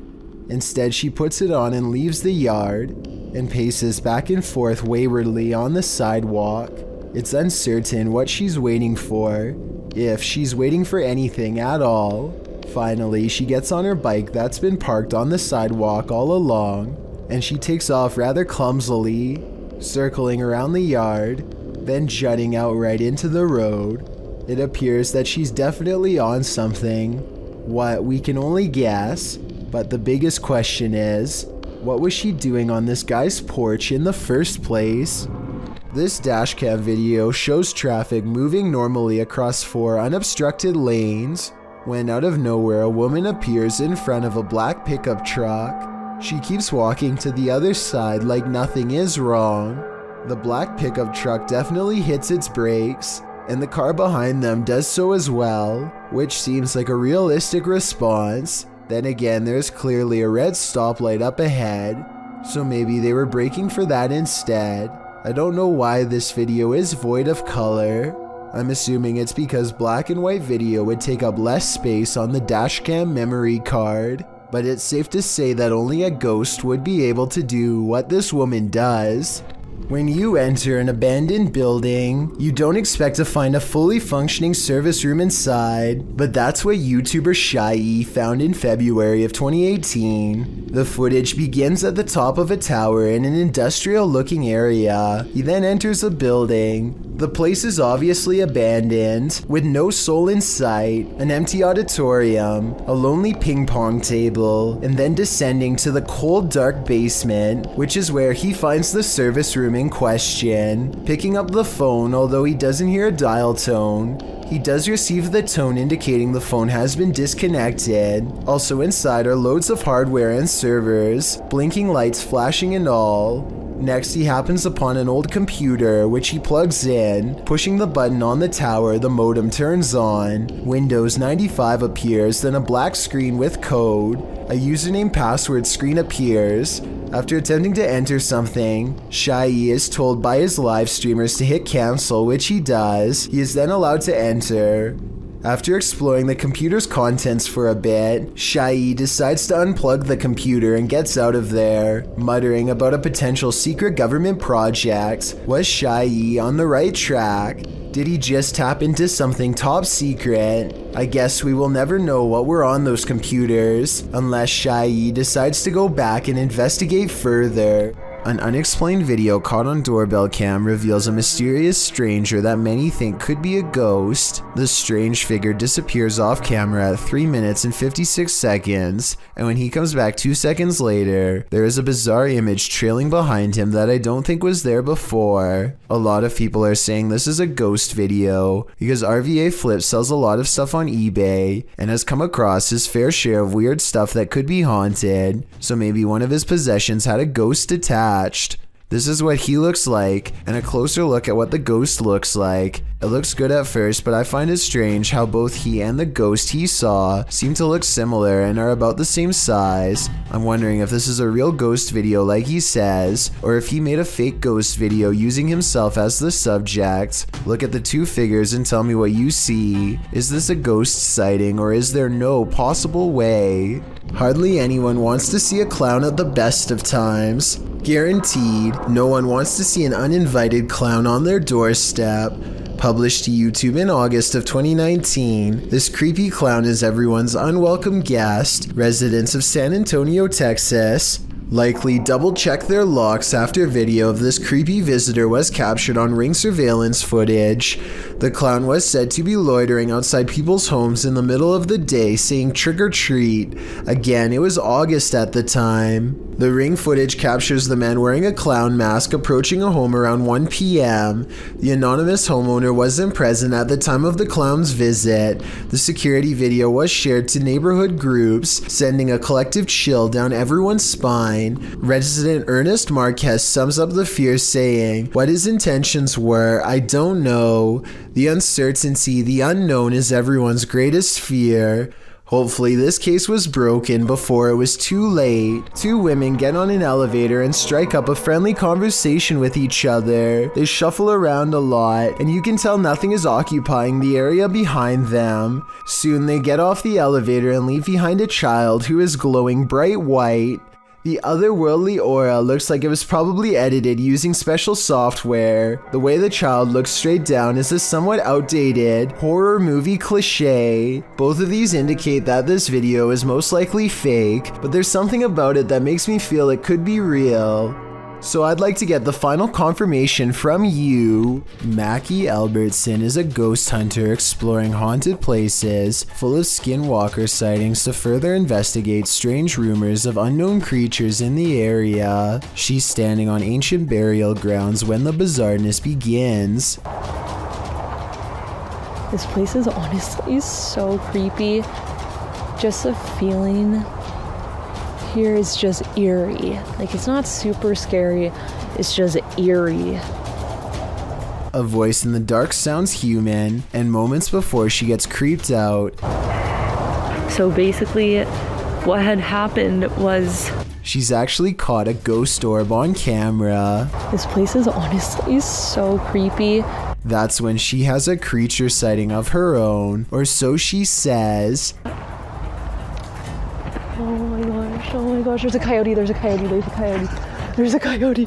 Instead, she puts it on and leaves the yard and paces back and forth waywardly on the sidewalk. It's uncertain what she's waiting for, if she's waiting for anything at all. Finally, she gets on her bike that's been parked on the sidewalk all along, and she takes off rather clumsily, circling around the yard, then jutting out right into the road. It appears that she's definitely on something. What, we can only guess, but the biggest question is, what was she doing on this guy's porch in the first place? This dashcam video shows traffic moving normally across 4 unobstructed lanes, when out of nowhere a woman appears in front of a black pickup truck. She keeps walking to the other side like nothing is wrong. The black pickup truck definitely hits its brakes, and the car behind them does so as well, which seems like a realistic response. Then again, there's clearly a red stoplight up ahead, so maybe they were braking for that instead. I don't know why this video is void of color. I'm assuming it's because black and white video would take up less space on the dashcam memory card, but it's safe to say that only a ghost would be able to do what this woman does. When you enter an abandoned building, you don't expect to find a fully functioning service room inside, but that's what YouTuber Shy found in February of 2018. The footage begins at the top of a tower in an industrial-looking area. He then enters a building. The place is obviously abandoned, with no soul in sight, an empty auditorium, a lonely ping pong table, and then descending to the cold, dark basement, which is where he finds the service room in question. Picking up the phone, although he doesn't hear a dial tone, he does receive the tone indicating the phone has been disconnected. Also inside are loads of hardware and servers, blinking lights flashing and all. Next, he happens upon an old computer, which he plugs in. Pushing the button on the tower, the modem turns on. Windows 95 appears, then a black screen with code. A username password screen appears. After attempting to enter something, Shy is told by his live streamers to hit cancel, which he does. He is then allowed to enter. After exploring the computer's contents for a bit, Shy decides to unplug the computer and gets out of there, muttering about a potential secret government project. Was Shy on the right track? Did he just tap into something top secret? I guess we will never know what were on those computers, unless Shy decides to go back and investigate further. An unexplained video caught on doorbell cam reveals a mysterious stranger that many think could be a ghost. The strange figure disappears off camera at 3 minutes and 56 seconds, and when he comes back 2 seconds later, there is a bizarre image trailing behind him that I don't think was there before. A lot of people are saying this is a ghost video because RVA Flip sells a lot of stuff on eBay and has come across his fair share of weird stuff that could be haunted, so maybe one of his possessions had a ghost attached. This is what he looks like, and a closer look at what the ghost looks like. It looks good at first, but I find it strange how both he and the ghost he saw seem to look similar and are about the same size. I'm wondering if this is a real ghost video like he says, or if he made a fake ghost video using himself as the subject. Look at the two figures and tell me what you see. Is this a ghost sighting, or is there no possible way? Hardly anyone wants to see a clown at the best of times. Guaranteed, no one wants to see an uninvited clown on their doorstep. Published to YouTube in August of 2019, this creepy clown is everyone's unwelcome guest. Residents of San Antonio, Texas likely double-check their locks after video of this creepy visitor was captured on Ring surveillance footage. The clown was said to be loitering outside people's homes in the middle of the day saying trick or treat. Again, it was August at the time. The Ring footage captures the man wearing a clown mask approaching a home around 1 p.m. The anonymous homeowner wasn't present at the time of the clown's visit. The security video was shared to neighborhood groups, sending a collective chill down everyone's spine. Resident Ernest Marquez sums up the fear saying, "What his intentions were, I don't know. The uncertainty, the unknown is everyone's greatest fear. Hopefully this case was broken before it was too late. Two women get on an elevator and strike up a friendly conversation with each other. They shuffle around a lot, and you can tell nothing is occupying the area behind them. Soon they get off the elevator and leave behind a child who is glowing bright white. The otherworldly aura looks like it was probably edited using special software. The way the child looks straight down is a somewhat outdated horror movie cliche. Both of these indicate that this video is most likely fake, but there's something about it that makes me feel it could be real. So I'd like to get the final confirmation from you. Mackie Albertson is a ghost hunter exploring haunted places full of skinwalker sightings to further investigate strange rumors of unknown creatures in the area. She's standing on ancient burial grounds when the bizarreness begins. This place is honestly so creepy. Just the feeling here is just eerie. Like, it's not super scary, it's just eerie. A voice in the dark sounds human, and moments before she gets creeped out. So basically, what had happened was she's actually caught a ghost orb on camera. This place is honestly so creepy. That's when she has a creature sighting of her own, or so she says. Oh my gosh, there's a coyote, there's a coyote, there's a coyote, there's a coyote,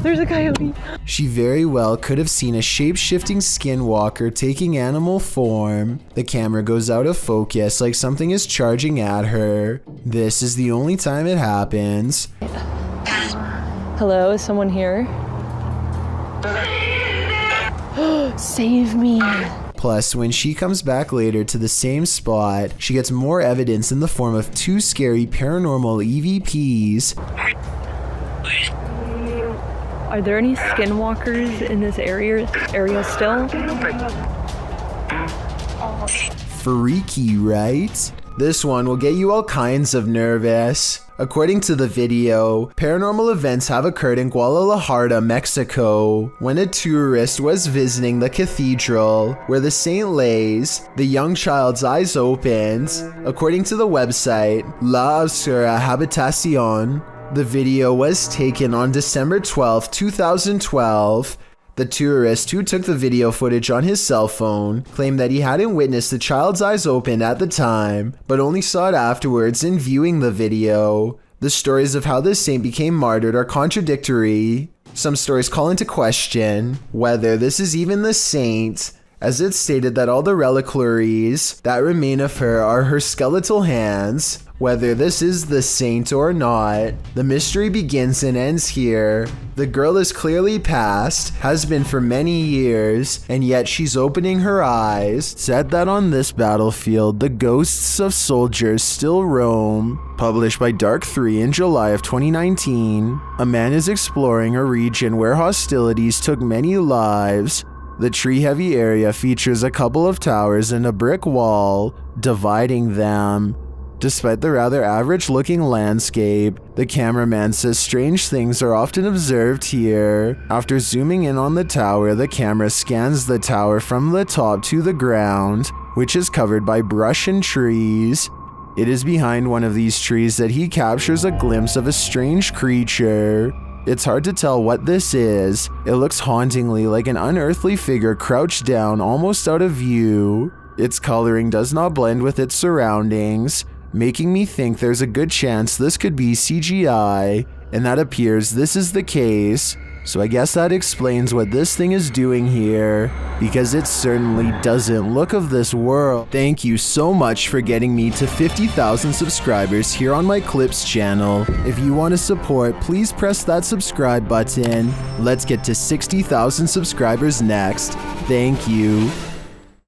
there's a coyote. She very well could have seen a shape-shifting skinwalker taking animal form. The camera goes out of focus like something is charging at her. This is the only time it happens. Hello, is someone here? Save me. Plus, when she comes back later to the same spot, she gets more evidence in the form of two scary paranormal EVPs. Are there any skinwalkers in this area still? Freaky, right? This one will get you all kinds of nervous. According to the video, paranormal events have occurred in Guadalajara, Mexico, when a tourist was visiting the cathedral where the saint lays. The young child's eyes opened. According to the website La Obscura Habitación, the video was taken on December 12, 2012. The tourist who took the video footage on his cell phone claimed that he hadn't witnessed the child's eyes open at the time, but only saw it afterwards in viewing the video. The stories of how this saint became martyred are contradictory. Some stories call into question whether this is even the saint, as it's stated that all the reliquaries that remain of her are her skeletal hands. Whether this is the saint or not, the mystery begins and ends here. The girl is clearly past, has been for many years, and yet she's opening her eyes. Said that on this battlefield, the ghosts of soldiers still roam. Published by Dark 3 in July of 2019, a man is exploring a region where hostilities took many lives. The tree-heavy area features a couple of towers and a brick wall dividing them. Despite the rather average-looking landscape, the cameraman says strange things are often observed here. After zooming in on the tower, the camera scans the tower from the top to the ground, which is covered by brush and trees. It is behind one of these trees that he captures a glimpse of a strange creature. It's hard to tell what this is. It looks hauntingly like an unearthly figure crouched down, almost out of view. Its coloring does not blend with its surroundings, making me think there's a good chance this could be CGI, and that appears this is the case. So I guess that explains what this thing is doing here, because it certainly doesn't look of this world. Thank you so much for getting me to 50,000 subscribers here on my Clips channel. If you want to support, please press that subscribe button. Let's get to 60,000 subscribers next. Thank you.